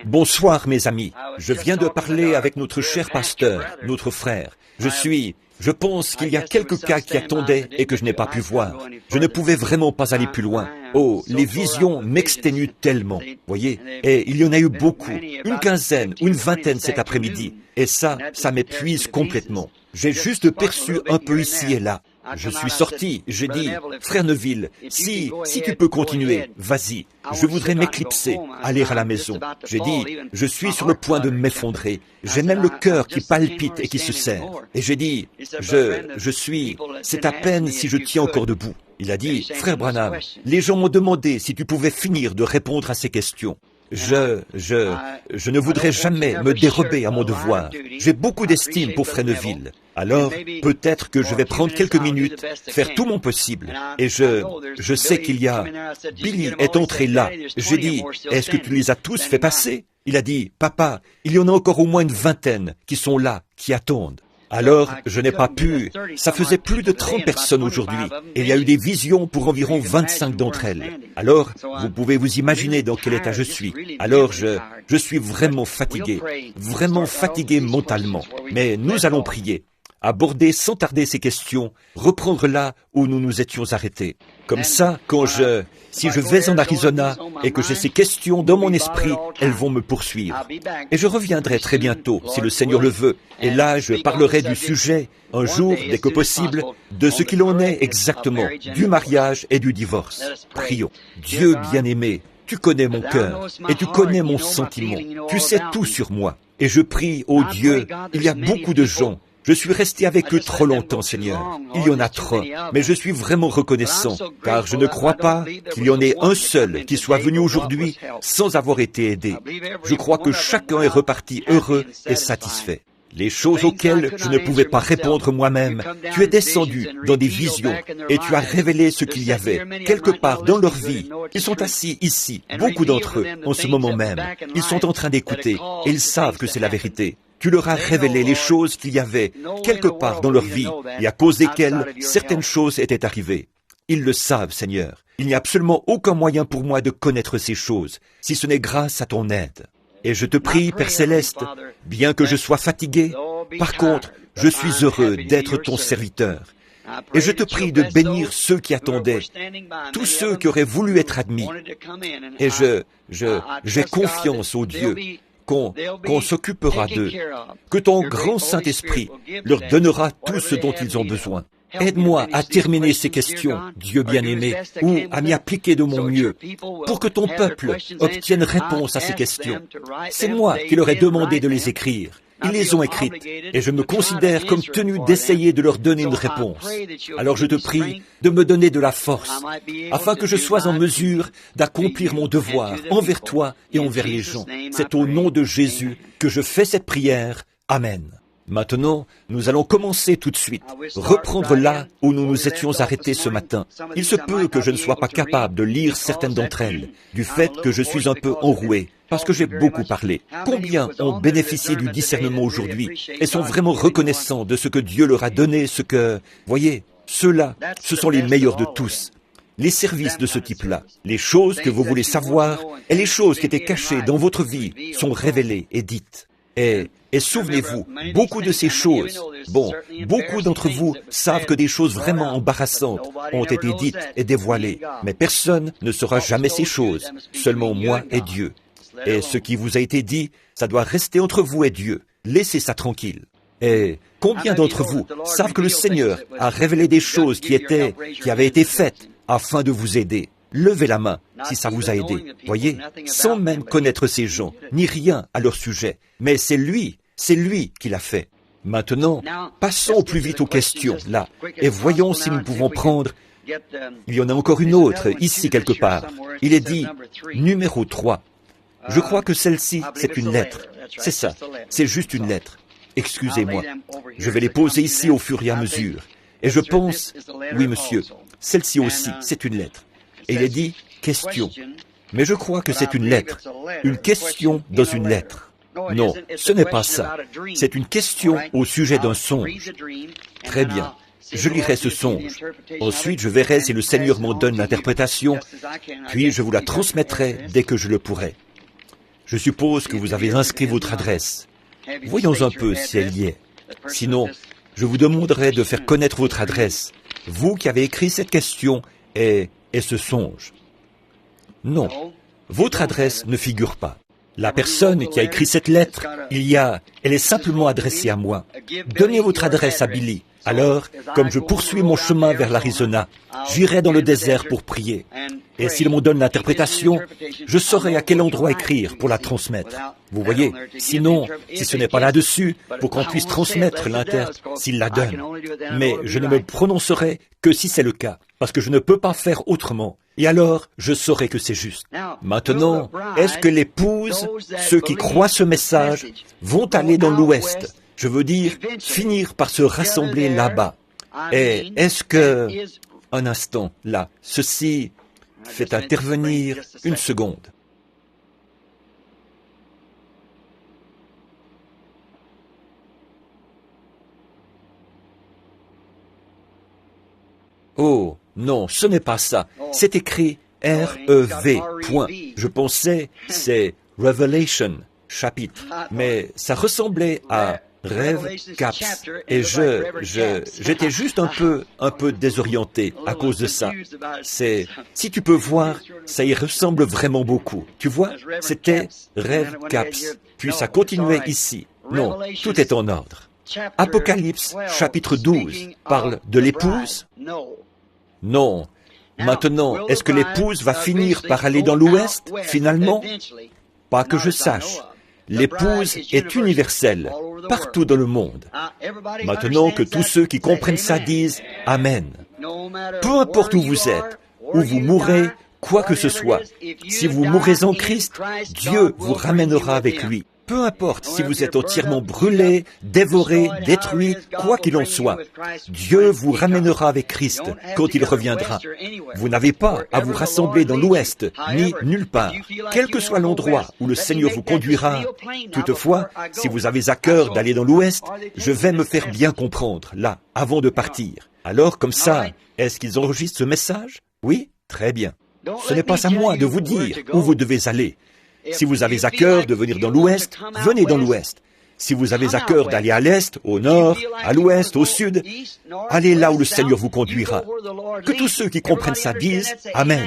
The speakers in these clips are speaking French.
Bonsoir mes amis, je viens de parler avec notre cher pasteur, notre frère. Je pense qu'il y a quelques cas qui attendaient et que je n'ai pas pu voir. Je ne pouvais vraiment pas aller plus loin. Oh, les visions m'exténuent tellement, voyez. Et il y en a eu beaucoup, une quinzaine ou une vingtaine cet après-midi. Et ça m'épuise complètement. J'ai juste perçu un peu ici et là. Je suis sorti, j'ai dit, frère Neville, si tu peux continuer, vas-y. Je voudrais m'éclipser, aller à la maison. J'ai dit, je suis sur le point de m'effondrer. J'ai même le cœur qui palpite et qui se serre. Et j'ai dit, c'est à peine si je tiens encore debout. Il a dit, frère Branham, les gens m'ont demandé si tu pouvais finir de répondre à ces questions. Je ne voudrais jamais me dérober à mon devoir. J'ai beaucoup d'estime pour frère Neville. Alors, peut-être que je vais prendre quelques minutes, faire tout mon possible. Et je sais qu'il y a... Billy est entré là. J'ai dit, est-ce que tu les as tous fait passer? Il a dit, papa, il y en a encore au moins une vingtaine qui sont là, qui attendent. Alors, je n'ai pas pu. Ça faisait plus de 30 personnes aujourd'hui, et il y a eu des visions pour environ 25 d'entre elles. Alors, vous pouvez vous imaginer dans quel état je suis. Alors, je suis vraiment fatigué mentalement. Mais nous allons prier, aborder sans tarder ces questions, reprendre là où nous nous étions arrêtés. Comme ça, si je vais en Arizona et que j'ai ces questions dans mon esprit, elles vont me poursuivre. Et je reviendrai très bientôt, si le Seigneur le veut. Et là, je parlerai du sujet, un jour, dès que possible, de ce qu'il en est exactement, du mariage et du divorce. Prions. Dieu bien-aimé, tu connais mon cœur et tu connais mon sentiment. Tu sais tout sur moi. Et je prie, ô Dieu, il y a beaucoup de gens. Je suis resté avec eux trop longtemps, Seigneur. Il y en a trop, mais je suis vraiment reconnaissant, car je ne crois pas qu'il y en ait un seul qui soit venu aujourd'hui sans avoir été aidé. Je crois que chacun est reparti heureux et satisfait. Les choses auxquelles je ne pouvais pas répondre moi-même, tu es descendu dans des visions et tu as révélé ce qu'il y avait quelque part dans leur vie. Ils sont assis ici, beaucoup d'entre eux, en ce moment même. Ils sont en train d'écouter et ils savent que c'est la vérité. Tu leur as révélé les choses qu'il y avait quelque part dans leur vie et à cause desquelles certaines choses étaient arrivées. Ils le savent, Seigneur. Il n'y a absolument aucun moyen pour moi de connaître ces choses, si ce n'est grâce à ton aide. Et je te prie, Père Céleste, bien que je sois fatigué, par contre, je suis heureux d'être ton serviteur. Et je te prie de bénir ceux qui attendaient, tous ceux qui auraient voulu être admis. Et j'ai confiance au Dieu qu'on s'occupera d'eux, que ton grand Saint-Esprit leur donnera tout ce dont ils ont besoin. Aide-moi à terminer ces questions, Dieu bien-aimé, ou à m'y appliquer de mon mieux, pour que ton peuple obtienne réponse à ces questions. C'est moi qui leur ai demandé de les écrire. Ils les ont écrites, et je me considère comme tenu d'essayer de leur donner une réponse. Alors je te prie de me donner de la force, afin que je sois en mesure d'accomplir mon devoir envers toi et envers les gens. C'est au nom de Jésus que je fais cette prière. Amen. Maintenant, nous allons commencer tout de suite, reprendre là où nous nous étions arrêtés ce matin. Il se peut que je ne sois pas capable de lire certaines d'entre elles, du fait que je suis un peu enroué, parce que j'ai beaucoup parlé. Combien ont bénéficié du discernement aujourd'hui et sont vraiment reconnaissants de ce que Dieu leur a donné, voyez, ceux-là, ce sont les meilleurs de tous. Les services de ce type-là, les choses que vous voulez savoir et les choses qui étaient cachées dans votre vie sont révélées et dites. Et souvenez-vous, beaucoup de ces choses, beaucoup d'entre vous savent que des choses vraiment embarrassantes ont été dites et dévoilées, mais personne ne saura jamais ces choses, seulement moi et Dieu. Et ce qui vous a été dit, ça doit rester entre vous et Dieu. Laissez ça tranquille. Et combien d'entre vous savent que le Seigneur a révélé des choses qui avaient été faites afin de vous aider? Levez la main si ça vous a aidé, voyez, sans même connaître ces gens, ni rien à leur sujet. Mais c'est lui qui l'a fait. Maintenant, passons plus vite aux questions, là, et voyons si nous pouvons prendre... Il y en a encore une autre, ici quelque part. Il est dit, numéro 3. Je crois que celle-ci, c'est une lettre. C'est ça, c'est juste une lettre. Excusez-moi, je vais les poser ici au fur et à mesure. Et je pense... Oui, monsieur, celle-ci aussi, c'est une lettre. Et il est dit « question ». Mais je crois que c'est une lettre. Une question dans une lettre. Non, ce n'est pas ça. C'est une question au sujet d'un songe. Très bien. Je lirai ce songe. Ensuite, je verrai si le Seigneur m'en donne l'interprétation, puis je vous la transmettrai dès que je le pourrai. Je suppose que vous avez inscrit votre adresse. Voyons un peu si elle y est. Sinon, je vous demanderai de faire connaître votre adresse, vous qui avez écrit cette question et ce songe. Non, votre adresse ne figure pas. La personne qui a écrit cette lettre, elle est simplement adressée à moi. Donnez votre adresse à Billy. Alors, comme je poursuis mon chemin vers l'Arizona, j'irai dans le désert pour prier. Et s'il m'en donne l'interprétation, je saurai à quel endroit écrire pour la transmettre. Vous voyez, sinon, si ce n'est pas là-dessus, pour qu'on puisse transmettre s'il la donne. Mais je ne me prononcerai que si c'est le cas, parce que je ne peux pas faire autrement. Et alors, je saurai que c'est juste. Maintenant, est-ce que l'épouse, ceux qui croient ce message, vont aller dans l'Ouest? Je veux dire, finir par se rassembler là-bas. Et est-ce que... Un instant, là, ceci fait intervenir une seconde. Oh, non, ce n'est pas ça. C'est écrit R-E-V, point. Je pensais, c'est Revelation, chapitre. Mais ça ressemblait à Rêve Caps. Et j'étais juste un peu désorienté à cause de ça. Si tu peux voir, ça y ressemble vraiment beaucoup. Tu vois, c'était Rêve Caps. Puis ça continuait ici. Non, tout est en ordre. Apocalypse, chapitre 12, parle de l'épouse? Non. Maintenant, est-ce que l'épouse va finir par aller dans l'Ouest, finalement? Pas que je sache. L'épouse est universelle, partout dans le monde. Maintenant que tous ceux qui comprennent ça disent « Amen ». Peu importe où vous êtes, où vous mourrez, quoi que ce soit, si vous mourrez en Christ, Dieu vous ramènera avec lui. Peu importe si vous êtes entièrement brûlé, dévoré, détruit, quoi qu'il en soit, Dieu vous ramènera avec Christ quand il reviendra. Vous n'avez pas à vous rassembler dans l'Ouest, ni nulle part, quel que soit l'endroit où le Seigneur vous conduira. Toutefois, si vous avez à cœur d'aller dans l'Ouest, je vais me faire bien comprendre, là, avant de partir. Alors, comme ça, est-ce qu'ils enregistrent ce message? Oui? Très bien. Ce n'est pas à moi de vous dire où vous devez aller. Si vous avez à cœur de venir dans l'Ouest, venez dans l'Ouest. Si vous avez à cœur d'aller à l'Est, au Nord, à l'Ouest, au Sud, allez là où le Seigneur vous conduira. Que tous ceux qui comprennent ça disent « Amen ».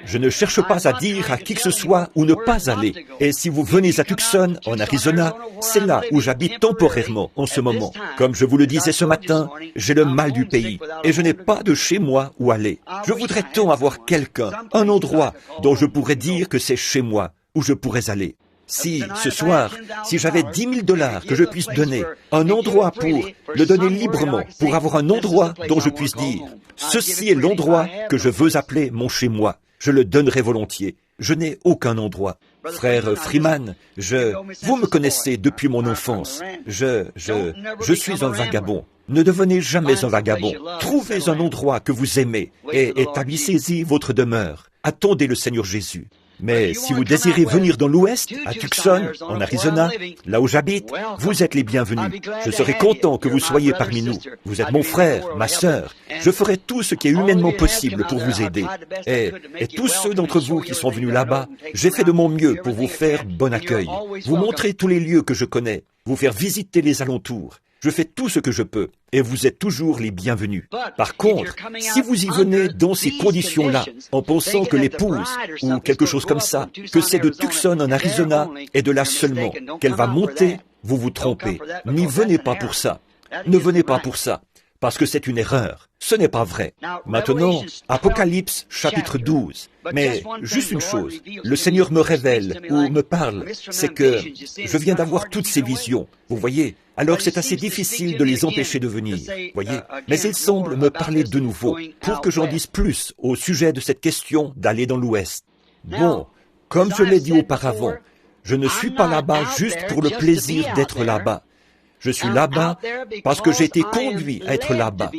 Je ne cherche pas à dire à qui que ce soit où ne pas aller. Et si vous venez à Tucson, en Arizona, c'est là où j'habite temporairement en ce moment. Comme je vous le disais ce matin, j'ai le mal du pays et je n'ai pas de chez moi où aller. Je voudrais tant avoir quelqu'un, un endroit dont je pourrais dire que c'est chez moi, où je pourrais aller. Si, ce soir, si j'avais $10,000 que je puisse donner, un endroit pour le donner librement, pour avoir un endroit dont je puisse dire, ceci est l'endroit que je veux appeler mon chez-moi, je le donnerais volontiers. Je n'ai aucun endroit. Frère Freeman, vous me connaissez depuis mon enfance. Je suis un vagabond. Ne devenez jamais un vagabond. Trouvez un endroit que vous aimez et établissez-y votre demeure. Attendez le Seigneur Jésus. Mais si vous désirez venir dans l'Ouest, à Tucson, en Arizona, là où j'habite, vous êtes les bienvenus. Je serai content que vous soyez parmi nous. Vous êtes mon frère, ma sœur. Je ferai tout ce qui est humainement possible pour vous aider. Et tous ceux d'entre vous qui sont venus là-bas, j'ai fait de mon mieux pour vous faire bon accueil, vous montrer tous les lieux que je connais, vous faire visiter les alentours. Je fais tout ce que je peux, et vous êtes toujours les bienvenus. Par contre, si vous y venez dans ces conditions-là, en pensant que l'épouse, ou quelque chose comme ça, que c'est de Tucson en Arizona, et de là seulement, qu'elle va monter, vous vous trompez. N'y venez pas pour ça. Ne venez pas pour ça, parce que c'est une erreur. Ce n'est pas vrai. Maintenant, Apocalypse, chapitre 12. Mais juste une chose, le Seigneur me révèle ou me parle, c'est que je viens d'avoir toutes ces visions. Vous voyez? Alors c'est assez difficile de les empêcher de venir, voyez? Mais il semble me parler de nouveau, pour que j'en dise plus au sujet de cette question d'aller dans l'Ouest. Bon, comme je l'ai dit auparavant, je ne suis pas là-bas juste pour le plaisir d'être là-bas. Je suis là-bas parce que j'ai été conduit à être là-bas.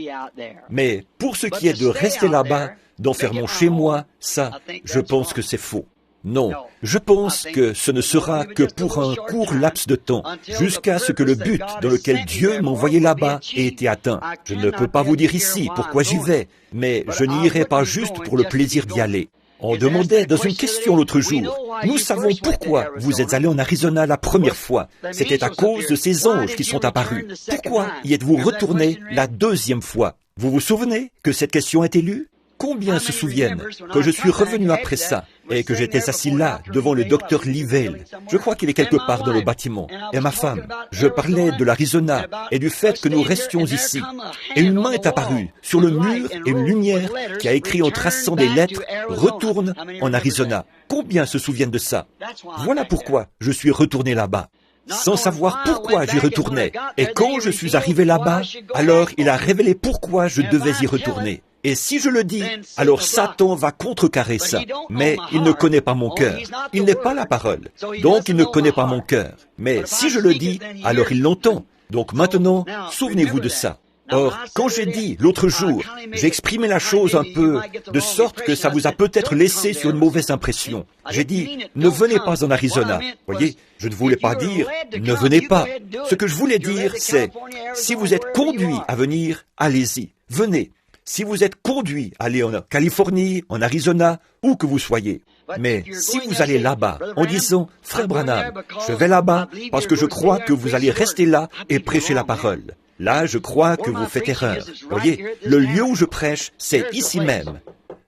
Mais pour ce qui est de rester là-bas, d'en faire mon chez-moi, ça, je pense que c'est faux. Non, je pense que ce ne sera que pour un court laps de temps, jusqu'à ce que le but dans lequel Dieu m'a envoyé là-bas ait été atteint. Je ne peux pas vous dire ici pourquoi j'y vais, mais je n'y irai pas juste pour le plaisir d'y aller. On demandait dans une question l'autre jour, nous savons pourquoi vous êtes allé en Arizona la première fois. C'était à cause de ces anges qui sont apparus. Pourquoi y êtes-vous retourné la deuxième fois? Vous vous souvenez que cette question est lue? Combien se souviennent que je suis revenu après ça et que j'étais assis là devant le docteur Livell? Je crois qu'il est quelque part dans le bâtiment. Et ma femme, je parlais de l'Arizona et du fait que nous restions ici. Et une main est apparue sur le mur et une lumière qui a écrit en traçant des lettres « Retourne en Arizona ». Combien se souviennent de ça? Voilà pourquoi je suis retourné là-bas. Sans savoir pourquoi j'y retournais. Et quand je suis arrivé là-bas, alors il a révélé pourquoi je devais y retourner. Et si je le dis, alors Satan va contrecarrer ça. Mais il ne connaît pas mon cœur. Il n'est pas la parole. Donc il ne connaît pas mon cœur. Mais si je le dis, alors il l'entend. Donc maintenant, souvenez-vous de ça. Or, quand j'ai dit l'autre jour, j'ai exprimé la chose un peu de sorte que ça vous a peut-être laissé sur une mauvaise impression. J'ai dit, ne venez pas en Arizona. Voyez, je ne voulais pas dire, ne venez pas. Ce que je voulais dire, c'est, si vous êtes conduit à venir, allez-y, venez. Si vous êtes conduit à aller en Californie, en Arizona, où que vous soyez. Mais si vous allez là-bas en disant, Frère Branham, je vais là-bas parce que je crois que vous allez rester là et prêcher la parole. Là, je crois que vous faites erreur. Voyez, le lieu où je prêche, c'est ici même.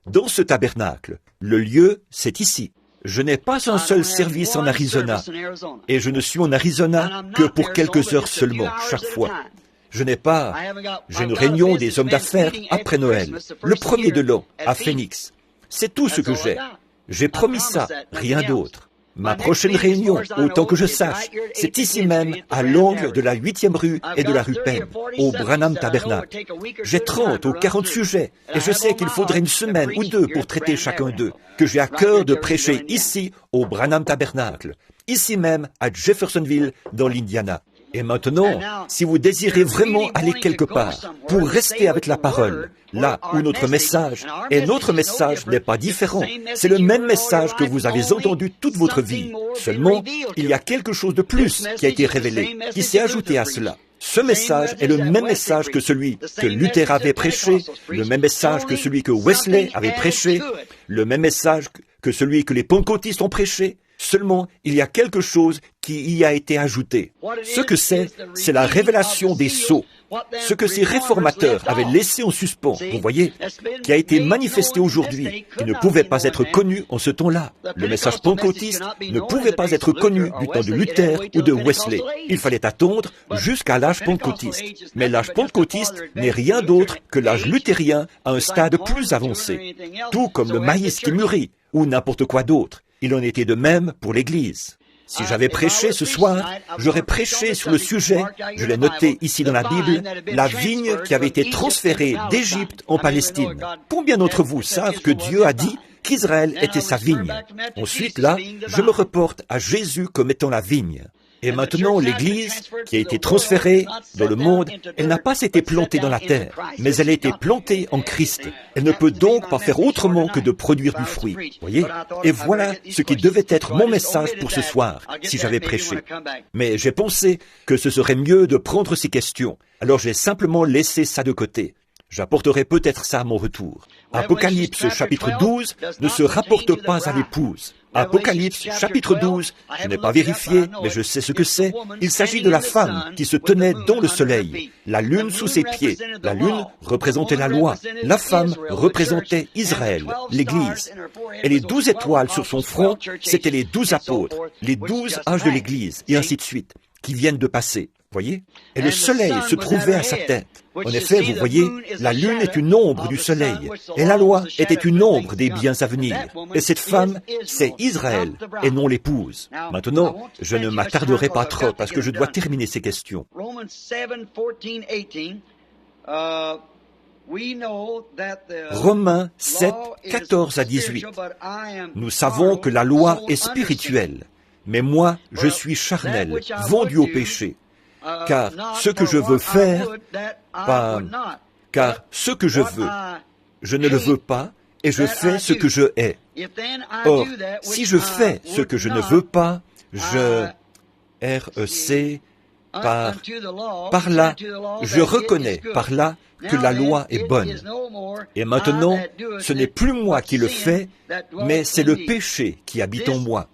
Dans ce tabernacle, le lieu, c'est ici. Je n'ai pas un seul service en Arizona. Et je ne suis en Arizona que pour quelques heures seulement, chaque fois. Je n'ai pas... J'ai une réunion des hommes d'affaires après Noël, le premier de l'an, à Phoenix. C'est tout ce que j'ai. J'ai promis ça, rien d'autre. Ma prochaine réunion, autant que je sache, c'est ici même, à l'angle de la 8e rue et de la rue Penn, au Branham Tabernacle. J'ai 30 ou 40 sujets, et je sais qu'il faudrait une semaine ou deux pour traiter chacun d'eux, que j'ai à cœur de prêcher ici, au Branham Tabernacle, ici même, à Jeffersonville, dans l'Indiana. Et maintenant, si vous désirez vraiment aller quelque part, pour rester avec la parole, là où notre message, et notre message n'est pas différent, c'est le même message que vous avez entendu toute votre vie. Seulement, il y a quelque chose de plus qui a été révélé, qui s'est ajouté à cela. Ce message est le même message que celui que Luther avait prêché, le même message que celui que Wesley avait prêché, le même message que celui que les pentecôtistes ont prêché. Seulement, il y a quelque chose qui y a été ajouté. Ce que c'est la révélation des sceaux. Ce que ces réformateurs avaient laissé en suspens, vous voyez, qui a été manifesté aujourd'hui, qui ne pouvait pas être connu en ce temps-là. Le message pentecôtiste ne pouvait pas être connu du temps de Luther ou de Wesley. Il fallait attendre jusqu'à l'âge pentecôtiste. Mais l'âge pentecôtiste n'est rien d'autre que l'âge luthérien à un stade plus avancé. Tout comme le maïs qui mûrit, ou n'importe quoi d'autre. Il en était de même pour l'Église. Si j'avais prêché ce soir, j'aurais prêché sur le sujet, je l'ai noté ici dans la Bible, la vigne qui avait été transférée d'Égypte en Palestine. Combien d'entre vous savent que Dieu a dit qu'Israël était sa vigne? Ensuite, là, je me reporte à Jésus comme étant la vigne. Et maintenant, l'Église, qui a été transférée dans le monde, elle n'a pas été plantée dans la terre, mais elle a été plantée en Christ. Elle ne peut donc pas faire autrement que de produire du fruit. Voyez? Et voilà ce qui devait être mon message pour ce soir, si j'avais prêché. Mais j'ai pensé que ce serait mieux de prendre ces questions. Alors j'ai simplement laissé ça de côté. J'apporterai peut-être ça à mon retour. Apocalypse chapitre 12 ne se rapporte pas à l'épouse. Apocalypse chapitre 12, je n'ai pas vérifié, mais je sais ce que c'est. Il s'agit de la femme qui se tenait dans le soleil, la lune sous ses pieds. La lune représentait la loi. La femme représentait Israël, l'Église. Et les 12 étoiles sur son front, c'étaient les 12 apôtres, les 12 âges de l'Église, et ainsi de suite, qui viennent de passer. Voyez? Et le soleil se trouvait à sa tête. En effet, vous voyez, la lune est une ombre du soleil, et la loi était une ombre des biens à venir. Et cette femme, c'est Israël, et non l'épouse. Maintenant, je ne m'attarderai pas trop, parce que je dois terminer ces questions. Romains 7, 14 à 18. Nous savons que la loi est spirituelle, mais moi, je suis charnel, vendu au péché. Car ce que je veux faire, car ce que je veux, je ne le veux pas, et je fais ce que je hais. Or, si je fais ce que je ne veux pas, je Par là, je reconnais par là que la loi est bonne. Et maintenant, ce n'est plus moi qui le fais, mais c'est le péché qui habite en moi.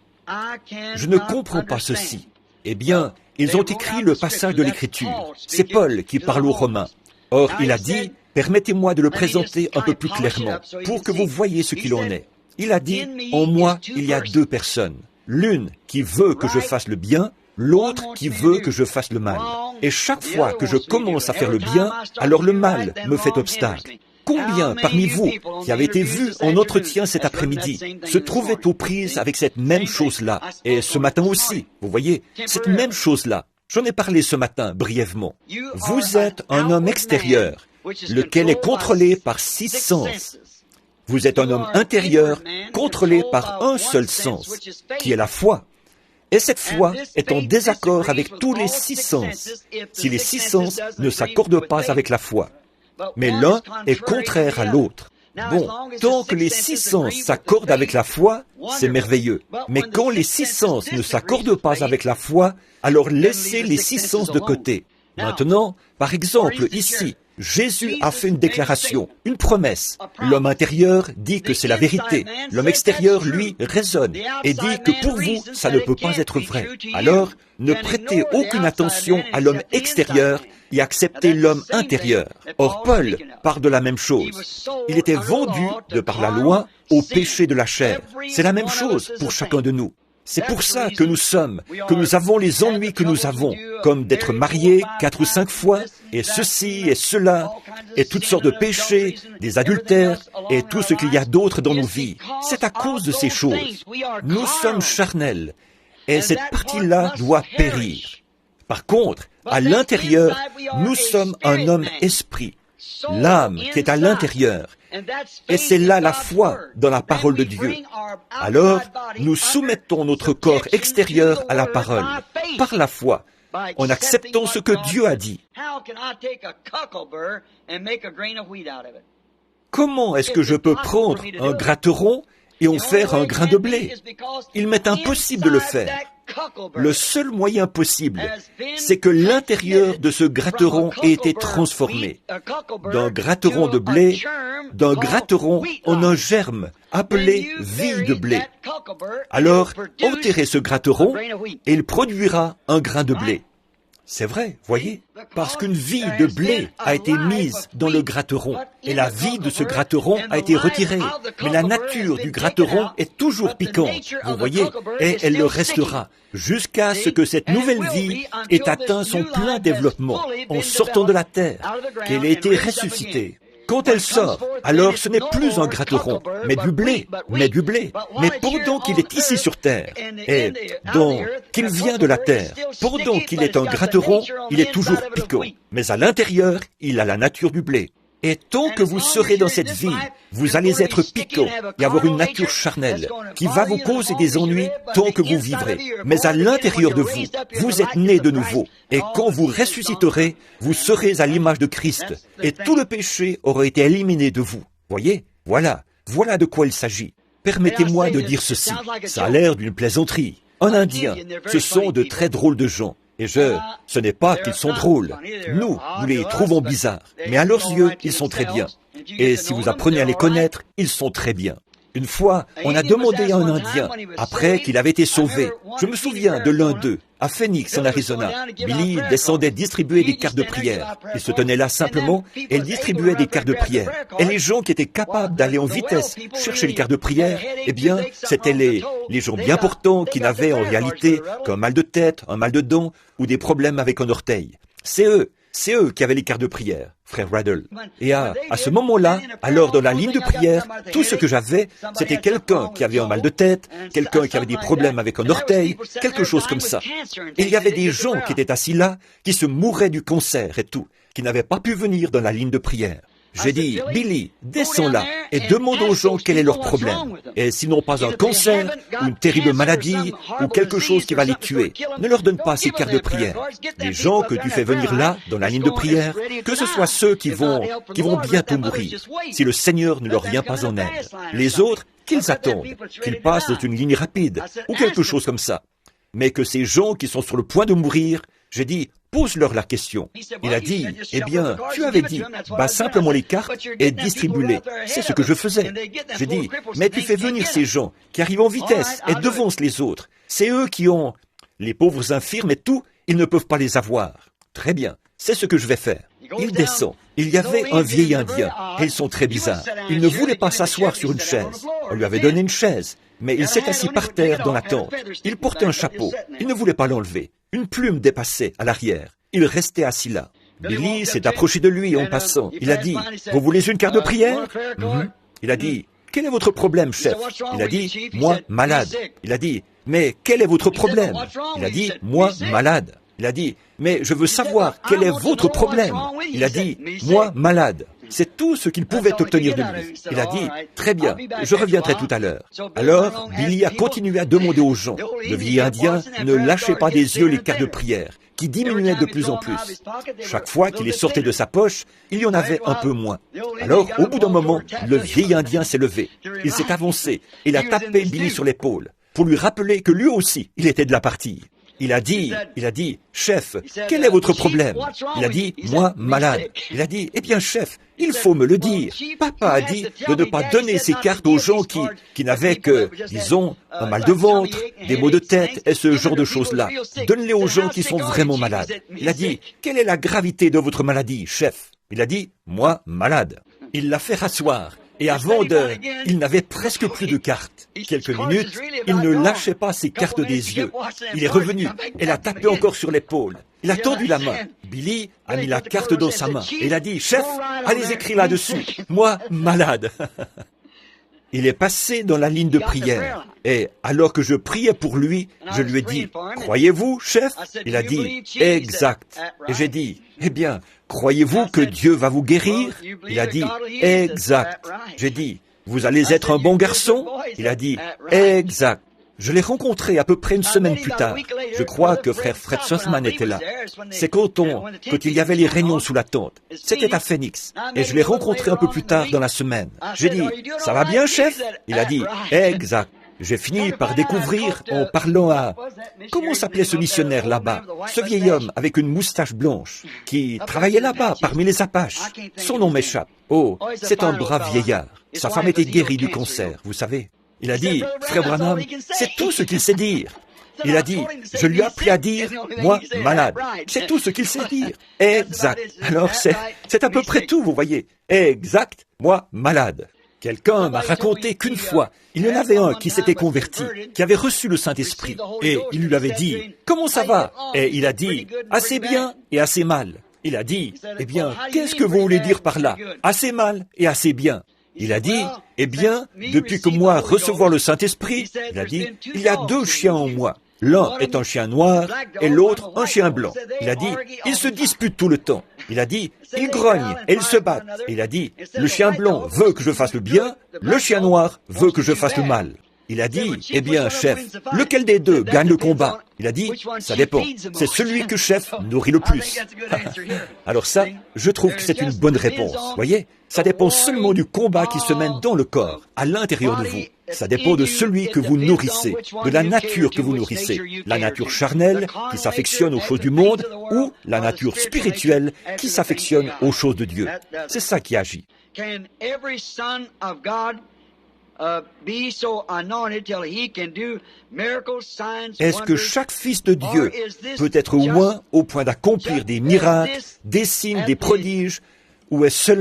Je ne comprends pas ceci. Eh bien, ils ont écrit le passage de l'Écriture. C'est Paul qui parle aux Romains. Or, il a dit, permettez-moi de le présenter un peu plus clairement, pour que vous voyiez ce qu'il en est. Il a dit, en moi, il y a deux personnes. L'une qui veut que je fasse le bien, l'autre qui veut que je fasse le mal. Et chaque fois que je commence à faire le bien, alors le mal me fait obstacle. Combien parmi vous qui avez été vus en entretien cet après-midi se trouvaient aux prises avec cette même chose-là, et ce matin aussi, vous voyez, cette même chose-là. J'en ai parlé ce matin brièvement. Vous êtes un homme extérieur, lequel est contrôlé par 6 sens. Vous êtes un homme intérieur, contrôlé par un seul sens, qui est la foi. Et cette foi est en désaccord avec tous les 6 sens, si les 6 sens ne s'accordent pas avec la foi. Mais l'un est contraire à l'autre. Bon, tant que les 6 sens s'accordent avec la foi, c'est merveilleux. Mais quand les 6 sens ne s'accordent pas avec la foi, alors laissez les 6 sens de côté. Maintenant, par exemple, ici, Jésus a fait une déclaration, une promesse. L'homme intérieur dit que c'est la vérité. L'homme extérieur, lui, raisonne et dit que pour vous, ça ne peut pas être vrai. Alors, ne prêtez aucune attention à l'homme extérieur et acceptez l'homme intérieur. Or, Paul parle de la même chose. Il était vendu, de par la loi, au péché de la chair. C'est la même chose pour chacun de nous. C'est pour ça que nous avons les ennuis que nous avons, comme d'être mariés 4 ou 5 fois, et ceci et cela, et toutes sortes de péchés, des adultères, et tout ce qu'il y a d'autre dans nos vies. C'est à cause de ces choses. Nous sommes charnels, et cette partie-là doit périr. Par contre, à l'intérieur, nous sommes un homme esprit, l'âme qui est à l'intérieur. Et c'est là la foi dans la parole de Dieu. Alors, nous soumettons notre corps extérieur à la parole, par la foi, en acceptant ce que Dieu a dit. Comment est-ce que je peux prendre un gratteron et en faire un grain de blé? Il m'est impossible de le faire. Le seul moyen possible, c'est que l'intérieur de ce gratteron ait été transformé d'un gratteron de blé, d'un gratteron en un germe appelé vie de blé. Alors, enterrez ce gratteron et il produira un grain de blé. C'est vrai, voyez, parce qu'une vie de blé a été mise dans le gratteron, et la vie de ce gratteron a été retirée. Mais la nature du gratteron est toujours piquante, vous voyez, et elle le restera, jusqu'à ce que cette nouvelle vie ait atteint son plein développement, en sortant de la terre, qu'elle ait été ressuscitée. Quand elle sort, alors ce n'est plus un gratteron, mais du blé. Mais pendant qu'il est ici sur terre, et qu'il vient de la terre, pendant qu'il est un gratteron, il est toujours piquant. Mais à l'intérieur, il a la nature du blé. Et tant que vous serez dans cette vie, vous allez être piquant et avoir une nature charnelle qui va vous causer des ennuis tant que vous vivrez. Mais à l'intérieur de vous, vous êtes nés de nouveau. Et quand vous ressusciterez, vous serez à l'image de Christ. Et tout le péché aura été éliminé de vous. Voyez? Voilà de quoi il s'agit. Permettez-moi de dire ceci. Ça a l'air d'une plaisanterie. En Indien, ce sont de très drôles de gens. Et ce n'est pas qu'ils sont drôles. Nous les trouvons bizarres. Mais à leurs yeux, ils sont très bien. Et si vous apprenez à les connaître, ils sont très bien. Une fois, on a demandé à un Indien, après qu'il avait été sauvé, je me souviens de l'un d'eux, à Phoenix, en Arizona. Billy descendait distribuer des cartes de prière. Il se tenait là simplement et il distribuait des cartes de prière. Et les gens qui étaient capables d'aller en vitesse chercher les cartes de prière, eh bien, c'étaient les gens bien portants qui n'avaient en réalité qu'un mal de tête, un mal de dents ou des problèmes avec un orteil. C'est eux qui avaient les cartes de prière, frère Raddle. Et à ce moment-là, alors dans la ligne de prière, tout ce que j'avais, c'était quelqu'un qui avait un mal de tête, quelqu'un qui avait des problèmes avec un orteil, quelque chose comme ça. Et il y avait des gens qui étaient assis là, qui se mouraient du cancer et tout, qui n'avaient pas pu venir dans la ligne de prière. J'ai dit, Billy, descends là et demande aux gens quel est leur problème. Et s'ils n'ont pas un cancer, ou une terrible maladie, ou quelque chose qui va les tuer, ne leur donne pas ces cartes de prière. Les gens que tu fais venir là, dans la ligne de prière, que ce soit ceux qui vont bientôt mourir, si le Seigneur ne leur vient pas en aide. Les autres, qu'ils attendent, qu'ils passent dans une ligne rapide, ou quelque chose comme ça. Mais que ces gens qui sont sur le point de mourir, j'ai dit, pose-leur la question. Il a dit, eh bien, tu avais dit, bats simplement les cartes et distribue-les. C'est ce que je faisais. J'ai dit, mais tu fais venir ces gens qui arrivent en vitesse et devancent les autres. C'est eux qui ont les pauvres infirmes et tout, ils ne peuvent pas les avoir. Très bien, c'est ce que je vais faire. Il descend. Il y avait un vieil Indien, et ils sont très bizarres. Il ne voulait pas s'asseoir sur une chaise. On lui avait donné une chaise, mais il s'est assis par terre dans la tente. Il portait un chapeau. Il ne voulait pas l'enlever. Une plume dépassait à l'arrière. Il restait assis là. Billy s'est approché de lui en passant. Il a dit, « Vous voulez une carte de prière ?» Il a dit, « Quel est votre problème, chef ?» Il a dit, « Moi, malade. » Il a dit, « Mais quel est votre problème ?» Il a dit, « Moi, malade. » Il a dit, « Mais je veux savoir quel est votre problème. » Il a dit, « Moi, malade. » C'est tout ce qu'il pouvait obtenir de lui. Il a dit, « Très bien, je reviendrai tout à l'heure. » Alors, Billy a continué à demander aux gens. Le vieil Indien ne lâchait pas des yeux les cartes de prière, qui diminuaient de plus en plus. Chaque fois qu'il les sortait de sa poche, il y en avait un peu moins. Alors, au bout d'un moment, le vieil Indien s'est levé. Il s'est avancé. Il a tapé Billy sur l'épaule, pour lui rappeler que lui aussi, il était de la partie. Il a dit, chef, quel est votre problème? Il a dit, moi, malade. Il a dit, eh bien, chef, il faut me le dire. Papa a dit de ne pas donner ces cartes aux gens qui n'avaient que, disons, un mal de ventre, des maux de tête et ce genre de choses-là. Donne-les aux gens qui sont vraiment malades. Il a dit, quelle est la gravité de votre maladie, chef? Il a dit, moi, malade. Il l'a fait rasseoir. Et avant il n'avait presque plus de cartes. Quelques minutes, il ne lâchait pas ses cartes des yeux. Il est revenu. Elle a tapé encore sur l'épaule. Il a tendu la main. Billy a mis la carte dans sa main. Et il a dit, chef, allez écrire là-dessus. Moi, malade. Il est passé dans la ligne de prière. Et alors que je priais pour lui, je lui ai dit, croyez-vous, chef? Il a dit, exact. Et j'ai dit, eh bien, croyez-vous que Dieu va vous guérir? Il a dit, exact. J'ai dit, vous allez être un bon garçon? Il a dit, exact. Je l'ai rencontré à peu près une semaine plus tard. Je crois que frère Fred Sothman était là. C'est quand il y avait les réunions sous la tente. C'était à Phoenix. Et je l'ai rencontré un peu plus tard dans la semaine. J'ai dit, ça va bien, chef? Il a dit, exact. J'ai fini par découvrir en parlant à... Comment s'appelait ce missionnaire là-bas? Ce vieil homme avec une moustache blanche qui travaillait là-bas parmi les Apaches. Son nom m'échappe. Oh, c'est un brave vieillard. Sa femme était guérie du cancer, vous savez. Il a dit, frère Branham, c'est tout ce qu'il sait dire. Il a dit, je lui ai appris à dire, moi, malade. C'est tout ce qu'il sait dire. Exact. Alors, c'est à peu près tout, vous voyez. Exact, moi, malade. Quelqu'un m'a raconté qu'une fois, il y en avait un qui s'était converti, qui avait reçu le Saint-Esprit. Et il lui avait dit, comment ça va? Et il a dit, assez bien et assez mal. Il a dit, eh bien, qu'est-ce que vous voulez dire par là? Assez mal et assez bien. Il a dit, eh bien, depuis que moi recevoir le Saint-Esprit, il a dit, il y a 2 chiens en moi. L'un est un chien noir et l'autre un chien blanc. Il a dit, ils se disputent tout le temps. Il a dit, ils grognent et ils se battent. Il a dit, le chien blanc veut que je fasse le bien, le chien noir veut que je fasse le mal. Il a dit, eh bien, chef, lequel des deux gagne le combat? Il a dit, ça dépend. C'est celui que chef nourrit le plus. Alors ça, je trouve que c'est une bonne réponse. Voyez, ça dépend seulement du combat qui se mène dans le corps, à l'intérieur de vous. Ça dépend de celui que vous nourrissez, de la nature que vous nourrissez. La nature charnelle, qui s'affectionne aux choses du monde, ou la nature spirituelle, qui s'affectionne aux choses de Dieu. C'est ça qui agit. Est-ce que chaque fils de Dieu peut être oint au point d'accomplir des miracles, des signes, des prodiges, ou est-ce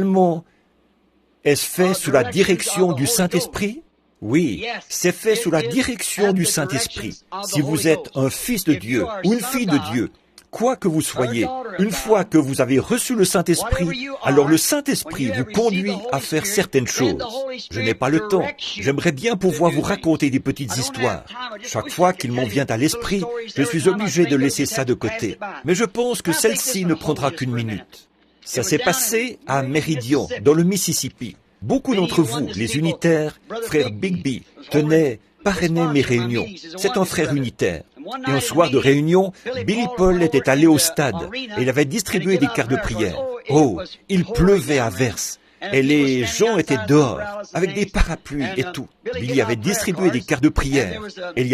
fait sous la direction du Saint-Esprit? Oui, c'est fait sous la direction du Saint-Esprit. Si vous êtes un fils de Dieu ou une fille de Dieu, quoi que vous soyez, une fois que vous avez reçu le Saint-Esprit, alors le Saint-Esprit vous conduit à faire certaines choses. Je n'ai pas le temps. J'aimerais bien pouvoir vous raconter des petites histoires. Chaque fois qu'il m'en vient à l'esprit, je suis obligé de laisser ça de côté. Mais je pense que celle-ci ne prendra qu'une minute. Ça s'est passé à Meridian, dans le Mississippi. Beaucoup d'entre vous, les unitaires, frère Bigby, tenaient, parrainaient mes réunions. C'est un frère unitaire. Et un soir de réunion, Billy Paul était allé au stade et il avait distribué des cartes de prière. Oh, il pleuvait à verse. Et les gens étaient dehors, avec des parapluies et tout. Billy avait distribué des cartes de prière. Et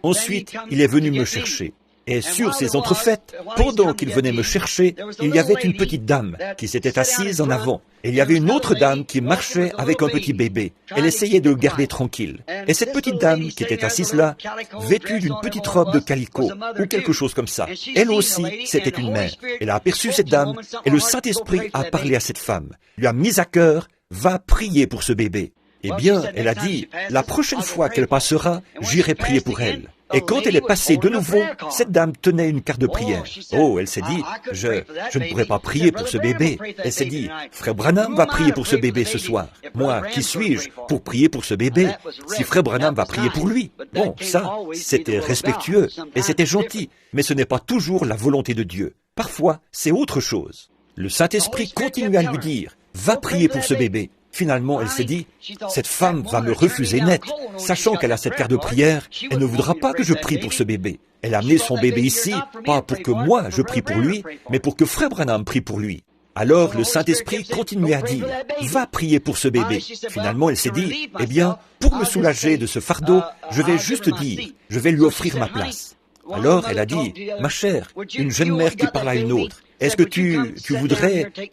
ensuite, il est venu me chercher. Et sur ces entrefaites, pendant qu'il venait me chercher, il y avait une petite dame qui s'était assise en avant. Et il y avait une autre dame qui marchait avec un petit bébé. Elle essayait de le garder tranquille. Et cette petite dame qui était assise là, vêtue d'une petite robe de calicot, ou quelque chose comme ça, elle aussi, c'était une mère. Elle a aperçu cette dame, et le Saint-Esprit a parlé à cette femme, lui a mis à cœur, va prier pour ce bébé. Eh bien, elle a dit, la prochaine fois qu'elle passera, j'irai prier pour elle. Et quand elle est passée de nouveau, cette dame tenait une carte de prière. Oh, elle s'est dit, je ne pourrais pas prier pour ce bébé. Elle s'est dit, Frère Branham va prier pour ce bébé ce soir. Moi, qui suis-je pour prier pour ce bébé? Si Frère Branham va prier pour lui. Bon, ça, c'était respectueux et c'était gentil. Mais ce n'est pas toujours la volonté de Dieu. Parfois, c'est autre chose. Le Saint-Esprit continue à lui dire, va prier pour ce bébé. Finalement, elle s'est dit, cette femme va me refuser net, sachant qu'elle a cette carte de prière, elle ne voudra pas que je prie pour ce bébé. Elle a amené son bébé ici, pas pour que moi je prie pour lui, mais pour que Frère Branham prie pour lui. Alors le Saint-Esprit continuait à dire, va prier pour ce bébé. Finalement, elle s'est dit, eh bien, pour me soulager de ce fardeau, je vais juste dire, je vais lui offrir ma place. Alors elle a dit, ma chère, une jeune mère qui parle à une autre, est-ce que tu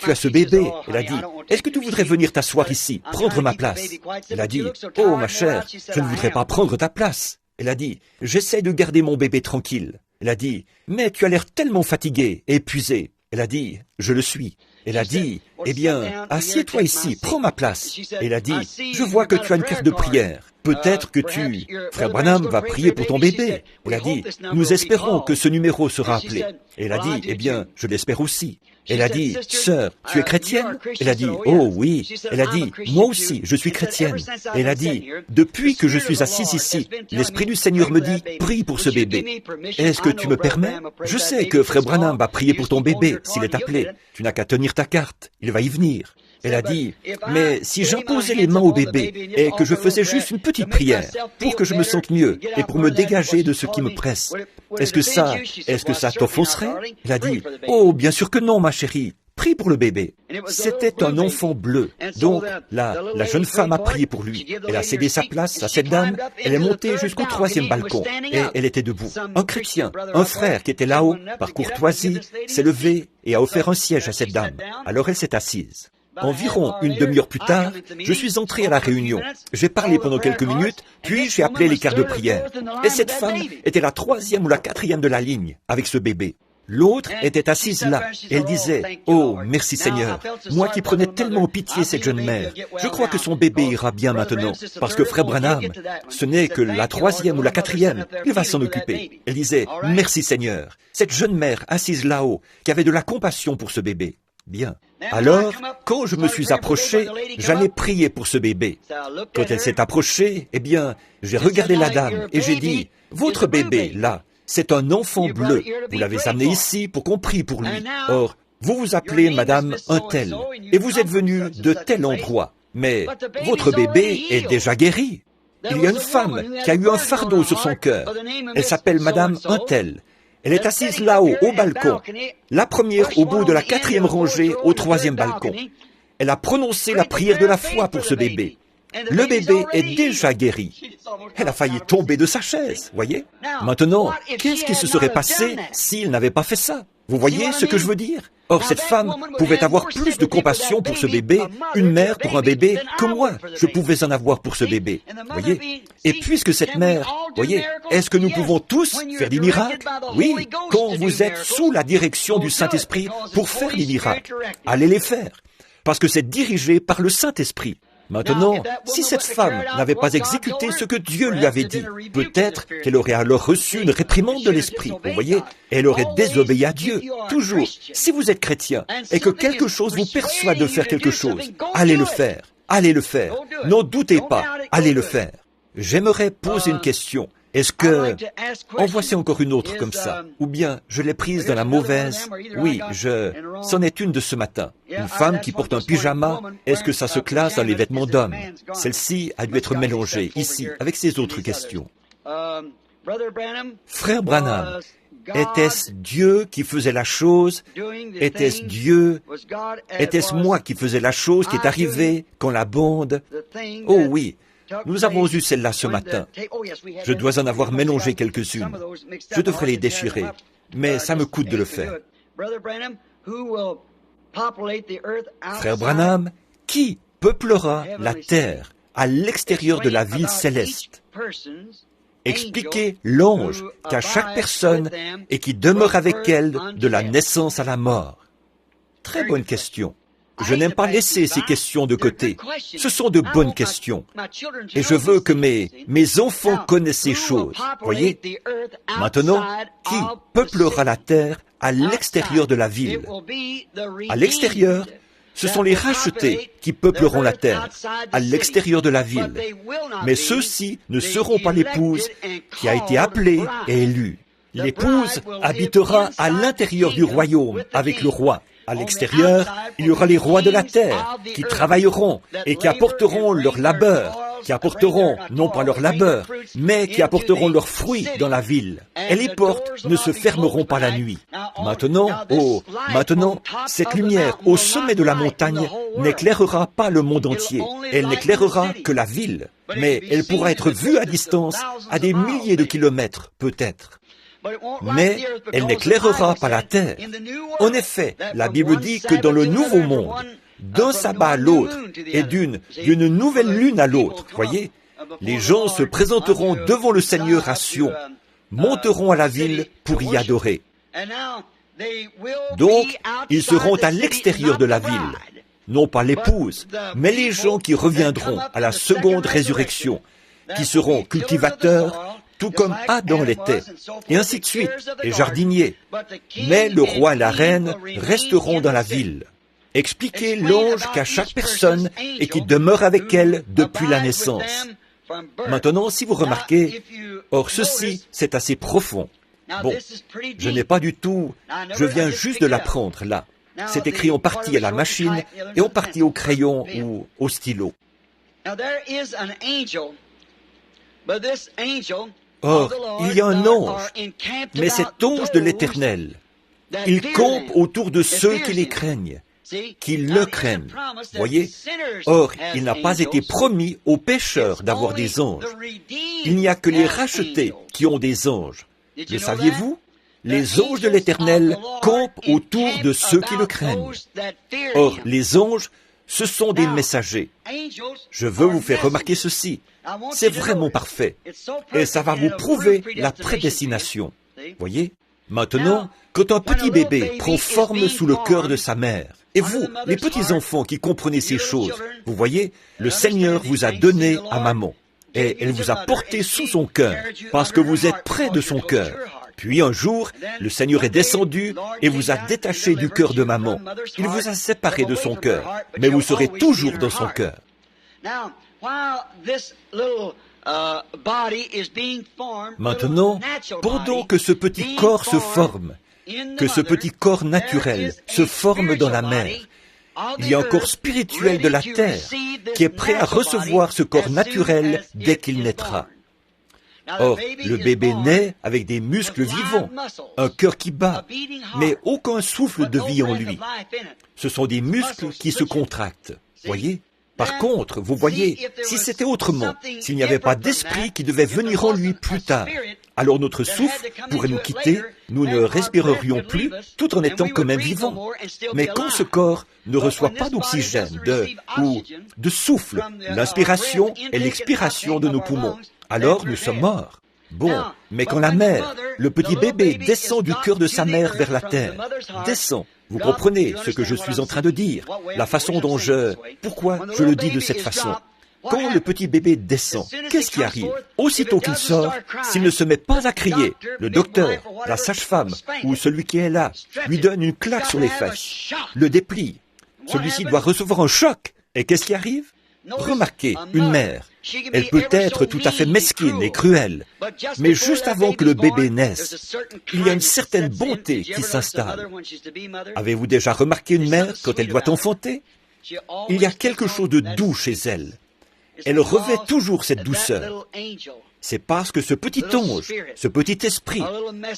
as ce bébé? Elle a dit, est-ce que tu voudrais venir t'asseoir ici, prendre ma place? Elle a dit, oh ma chère, je ne voudrais pas prendre ta place. Elle a dit, j'essaie de garder mon bébé tranquille. Elle a dit, mais tu as l'air tellement fatigué, épuisé. Elle a dit, je le suis. Elle a dit, eh bien, assieds-toi ici, prends ma place. Elle a dit, je vois que tu as une carte de prière. Peut-être que Frère Branham va prier pour ton bébé. Elle a dit, nous espérons que ce numéro sera appelé. Elle a dit, eh bien, je l'espère aussi. Elle a dit, sœur, tu es chrétienne? Elle a dit, oh oui. Elle a dit, moi aussi, je suis chrétienne. Elle a dit, depuis que je suis assise ici, l'Esprit du Seigneur me dit, prie pour ce bébé. Est-ce que tu me permets? Je sais que Frère Branham va prier pour ton bébé s'il est appelé. Tu n'as qu'à tenir ta carte, il va y venir. Elle a dit, mais si j'imposais les mains au bébé et que je faisais juste une petite prière pour que je me sente mieux et pour me dégager de ce qui me presse, est-ce que ça t'offenserait? Elle a dit, oh, bien sûr que non, ma chérie. Prie pour le bébé. C'était un enfant bleu. Donc, la jeune femme a prié pour lui. Elle a cédé sa place à cette dame. Elle est montée jusqu'au 3e balcon. Et elle était debout. Un chrétien, un frère qui était là-haut, par courtoisie, s'est levé et a offert un siège à cette dame. Alors elle s'est assise. Environ une demi-heure plus tard, je suis entré à la réunion. J'ai parlé pendant quelques minutes, puis j'ai appelé les quarts de prière. Et cette femme était la 3e ou la 4e de la ligne, avec ce bébé. L'autre était assise là. Elle disait, « Oh, merci Seigneur, moi qui prenais tellement pitié cette jeune mère, je crois que son bébé ira bien maintenant, parce que Frère Branham, ce n'est que la 3e ou la 4e, il va s'en occuper. » Elle disait, « Merci Seigneur, cette jeune mère assise là-haut, qui avait de la compassion pour ce bébé. » Bien. Alors, quand je me suis approché, j'allais prier pour ce bébé. Quand elle s'est approchée, eh bien, j'ai regardé la dame et j'ai dit, « Votre bébé, là, c'est un enfant bleu. Vous l'avez amené ici pour qu'on prie pour lui. Or, vous vous appelez Madame un tel, et vous êtes venu de tel endroit. Mais votre bébé est déjà guéri. Il y a une femme qui a eu un fardeau sur son cœur. Elle s'appelle Madame un tel. Elle est assise là-haut, au balcon. La première au bout de la 4e rangée, au 3e balcon. Elle a prononcé la prière de la foi pour ce bébé. Le bébé est déjà guéri. Elle a failli tomber de sa chaise, voyez? Maintenant, qu'est-ce qui se serait passé s'il n'avait pas fait ça? Vous voyez ce que je veux dire? Or, cette femme pouvait avoir plus de compassion pour ce bébé, une mère pour un bébé, que moi, je pouvais en avoir pour ce bébé. Voyez? Et puisque cette mère, voyez, est-ce que nous pouvons tous faire des miracles? Oui, quand vous êtes sous la direction du Saint-Esprit pour faire des miracles, allez les faire, parce que c'est dirigé par le Saint-Esprit. Maintenant, si cette femme n'avait pas exécuté ce que Dieu lui avait dit, peut-être qu'elle aurait alors reçu une réprimande de l'Esprit, vous voyez, elle aurait désobéi à Dieu. Toujours, si vous êtes chrétien et que quelque chose vous persuade de faire quelque chose, allez le faire, n'en doutez pas, allez le faire. J'aimerais poser une question. Est-ce que... En voici encore une autre comme ça. Ou bien, je l'ai prise dans la mauvaise. Oui, c'en est une de ce matin. Une femme qui porte un pyjama, est-ce que ça se classe dans les vêtements d'homme? Celle-ci a dû être mélangée ici, avec ces autres questions. Frère Branham, était-ce Dieu qui faisait la chose? Était-ce Dieu? Était-ce moi qui faisais la chose qui est arrivée quand la bande... Oh oui, Nous avons eu celle-là ce matin. Je dois en avoir mélangé quelques-unes. Je devrais les déchirer, mais ça me coûte de le faire. Frère Branham, qui peuplera la terre à l'extérieur de la ville céleste? Expliquez l'ange qu'à chaque personne et qui demeure avec elle de la naissance à la mort. Très bonne question. Je n'aime pas laisser ces questions de côté. Ce sont de bonnes questions. Et je veux que mes enfants connaissent ces choses. Voyez? Maintenant, qui peuplera la terre à l'extérieur de la ville? À l'extérieur, ce sont les rachetés qui peupleront la terre, à l'extérieur de la ville. Mais ceux-ci ne seront pas l'épouse qui a été appelée et élue. L'épouse habitera à l'intérieur du royaume avec le roi. À l'extérieur, il y aura les rois de la terre qui travailleront et qui apporteront leur labeur, qui apporteront non pas leur labeur, mais qui apporteront leurs fruits dans la ville. Et les portes ne se fermeront pas la nuit. Maintenant, cette lumière au sommet de la montagne n'éclairera pas le monde entier. Elle n'éclairera que la ville. Mais elle pourra être vue à distance, à des milliers de kilomètres, peut-être. Mais elle n'éclairera pas la terre. En effet, la Bible dit que dans le nouveau monde, d'un sabbat à l'autre et d'une nouvelle lune à l'autre, voyez, les gens se présenteront devant le Seigneur à Sion, monteront à la ville pour y adorer. Donc, ils seront à l'extérieur de la ville, non pas l'épouse, mais les gens qui reviendront à la seconde résurrection, qui seront cultivateurs, tout comme Adam l'était, et ainsi de suite, et jardiniers. Mais le roi et la reine resteront dans la ville. Expliquez l'ange qu'à chaque personne et qui demeure avec elle depuis la naissance. Maintenant, si vous remarquez, or ceci, c'est assez profond. Bon, je n'ai pas du tout, je viens juste de l'apprendre là. C'est écrit en partie à la machine et en partie au crayon ou au stylo. Or, il y a un ange, mais cet ange de l'Éternel, il campe autour de ceux qui les craignent, qui le craignent. Voyez? Or, il n'a pas été promis aux pécheurs d'avoir des anges. Il n'y a que les rachetés qui ont des anges. Le saviez-vous? Les anges de l'Éternel campent autour de ceux qui le craignent. Or, les anges, ce sont des messagers. Je veux vous faire remarquer ceci. C'est vraiment parfait. Et ça va vous prouver la prédestination. Voyez? Maintenant, quand un petit bébé prend forme sous le cœur de sa mère, et vous, les petits enfants qui comprenez ces choses, vous voyez, le Seigneur vous a donné à maman. Et elle vous a porté sous son cœur, parce que vous êtes près de son cœur. Puis un jour, le Seigneur est descendu et vous a détaché du cœur de maman. Il vous a séparé de son cœur, mais vous serez toujours dans son cœur. Maintenant, pendant que ce petit corps se forme, que ce petit corps naturel se forme dans la mère, il y a un corps spirituel de la terre qui est prêt à recevoir ce corps naturel dès qu'il naîtra. Or, le bébé naît avec des muscles vivants, un cœur qui bat, mais aucun souffle de vie en lui. Ce sont des muscles qui se contractent, voyez? Par contre, vous voyez, si c'était autrement, s'il n'y avait pas d'esprit qui devait venir en lui plus tard, alors notre souffle pourrait nous quitter, nous ne respirerions plus, tout en étant quand même vivants. Mais quand ce corps ne reçoit pas d'oxygène, de souffle, l'inspiration et l'expiration de nos poumons, alors nous sommes morts. Bon, mais quand la mère, le petit bébé descend du cœur de sa mère vers la terre, descend, vous comprenez ce que je suis en train de dire, la façon dont pourquoi je le dis de cette façon. Quand le petit bébé descend, qu'est-ce qui arrive? Aussitôt qu'il sort, s'il ne se met pas à crier, le docteur, la sage-femme ou celui qui est là lui donne une claque sur les fesses, le déplie. Celui-ci doit recevoir un choc. Et qu'est-ce qui arrive? Remarquez, une mère, elle peut être tout à fait mesquine et cruelle, mais juste avant que le bébé naisse, il y a une certaine bonté qui s'installe. Avez-vous déjà remarqué une mère quand elle doit enfanter? Il y a quelque chose de doux chez elle. Elle revêt toujours cette douceur. C'est parce que ce petit ange, ce petit esprit,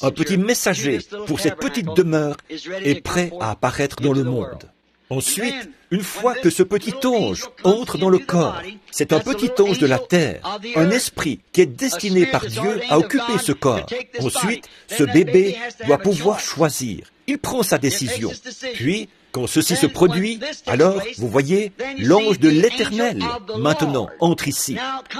un petit messager pour cette petite demeure est prêt à apparaître dans le monde. Ensuite, une fois que ce petit ange entre dans le corps, c'est un petit ange de la terre, un esprit qui est destiné par Dieu à occuper ce corps. Ensuite, ce bébé doit pouvoir choisir. Il prend sa décision. Puis, quand ceci se produit, alors, vous voyez, l'ange de l'Éternel, maintenant, entre ici.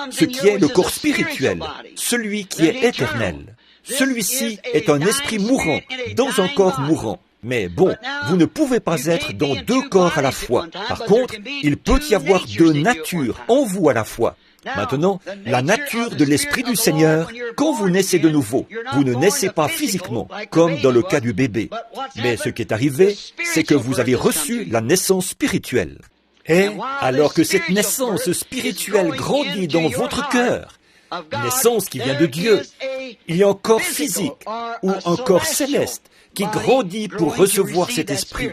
Ce qui est le corps spirituel, celui qui est éternel. Celui-ci est un esprit mourant, dans un corps mourant. Mais bon, vous ne pouvez pas être dans deux corps à la fois. Par contre, il peut y avoir deux natures en vous à la fois. Maintenant, la nature de l'Esprit du Seigneur, quand vous naissez de nouveau, vous ne naissez pas physiquement, comme dans le cas du bébé. Mais ce qui est arrivé, c'est que vous avez reçu la naissance spirituelle. Et alors que cette naissance spirituelle grandit dans votre cœur, naissance qui vient de Dieu, il y a un corps physique ou un corps céleste qui grandit pour recevoir cet esprit.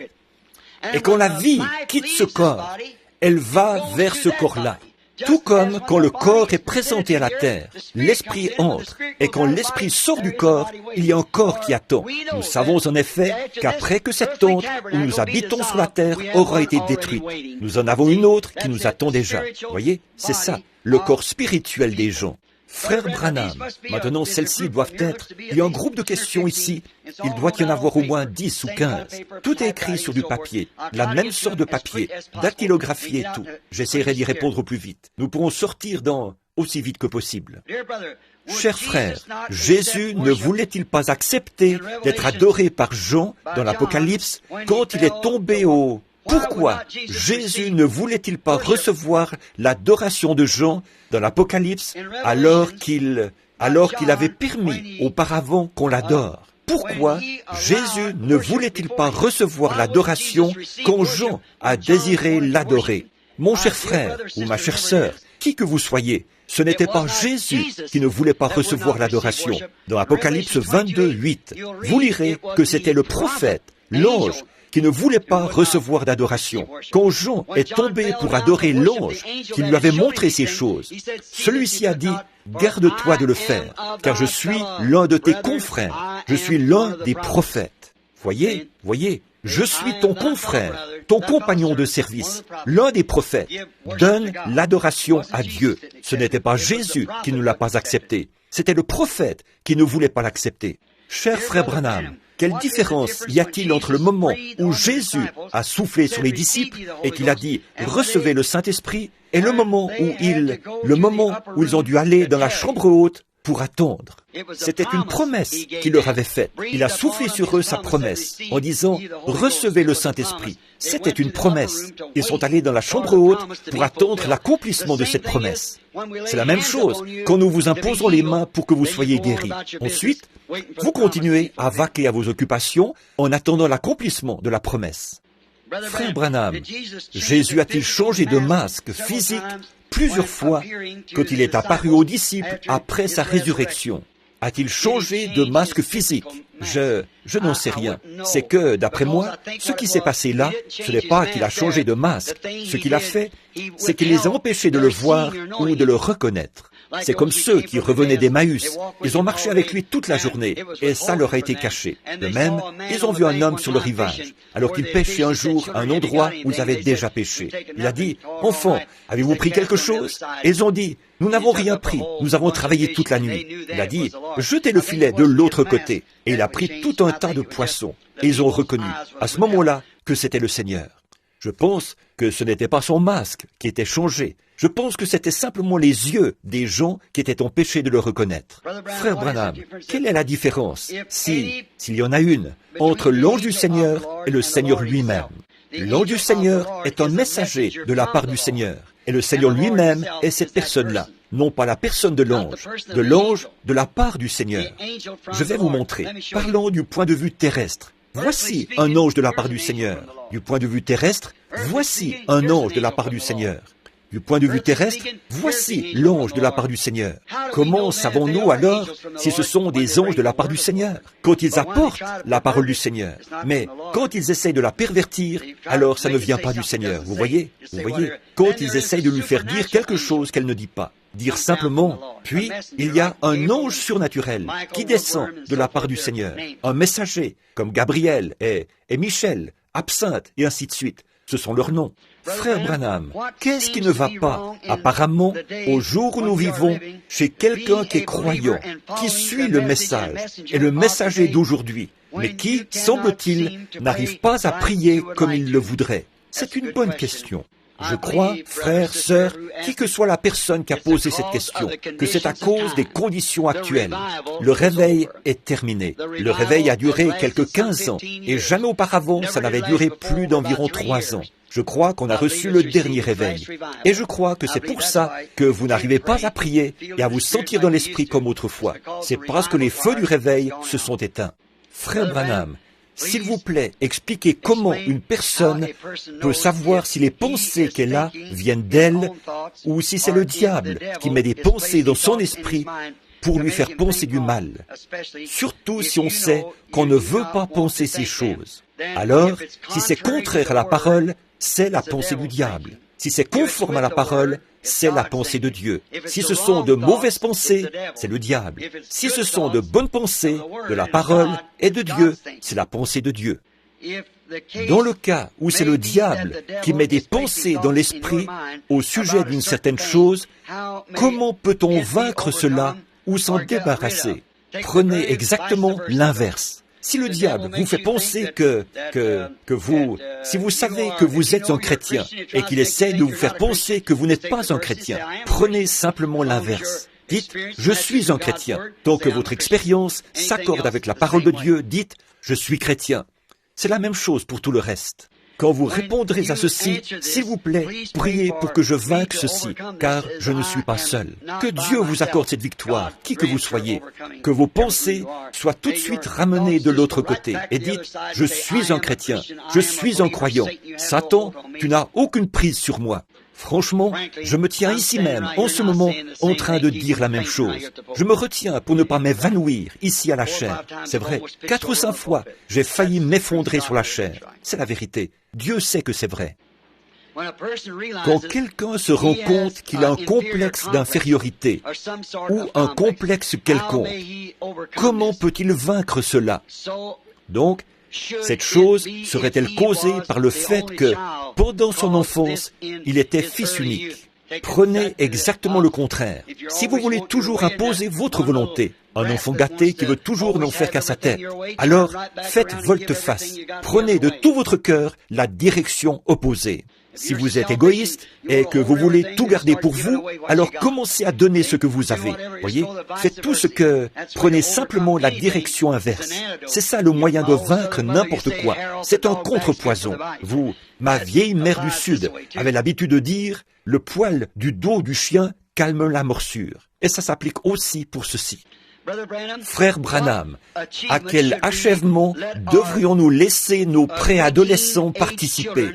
Et quand la vie quitte ce corps, elle va vers ce corps-là. Tout comme quand le corps est présenté à la terre, l'esprit entre, et quand l'esprit sort du corps, il y a un corps qui attend. Nous savons en effet qu'après que cette tente où nous habitons sur la terre aura été détruite, nous en avons une autre qui nous attend déjà. Voyez, c'est ça, le corps spirituel des gens. Frère Branham, maintenant celles-ci doivent être, il y a un groupe de questions ici, il doit y en avoir au moins 10 ou 15. Tout est écrit sur du papier, la même sorte de papier, dactylographié et tout. J'essaierai d'y répondre au plus vite. Nous pourrons sortir aussi vite que possible. Chers frères, Jésus ne voulait-il pas accepter d'être adoré par Jean dans l'Apocalypse quand il est tombé au... Pourquoi Jésus ne voulait-il pas recevoir l'adoration de Jean dans l'Apocalypse alors qu'il avait permis auparavant qu'on l'adore? Pourquoi Jésus ne voulait-il pas recevoir l'adoration quand Jean a désiré l'adorer? Mon cher frère ou ma chère sœur, qui que vous soyez, ce n'était pas Jésus qui ne voulait pas recevoir l'adoration. Dans Apocalypse 22, 8, vous lirez que c'était le prophète, l'ange, qui ne voulait pas recevoir d'adoration. Quand Jean est tombé pour adorer l'ange qui lui avait montré ces choses, celui-ci a dit, « Garde-toi de le faire, car je suis l'un de tes confrères, je suis l'un des prophètes. » Voyez, je suis ton confrère, ton compagnon de service, l'un des prophètes. Donne l'adoration à Dieu. Ce n'était pas Jésus qui ne l'a pas accepté, c'était le prophète qui ne voulait pas l'accepter. Cher frère Branham, quelle différence y a-t-il entre le moment où Jésus a soufflé sur les disciples et qu'il a dit « Recevez le Saint-Esprit » et le moment où ils ont dû aller dans la chambre haute pour attendre. C'était une promesse qu'il leur avait faite. Il a soufflé sur eux sa promesse en disant « Recevez le Saint-Esprit ». C'était une promesse. Ils sont allés dans la chambre haute pour attendre l'accomplissement de cette promesse. C'est la même chose quand nous vous imposons les mains pour que vous soyez guéris. Ensuite, vous continuez à vaquer à vos occupations en attendant l'accomplissement de la promesse. Frère Branham, Jésus a-t-il changé de masque physique plusieurs fois quand il est apparu aux disciples après sa résurrection? A-t-il changé de masque physique? Je n'en sais rien. C'est que, d'après moi, ce qui s'est passé là, ce n'est pas qu'il a changé de masque. Ce qu'il a fait, c'est qu'il les a empêchés de le voir ou de le reconnaître. C'est comme ceux qui revenaient d'Emmaüs. Ils ont marché avec lui toute la journée, et ça leur a été caché. De même, ils ont vu un homme sur le rivage, alors qu'il pêchait un jour à un endroit où ils avaient déjà pêché. Il a dit, « Enfants, avez-vous pris quelque chose ?» Et ils ont dit, « Nous n'avons rien pris, nous avons travaillé toute la nuit. » Il a dit, « Jetez le filet de l'autre côté. » Et il a pris tout un tas de poissons. Et ils ont reconnu, à ce moment-là, que c'était le Seigneur. Je pense que ce n'était pas son masque qui était changé. Je pense que c'était simplement les yeux des gens qui étaient empêchés de le reconnaître. Frère Branham, quelle est la différence, s'il y en a une, entre l'ange du Seigneur et le Seigneur lui-même? L'ange du Seigneur est un messager de la part du Seigneur. Et le Seigneur lui-même est cette personne-là. Non pas la personne de l'ange de la part du Seigneur. Je vais vous montrer. Parlons du point de vue terrestre. Voici un ange de la part du Seigneur. Du point de vue terrestre, voici un ange de la part du Seigneur. Du point de vue terrestre, voici l'ange de la part du Seigneur. Comment savons-nous alors si ce sont des anges de la part du Seigneur? Quand ils apportent la parole du Seigneur. Mais quand ils essayent de la pervertir, alors ça ne vient pas du Seigneur. Vous voyez? Quand ils essayent de lui faire dire quelque chose qu'elle ne dit pas. Dire simplement, puis il y a un ange surnaturel qui descend de la part du Seigneur. Un messager, comme Gabriel et Michel, Absinthe et ainsi de suite. ce sont leurs noms. Frère Branham, qu'est-ce qui ne va pas, apparemment, au jour où nous vivons, chez quelqu'un qui est croyant, qui suit le message, et le messager d'aujourd'hui, mais qui, semble-t-il, n'arrive pas à prier comme il le voudrait? C'est une bonne question. Je crois, frères, sœurs, qui que soit la personne qui a posé cette question, que c'est à cause des conditions actuelles. Le réveil est terminé. Le réveil a duré quelques 15 ans, et jamais auparavant ça n'avait duré plus d'environ 3 ans. Je crois qu'on a reçu le dernier réveil. Et je crois que c'est pour ça que vous n'arrivez pas à prier et à vous sentir dans l'esprit comme autrefois. C'est parce que les feux du réveil se sont éteints. Frère Branham, s'il vous plaît, expliquez comment une personne peut savoir si les pensées qu'elle a viennent d'elle ou si c'est le diable qui met des pensées dans son esprit pour lui faire penser du mal. Surtout si on sait qu'on ne veut pas penser ces choses. Alors, si c'est contraire à la parole, c'est la pensée du diable. Si c'est conforme à la parole, c'est la pensée de Dieu. Si ce sont de mauvaises pensées, c'est le diable. Si ce sont de bonnes pensées, de la parole et de Dieu, c'est la pensée de Dieu. Dans le cas où c'est le diable qui met des pensées dans l'esprit au sujet d'une certaine chose, comment peut-on vaincre cela ou s'en débarrasser? Prenez exactement l'inverse. Si le diable vous fait penser si vous savez que vous êtes un chrétien et qu'il essaie de vous faire penser que vous n'êtes pas un chrétien, prenez simplement l'inverse. Dites, je suis un chrétien. Tant que votre expérience s'accorde avec la parole de Dieu, dites, je suis chrétien. C'est la même chose pour tout le reste. Quand vous répondrez à ceci, s'il vous plaît, priez pour que je vainque ceci, car je ne suis pas seul. Que Dieu vous accorde cette victoire, qui que vous soyez. Que vos pensées soient tout de suite ramenées de l'autre côté et dites, je suis un chrétien, je suis un croyant. Satan, tu n'as aucune prise sur moi. Franchement, je me tiens ici même, en ce moment, en train de dire la même chose. Je me retiens pour ne pas m'évanouir ici à la chair. C'est vrai, 4 ou 5 fois, j'ai failli m'effondrer sur la chair. C'est la vérité. Dieu sait que c'est vrai. Quand quelqu'un se rend compte qu'il a un complexe d'infériorité ou un complexe quelconque, comment peut-il vaincre cela? Donc, cette chose serait-elle causée par le fait que, pendant son enfance, il était fils unique? Prenez exactement le contraire. Si vous voulez toujours imposer votre volonté, un enfant gâté qui veut toujours n'en faire qu'à sa tête, alors faites volte-face. Prenez de tout votre cœur la direction opposée. Si vous êtes égoïste et que vous voulez tout garder pour vous, alors commencez à donner ce que vous avez. Voyez, faites tout ce que... Prenez simplement la direction inverse. C'est ça le moyen de vaincre n'importe quoi. C'est un contrepoison. Vous, ma vieille mère du Sud, avait l'habitude de dire, le poil du dos du chien calme la morsure. Et ça s'applique aussi pour ceci. Frère Branham, à quel achèvement devrions-nous laisser nos préadolescents participer?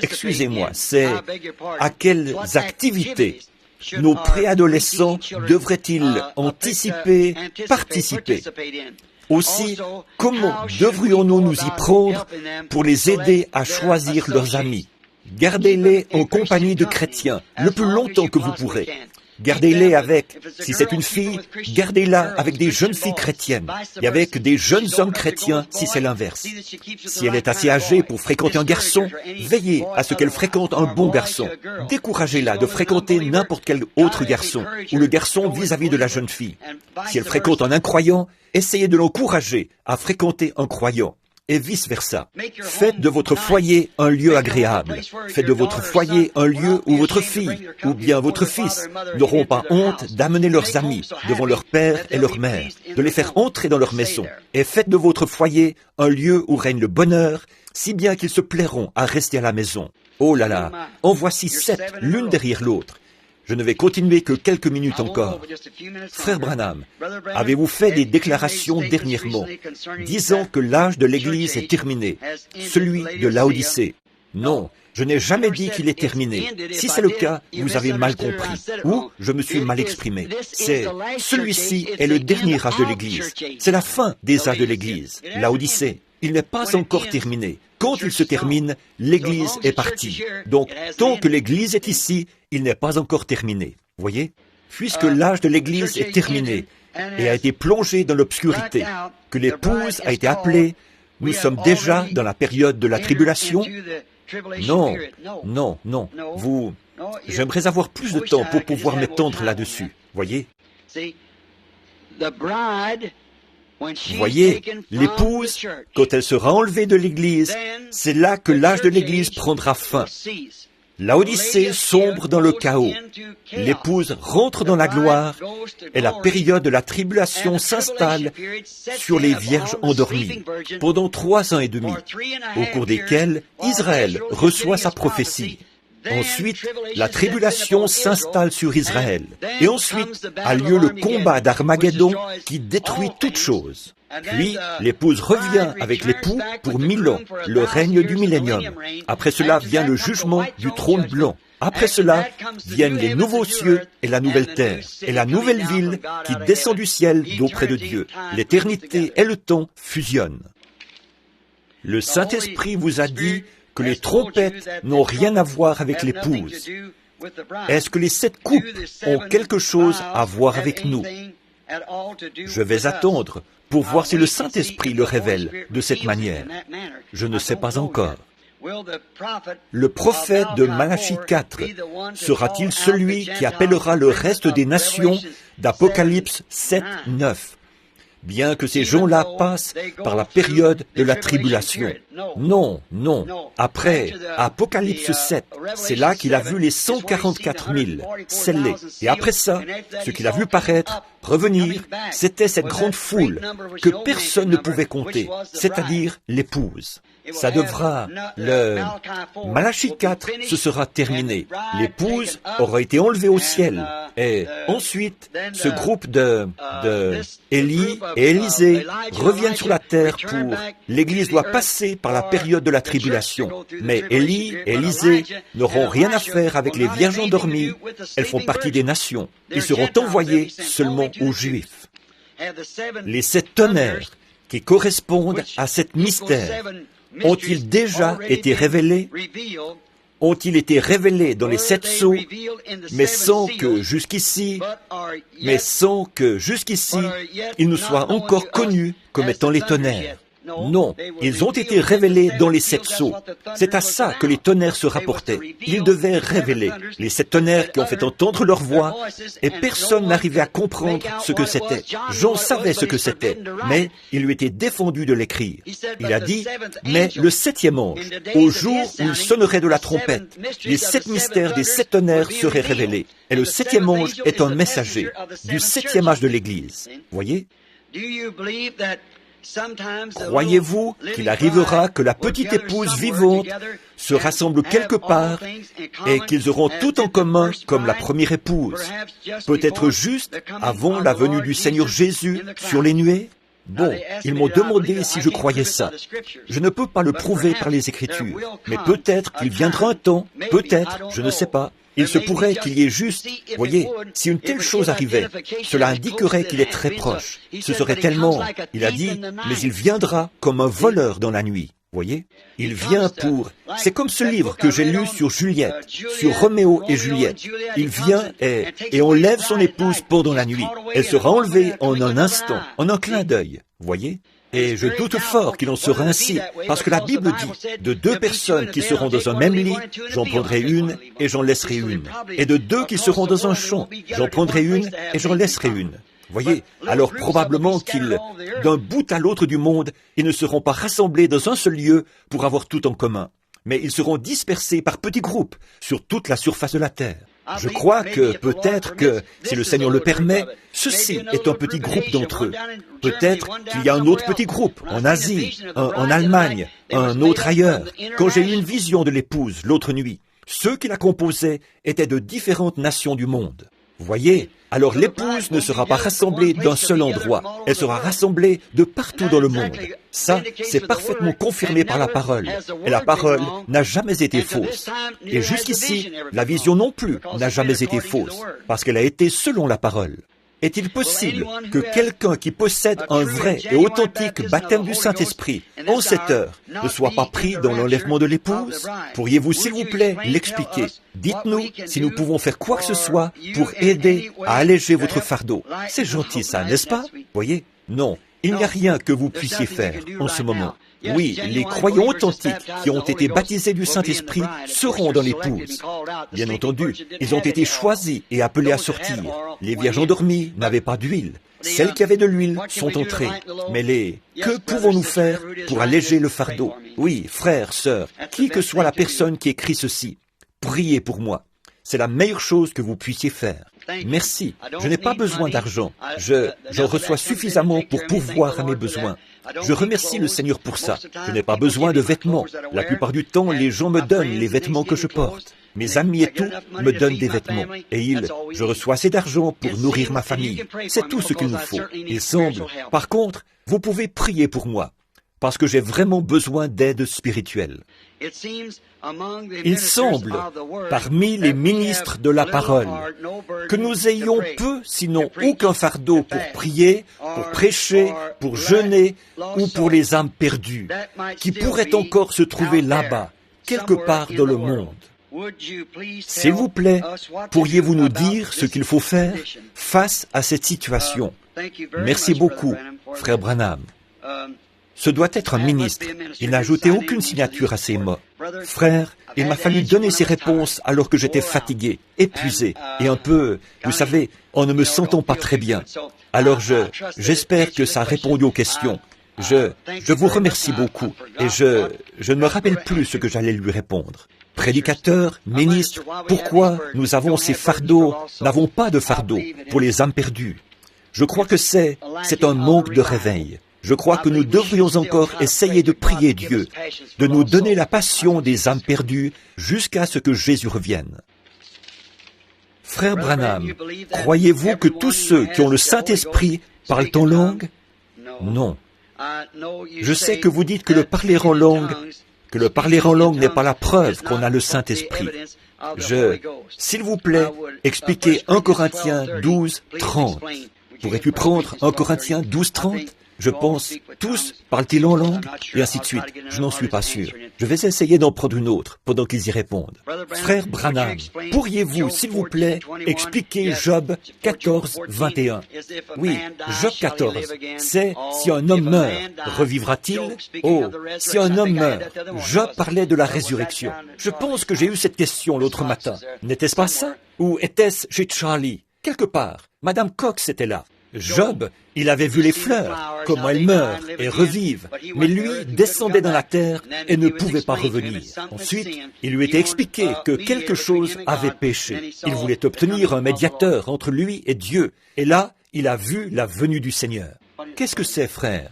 Excusez-moi, c'est à quelles activités nos préadolescents devraient-ils anticiper, participer? Aussi, comment devrions-nous nous y prendre pour les aider à choisir leurs amis? Gardez-les en compagnie de chrétiens le plus longtemps que vous pourrez. Gardez-les avec, si c'est une fille, gardez-la avec des jeunes filles chrétiennes et avec des jeunes hommes chrétiens si c'est l'inverse. Si elle est assez âgée pour fréquenter un garçon, veillez à ce qu'elle fréquente un bon garçon. Découragez-la de fréquenter n'importe quel autre garçon ou le garçon vis-à-vis de la jeune fille. Si elle fréquente un incroyant, essayez de l'encourager à fréquenter un croyant. Et vice-versa. Faites de votre foyer un lieu agréable. Faites de votre foyer un lieu où votre fille ou bien votre fils n'auront pas honte d'amener leurs amis devant leur père et leur mère, de les faire entrer dans leur maison. Et faites de votre foyer un lieu où règne le bonheur, si bien qu'ils se plairont à rester à la maison. Oh là là, en voici 7, l'une derrière l'autre. Je ne vais continuer que quelques minutes encore. Frère Branham, avez-vous fait des déclarations dernièrement, disant que l'âge de l'Église est terminé, celui de Laodicée? Non, je n'ai jamais dit qu'il est terminé. Si c'est le cas, vous avez mal compris, ou je me suis mal exprimé. Celui-ci est le dernier âge de l'Église. C'est la fin des âges de l'Église, Laodicée. Il n'est pas encore terminé. Quand il se termine, l'Église est partie. Donc, tant que l'Église est ici, il n'est pas encore terminé. Voyez? Puisque l'âge de l'Église est terminé et a été plongé dans l'obscurité, que l'épouse a été appelée, nous sommes déjà dans la période de la tribulation, Non, non, non. J'aimerais avoir plus de temps pour pouvoir m'étendre là-dessus. Voyez? Voyez, l'épouse, quand elle sera enlevée de l'Église, c'est là que l'âge de l'Église prendra fin. L'Odyssée sombre dans le chaos. L'épouse rentre dans la gloire et la période de la tribulation s'installe sur les vierges endormies pendant 3 ans et demi, au cours desquels Israël reçoit sa prophétie. Ensuite, la tribulation s'installe sur Israël. Et ensuite a lieu le combat d'Armageddon qui détruit toute chose. Puis, l'épouse revient avec l'époux pour 1000 ans, le règne du millénium. Après cela vient le jugement du trône blanc. Après cela viennent les nouveaux cieux et la nouvelle terre, et la nouvelle ville qui descend du ciel d'auprès de Dieu. L'éternité et le temps fusionnent. Le Saint-Esprit vous a dit que les trompettes n'ont rien à voir avec l'épouse. Est-ce que les 7 coupes ont quelque chose à voir avec nous? Je vais attendre pour voir si le Saint-Esprit le révèle de cette manière. Je ne sais pas encore. Le prophète de Malachie 4 sera-t-il celui qui appellera le reste des nations d'Apocalypse 7, 9? Bien que ces gens-là passent par la période de la tribulation. Non, non. Après Apocalypse 7, c'est là qu'il a vu les 144 000 scellés. Et après ça, ce qu'il a vu paraître, revenir, c'était cette grande foule que personne ne pouvait compter, c'est-à-dire l'épouse. Ça devra, Malachie 4, ce sera terminé. L'épouse aura été enlevée au ciel. Et ensuite, ce groupe de Élie et Élisée reviennent sur la terre pour... L'Église doit passer par la période de la tribulation. Mais Élie et Élisée n'auront rien à faire avec les vierges endormies. Elles font partie des nations. Ils seront envoyés seulement aux Juifs. Les 7 tonnerres qui correspondent à cet mystère ont-ils déjà été révélés? Ont-ils été révélés dans les 7 sceaux, mais sans que jusqu'ici, ils nous soient encore connus comme étant les tonnerres? Non, ils ont été révélés dans les 7 sceaux. C'est à ça que les tonnerres se rapportaient. Ils devaient révéler les 7 tonnerres qui ont fait entendre leur voix, et personne n'arrivait à comprendre ce que c'était. Jean savait ce que c'était, mais il lui était défendu de l'écrire. Il a dit, mais le 7e ange, au jour où il sonnerait de la trompette, les 7 mystères des 7 tonnerres seraient révélés. Et le 7e ange est un messager du 7e âge de l'Église. Voyez? Croyez-vous qu'il arrivera que la petite épouse vivante se rassemble quelque part et qu'ils auront tout en commun comme la première épouse, peut-être juste avant la venue du Seigneur Jésus sur les nuées? Bon, ils m'ont demandé si je croyais ça. Je ne peux pas le prouver par les Écritures, mais peut-être qu'il viendra un temps, peut-être, je ne sais pas. Il se pourrait qu'il y ait juste, voyez, si une telle chose arrivait, cela indiquerait qu'il est très proche. Ce serait tellement, il a dit, mais il viendra comme un voleur dans la nuit. Voyez, il vient pour... C'est comme ce livre que j'ai lu sur Juliette, sur Roméo et Juliette. Il vient et enlève son épouse pendant la nuit. Elle sera enlevée en un instant, en un clin d'œil. Voyez? Et je doute fort qu'il en sera ainsi, parce que la Bible dit, de 2 personnes qui seront dans un même lit, j'en prendrai une et j'en laisserai une. Et de 2 qui seront dans un champ, j'en prendrai une et j'en laisserai une. Voyez, alors probablement d'un bout à l'autre du monde, ils ne seront pas rassemblés dans un seul lieu pour avoir tout en commun, mais ils seront dispersés par petits groupes sur toute la surface de la terre. Je crois que peut-être que, si le Seigneur le permet, ceci est un petit groupe d'entre eux. Peut-être qu'il y a un autre petit groupe en Asie, en Allemagne, un autre ailleurs. Quand j'ai eu une vision de l'épouse l'autre nuit, ceux qui la composaient étaient de différentes nations du monde. Voyez, alors l'épouse ne sera pas rassemblée d'un seul endroit, elle sera rassemblée de partout dans le monde. Ça, c'est parfaitement confirmé par la parole. Et la parole n'a jamais été fausse. Et jusqu'ici, la vision non plus n'a jamais été fausse, parce qu'elle a été selon la parole. Est-il possible que quelqu'un qui possède un vrai et authentique baptême du Saint-Esprit, en cette heure, ne soit pas pris dans l'enlèvement de l'épouse? Pourriez-vous, s'il vous plaît, l'expliquer? Dites-nous si nous pouvons faire quoi que ce soit pour aider à alléger votre fardeau. C'est gentil ça, n'est-ce pas? Voyez? Non. Il n'y a rien que vous puissiez faire en ce moment. Oui, les croyants authentiques qui ont été baptisés du Saint-Esprit seront dans l'épouse. Bien entendu, ils ont été choisis et appelés à sortir. Les vierges endormies n'avaient pas d'huile. Celles qui avaient de l'huile sont entrées. Mais que pouvons-nous faire pour alléger le fardeau? Oui, frères, sœurs, qui que soit la personne qui écrit ceci, priez pour moi. C'est la meilleure chose que vous puissiez faire. Merci. Je n'ai pas besoin d'argent. J'en reçois suffisamment pour pourvoir à mes besoins. Je remercie le Seigneur pour ça. Je n'ai pas besoin de vêtements. La plupart du temps, les gens me donnent les vêtements que je porte. Mes amis et tout me donnent des vêtements. Et je reçois assez d'argent pour nourrir ma famille. C'est tout ce qu'il nous faut. Il semble. Par contre, vous pouvez prier pour moi, parce que j'ai vraiment besoin d'aide spirituelle. Il semble, parmi les ministres de la parole, que nous ayons peu, sinon aucun fardeau pour prier, pour prêcher, pour jeûner ou pour les âmes perdues, qui pourraient encore se trouver là-bas, quelque part dans le monde. S'il vous plaît, pourriez-vous nous dire ce qu'il faut faire face à cette situation? Merci beaucoup, frère Branham. Ce doit être un ministre. Il n'a ajouté aucune signature à ces mots. Frère, il m'a fallu donner ces réponses alors que j'étais fatigué, épuisé, et un peu, vous savez, en ne me sentant pas très bien. Alors j'espère que ça a répondu aux questions. Je vous remercie beaucoup, et je ne me rappelle plus ce que j'allais lui répondre. Prédicateur, ministre, pourquoi nous avons ces fardeaux, n'avons pas de fardeau pour les âmes perdues? Je crois que c'est un manque de réveil. Je crois que nous devrions encore essayer de prier Dieu, de nous donner la passion des âmes perdues jusqu'à ce que Jésus revienne. Frère Branham, croyez-vous que tous ceux qui ont le Saint-Esprit parlent en langue? Non. Je sais que vous dites que le parler en langue n'est pas la preuve qu'on a le Saint-Esprit. S'il vous plaît, expliquez 1 Corinthiens 12, 30. Pourrais-tu prendre 1 Corinthiens 12, 30? Je pense, tous parlent-ils en langue? Et ainsi de suite. Je n'en suis pas sûr. Je vais essayer d'en prendre une autre pendant qu'ils y répondent. Frère Branham, pourriez-vous, s'il vous plaît, expliquer Job 14, 21? Oui, Job 14, c'est si un homme meurt, revivra-t-il? Oh, si un homme meurt, Job parlait de la résurrection. Je pense que j'ai eu cette question l'autre matin. N'était-ce pas ça? Ou était-ce chez Charlie? Quelque part. Madame Cox était là. Job, il avait vu les fleurs, comment elles meurent et revivent, mais lui descendait dans la terre et ne pouvait pas revenir. Ensuite, il lui était expliqué que quelque chose avait péché. Il voulait obtenir un médiateur entre lui et Dieu, et là, il a vu la venue du Seigneur. Qu'est-ce que c'est, frère?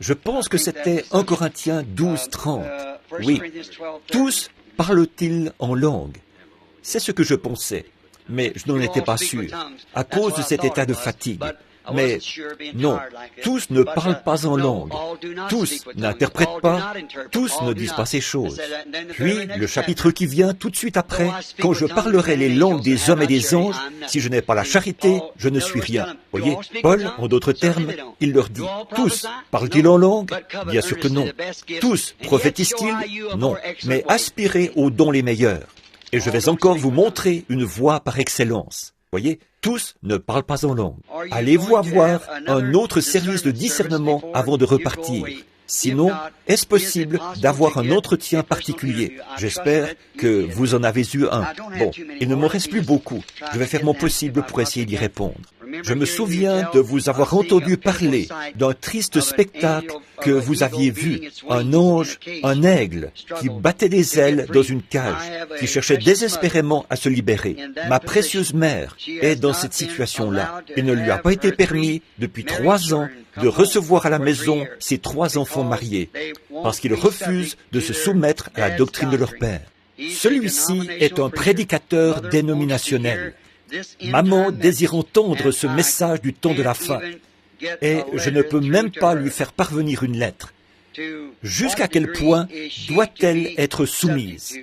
Je pense que c'était 1 Corinthiens 12, 30. Oui, tous parlent-ils en langue? C'est ce que je pensais. Mais je n'en étais pas sûr, à cause de cet état de fatigue. Mais non, tous ne parlent pas en langue, tous n'interprètent pas, tous ne disent pas ces choses. Puis, le chapitre qui vient tout de suite après, quand je parlerai les langues des hommes et des anges, si je n'ai pas la charité, je ne suis rien. Voyez, Paul, en d'autres termes, il leur dit, tous parlent-ils en langue? Bien sûr que non. Tous prophétisent-ils? Non. Mais aspirez aux dons les meilleurs. Et je vais encore vous montrer une voie par excellence. Voyez, tous ne parlent pas en langue. Allez-vous avoir un autre service de discernement avant de repartir? Sinon, est-ce possible d'avoir un entretien particulier? J'espère que vous en avez eu un. Bon, il ne me reste plus beaucoup. Je vais faire mon possible pour essayer d'y répondre. Je me souviens de vous avoir entendu parler d'un triste spectacle que vous aviez vu. Un ange, un aigle, qui battait des ailes dans une cage, qui cherchait désespérément à se libérer. Ma précieuse mère est dans cette situation-là. Il ne lui a pas été permis, depuis 3 ans, de recevoir à la maison ses 3 enfants mariés, parce qu'ils refusent de se soumettre à la doctrine de leur père. Celui-ci est un prédicateur dénominationnel. Maman désire entendre ce message du temps de la fin, et je ne peux même pas lui faire parvenir une lettre. Jusqu'à quel point doit-elle être soumise?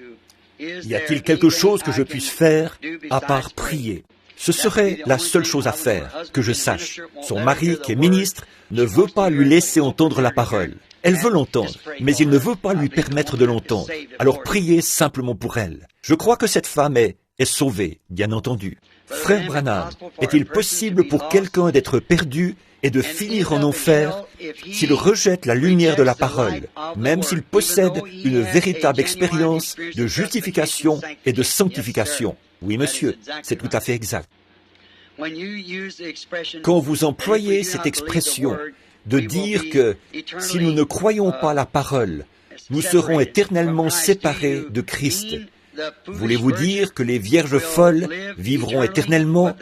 Y a-t-il quelque chose que je puisse faire à part prier? Ce serait la seule chose à faire, que je sache. Son mari, qui est ministre, ne veut pas lui laisser entendre la parole. Elle veut l'entendre, mais il ne veut pas lui permettre de l'entendre. Alors priez simplement pour elle. Je crois que cette femme est sauvée, bien entendu. Frère Branham, est-il possible pour quelqu'un d'être perdu est de finir en enfer s'il rejette la lumière de la parole, même s'il possède une véritable expérience de justification et de sanctification. Oui, monsieur, c'est tout à fait exact. Quand vous employez cette expression de dire que si nous ne croyons pas la parole, nous serons éternellement séparés de Christ, voulez-vous dire que les vierges folles vivront éternellement,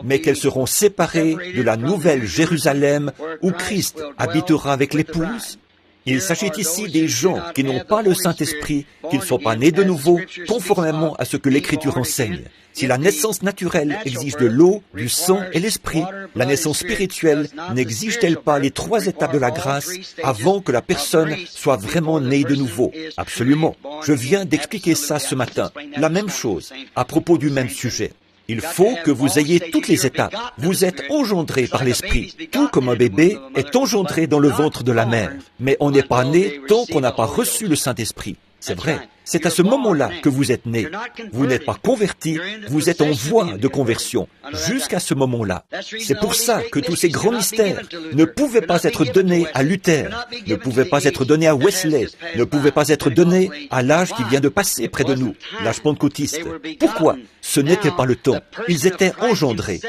mais qu'elles seront séparées de la nouvelle Jérusalem où Christ habitera avec l'épouse? Il s'agit ici des gens qui n'ont pas le Saint-Esprit, qui ne sont pas nés de nouveau, conformément à ce que l'Écriture enseigne. Si la naissance naturelle exige de l'eau, du sang et l'esprit, la naissance spirituelle n'exige-t-elle pas les 3 étapes de la grâce avant que la personne soit vraiment née de nouveau? Absolument. Je viens d'expliquer ça ce matin. La même chose, à propos du même sujet. Il faut que vous ayez toutes les étapes. Vous êtes engendré par l'Esprit, tout comme un bébé est engendré dans le ventre de la mère. Mais on n'est pas né tant qu'on n'a pas reçu le Saint-Esprit. C'est vrai. C'est à ce moment-là que vous êtes né. Vous n'êtes pas converti, vous êtes en voie de conversion, jusqu'à ce moment-là. C'est pour ça que tous ces grands mystères ne pouvaient pas être donnés à Luther, ne pouvaient pas être donnés à Wesley, ne pouvaient pas être donnés à l'âge qui vient de passer près de nous, l'âge pentecôtiste. Pourquoi? Ce n'était pas le temps. Ils étaient engendrés.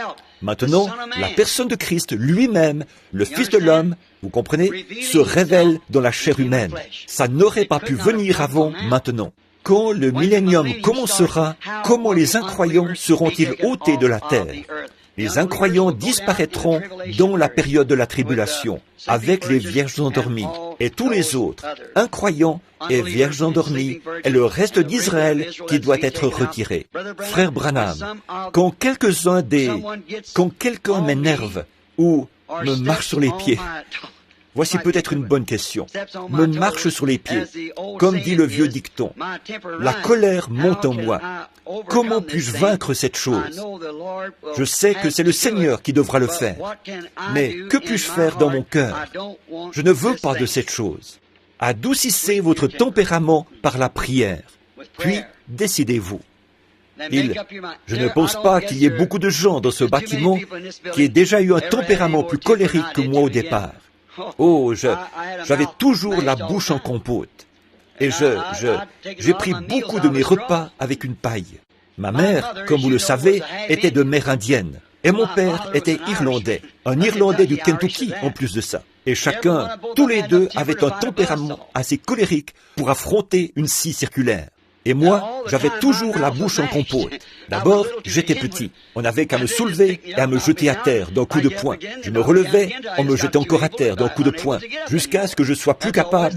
Maintenant, la personne de Christ lui-même, le Fils de l'homme, vous comprenez, se révèle dans la chair humaine. Ça n'aurait pas pu venir avant maintenant. Quand le millénium commencera, comment les incroyants seront-ils ôtés de la terre? Les incroyants disparaîtront dans la période de la tribulation, avec les vierges endormies, et tous les autres, incroyants et vierges endormies, et le reste d'Israël qui doit être retiré. Frère Branham, quand quelqu'un m'énerve ou me marche sur les pieds, voici peut-être une bonne question. Me marche sur les pieds, comme dit le vieux dicton. La colère monte en moi. Comment puis-je vaincre cette chose? Je sais que c'est le Seigneur qui devra le faire. Mais que puis-je faire dans mon cœur? Je ne veux pas de cette chose. Adoucissez votre tempérament par la prière. Puis, décidez-vous. Je ne pense pas qu'il y ait beaucoup de gens dans ce bâtiment qui aient déjà eu un tempérament plus colérique que moi au départ. Oh, j'avais toujours la bouche en compote. Et j'ai pris beaucoup de mes repas avec une paille. Ma mère, comme vous le savez, était de mère indienne. Et mon père était irlandais, un Irlandais du Kentucky en plus de ça. Et chacun, tous les deux, avaient un tempérament assez colérique pour affronter une scie circulaire. Et moi, j'avais toujours la bouche en compote. D'abord, j'étais petit. On n'avait qu'à me soulever et à me jeter à terre d'un coup de poing. Je me relevais, on me jetait encore à terre d'un coup de poing, jusqu'à ce que je ne sois plus capable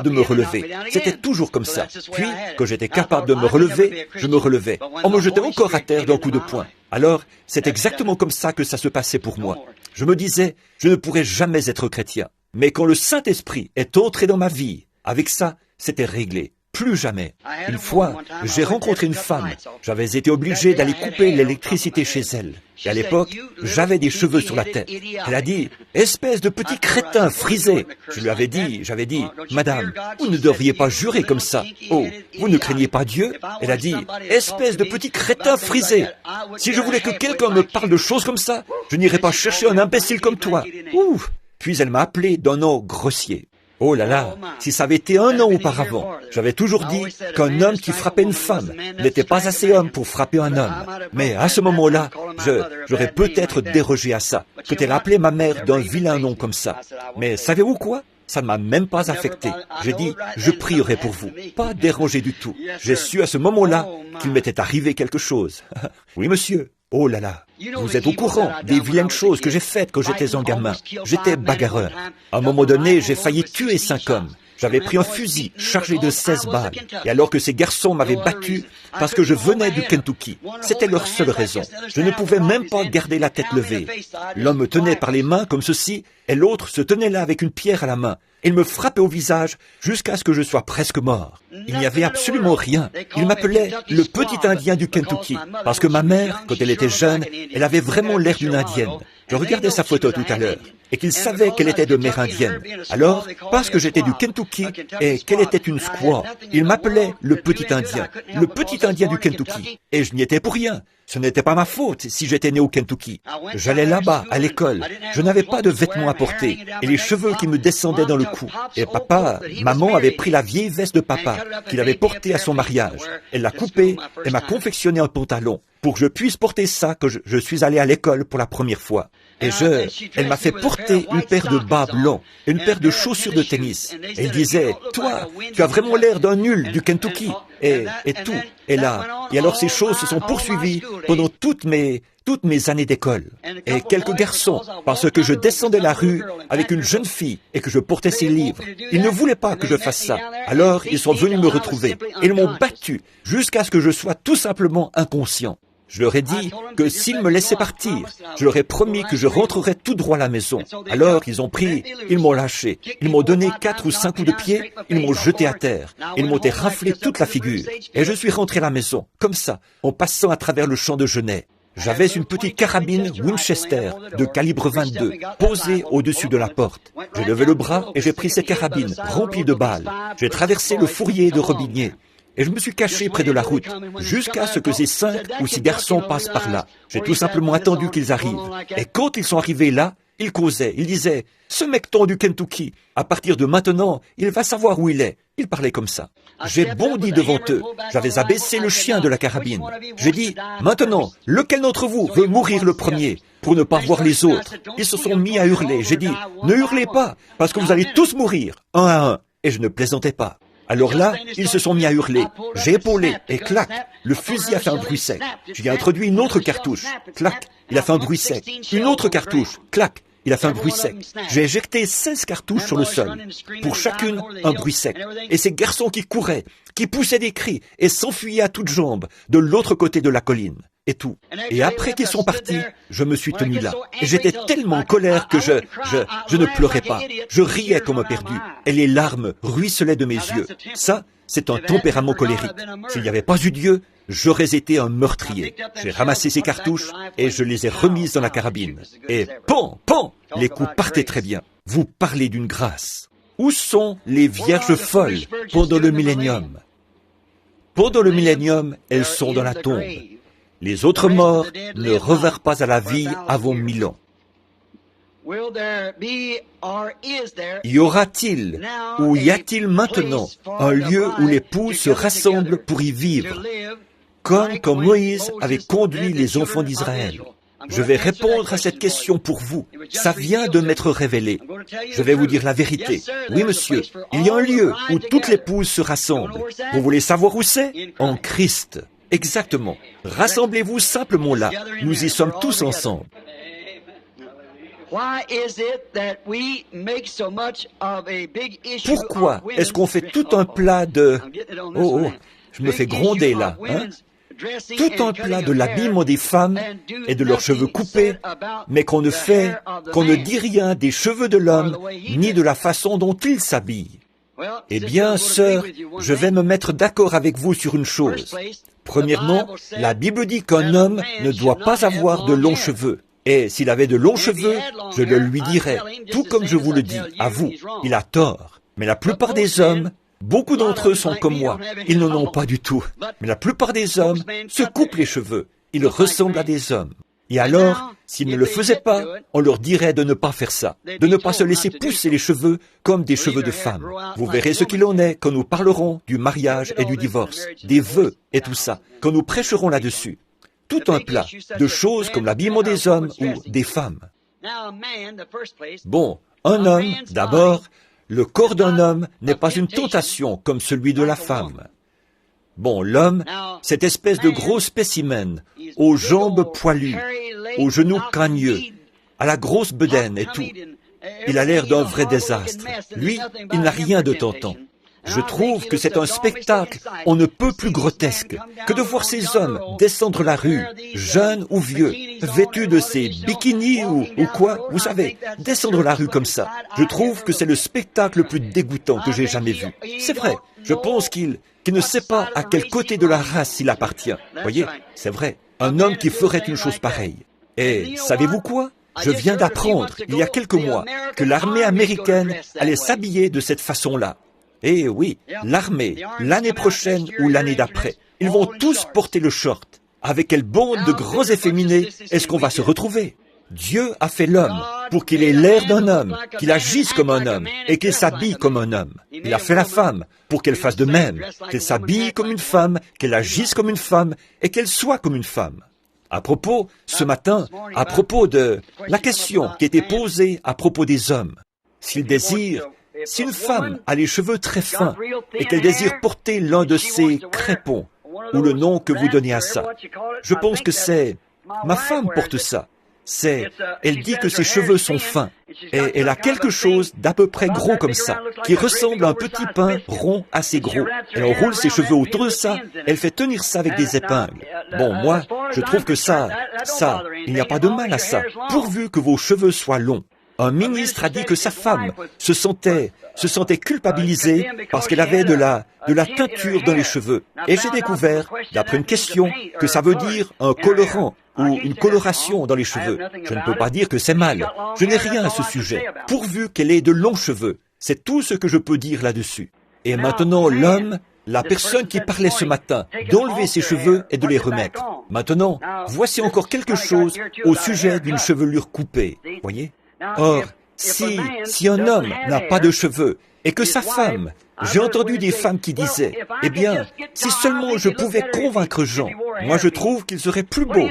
de me relever. C'était toujours comme ça. Puis, quand j'étais capable de me relever, je me relevais. On me jetait encore à terre d'un coup de poing. Alors, c'est exactement comme ça que ça se passait pour moi. Je me disais, je ne pourrais jamais être chrétien. Mais quand le Saint-Esprit est entré dans ma vie, avec ça, c'était réglé. Plus jamais. Une fois, j'ai rencontré une femme. J'avais été obligé d'aller couper l'électricité chez elle. Et à l'époque, j'avais des cheveux sur la tête. Elle a dit, « Espèce de petit crétin frisé !» J'avais dit, « Madame, vous ne devriez pas jurer comme ça. Oh, vous ne craignez pas Dieu ?» Elle a dit, « Espèce de petit crétin frisé ! Si je voulais que quelqu'un me parle de choses comme ça, je n'irais pas chercher un imbécile comme toi. » Ouh ! Puis elle m'a appelé d'un nom grossier. Oh là là, si ça avait été 1 an auparavant, j'avais toujours dit qu'un homme qui frappait une femme n'était pas assez homme pour frapper un homme. Mais à ce moment-là, j'aurais peut-être dérogé à ça, que t'elle appelé ma mère d'un vilain nom comme ça. Mais savez-vous quoi? Ça ne m'a même pas affecté. J'ai dit, je prierai pour vous. Pas dérangé du tout. J'ai su à ce moment-là qu'il m'était arrivé quelque chose. Oui, monsieur. Oh là là, vous êtes au courant des vilaines choses que j'ai faites quand j'étais un gamin. J'étais bagarreur. À un moment donné, j'ai failli tuer 5 hommes. J'avais pris un fusil chargé de 16 balles. Et alors que ces garçons m'avaient battu parce que je venais du Kentucky. C'était leur seule raison. Je ne pouvais même pas garder la tête levée. L'un me tenait par les mains comme ceci, et l'autre se tenait là avec une pierre à la main. Il me frappait au visage jusqu'à ce que je sois presque mort. Il n'y avait absolument rien. Il m'appelait le petit Indien du Kentucky, parce que ma mère, quand elle était jeune, elle avait vraiment l'air d'une Indienne. Je regardais sa photo tout à l'heure, et qu'il savait qu'elle était de mère indienne. Alors, parce que j'étais du Kentucky et qu'elle était une squaw, il m'appelait le petit Indien du Kentucky. Et je n'y étais pour rien. Ce n'était pas ma faute si j'étais né au Kentucky. J'allais là-bas, à l'école. Je n'avais pas de vêtements à porter et les cheveux qui me descendaient dans le cou. Et maman avait pris la vieille veste de papa qu'il avait portée à son mariage. Elle l'a coupée et m'a confectionné un pantalon pour que je puisse porter ça quand je suis allé à l'école pour la première fois. Et elle m'a fait porter une paire de bas blancs et une paire de chaussures de tennis. Et elle disait, toi, tu as vraiment l'air d'un nul du Kentucky. Et tout. Et alors ces choses se sont poursuivies pendant toutes mes années d'école. Et quelques garçons, parce que je descendais la rue avec une jeune fille et que je portais ses livres, ils ne voulaient pas que je fasse ça. Alors ils sont venus me retrouver. Ils m'ont battu jusqu'à ce que je sois tout simplement inconscient. Je leur ai dit que s'ils me laissaient partir, je leur ai promis que je rentrerais tout droit à la maison. Alors ils m'ont lâché. Ils m'ont donné 4 ou 5 coups de pied, ils m'ont jeté à terre. Ils m'ont raflé toute la figure. Et je suis rentré à la maison, comme ça, en passant à travers le champ de genêts. J'avais une petite carabine Winchester de calibre 22 posée au-dessus de la porte. J'ai levé le bras et j'ai pris cette carabine remplie de balles. J'ai traversé le fourrier de Robinier. Et je me suis caché près de la route, jusqu'à ce que ces 5 ou 6 garçons passent par là. J'ai tout simplement attendu qu'ils arrivent. Et quand ils sont arrivés là, ils causaient, ils disaient « Ce mecton du Kentucky, à partir de maintenant, il va savoir où il est. » Ils parlaient comme ça. J'ai bondi devant eux. J'avais abaissé le chien de la carabine. J'ai dit « Maintenant, lequel d'entre vous veut mourir le premier ?» pour ne pas voir les autres. Ils se sont mis à hurler. J'ai dit « Ne hurlez pas, parce que vous allez tous mourir, un à un. » Et je ne plaisantais pas. Alors là, ils se sont mis à hurler. J'ai épaulé et clac, le fusil a fait un bruit sec. J'y ai introduit une autre cartouche. Clac, il a fait un bruit sec. Une autre cartouche. Clac, il a fait un bruit sec. J'ai éjecté 16 cartouches sur le sol. Pour chacune, un bruit sec. Et ces garçons qui couraient, qui poussaient des cris et s'enfuyaient à toutes jambes de l'autre côté de la colline. Et tout. Et après qu'ils sont partis, je me suis tenu là. Et j'étais tellement en colère que je ne pleurais pas. Je riais comme un perdu. Et les larmes ruisselaient de mes yeux. Ça, c'est un tempérament colérique. S'il n'y avait pas eu Dieu, j'aurais été un meurtrier. J'ai ramassé ces cartouches et je les ai remises dans la carabine. Et pan, pan, les coups partaient très bien. Vous parlez d'une grâce. Où sont les vierges folles pendant le millénium? Pendant le millénium, elles sont dans la tombe. Les autres morts ne revinrent pas à la vie avant 1000 ans. Y aura-t-il ou y a-t-il maintenant un lieu où l'époux se rassemble pour y vivre, comme quand Moïse avait conduit les enfants d'Israël? Je vais répondre à cette question pour vous. Ça vient de m'être révélé. Je vais vous dire la vérité. Oui, monsieur, il y a un lieu où toutes les épouses se rassemblent. Vous voulez savoir où c'est? En Christ. Exactement. Rassemblez-vous simplement là. Nous y sommes tous ensemble. Pourquoi est-ce qu'on fait tout un plat de... Oh, je me fais gronder là. Hein? Tout un plat de l'habillement des femmes et de leurs cheveux coupés, mais qu'on ne dit rien des cheveux de l'homme, ni de la façon dont il s'habille. Eh bien, sœur, je vais me mettre d'accord avec vous sur une chose. Premièrement, la Bible dit qu'un homme ne doit pas avoir de longs cheveux. Et s'il avait de longs cheveux, je le lui dirais, tout comme je vous le dis, à vous, il a tort. Mais la plupart des hommes, beaucoup d'entre eux sont comme moi, ils n'en ont pas du tout. Mais la plupart des hommes se coupent les cheveux, ils ressemblent à des hommes. Et alors, s'ils ne le faisaient pas, on leur dirait de ne pas faire ça, de ne pas se laisser pousser les cheveux comme des cheveux de femme. Vous verrez ce qu'il en est quand nous parlerons du mariage et du divorce, des vœux et tout ça, quand nous prêcherons là-dessus. Tout un plat de choses comme l'habillement des hommes ou des femmes. Bon, un homme, d'abord, le corps d'un homme n'est pas une tentation comme celui de la femme. Bon, l'homme, cette espèce de gros spécimen, aux jambes poilues, aux genoux crânieux, à la grosse bedaine et tout. Il a l'air d'un vrai désastre. Lui, il n'a rien de tentant. Je trouve que c'est un spectacle on ne peut plus grotesque que de voir ces hommes descendre la rue, jeunes ou vieux, vêtus de ces bikinis ou quoi, vous savez, descendre la rue comme ça. Je trouve que c'est le spectacle le plus dégoûtant que j'ai jamais vu. C'est vrai, je pense qu'il ne sait pas à quel côté de la race il appartient. Voyez, c'est vrai, un homme qui ferait une chose pareille. Et savez-vous quoi? Je viens d'apprendre, il y a quelques mois, que l'armée américaine allait s'habiller de cette façon-là. Eh oui, l'armée, l'année prochaine ou l'année d'après, ils vont tous porter le short. avec quelle bande de grands efféminés est-ce qu'on va se retrouver? Dieu a fait l'homme pour qu'il ait l'air d'un homme, qu'il agisse comme un homme et qu'il s'habille comme un homme. Il a fait la femme pour qu'elle fasse de même, qu'elle s'habille comme une femme, qu'elle agisse comme une femme et qu'elle soit comme une femme. À propos, ce matin, à propos de la question qui était posée à propos des hommes, si une femme a les cheveux très fins et qu'elle désire porter l'un de ces crépons, ou le nom que vous donnez à ça, je pense que c'est, ma femme porte ça. Elle dit que ses cheveux sont fins, et elle a quelque chose d'à peu près gros comme ça, qui ressemble à un petit pain rond assez gros. Elle enroule ses cheveux autour de ça, elle fait tenir ça avec des épingles. Bon, moi, je trouve que ça, il n'y a pas de mal à ça, pourvu que vos cheveux soient longs. Un ministre a dit que sa femme se sentait culpabilisée parce qu'elle avait de la teinture dans les cheveux. Et j'ai découvert, d'après une question, que ça veut dire un colorant ou une coloration dans les cheveux. Je ne peux pas dire que c'est mal. Je n'ai rien à ce sujet, pourvu qu'elle ait de longs cheveux. C'est tout ce que je peux dire là-dessus. Et maintenant, l'homme, la personne qui parlait ce matin, d'enlever ses cheveux et de les remettre. Maintenant, voici encore quelque chose au sujet d'une chevelure coupée. Voyez? Or, si un homme n'a pas de cheveux et que sa femme, j'ai entendu des femmes qui disaient, eh bien, si seulement je pouvais convaincre Jean, moi je trouve qu'il serait plus beau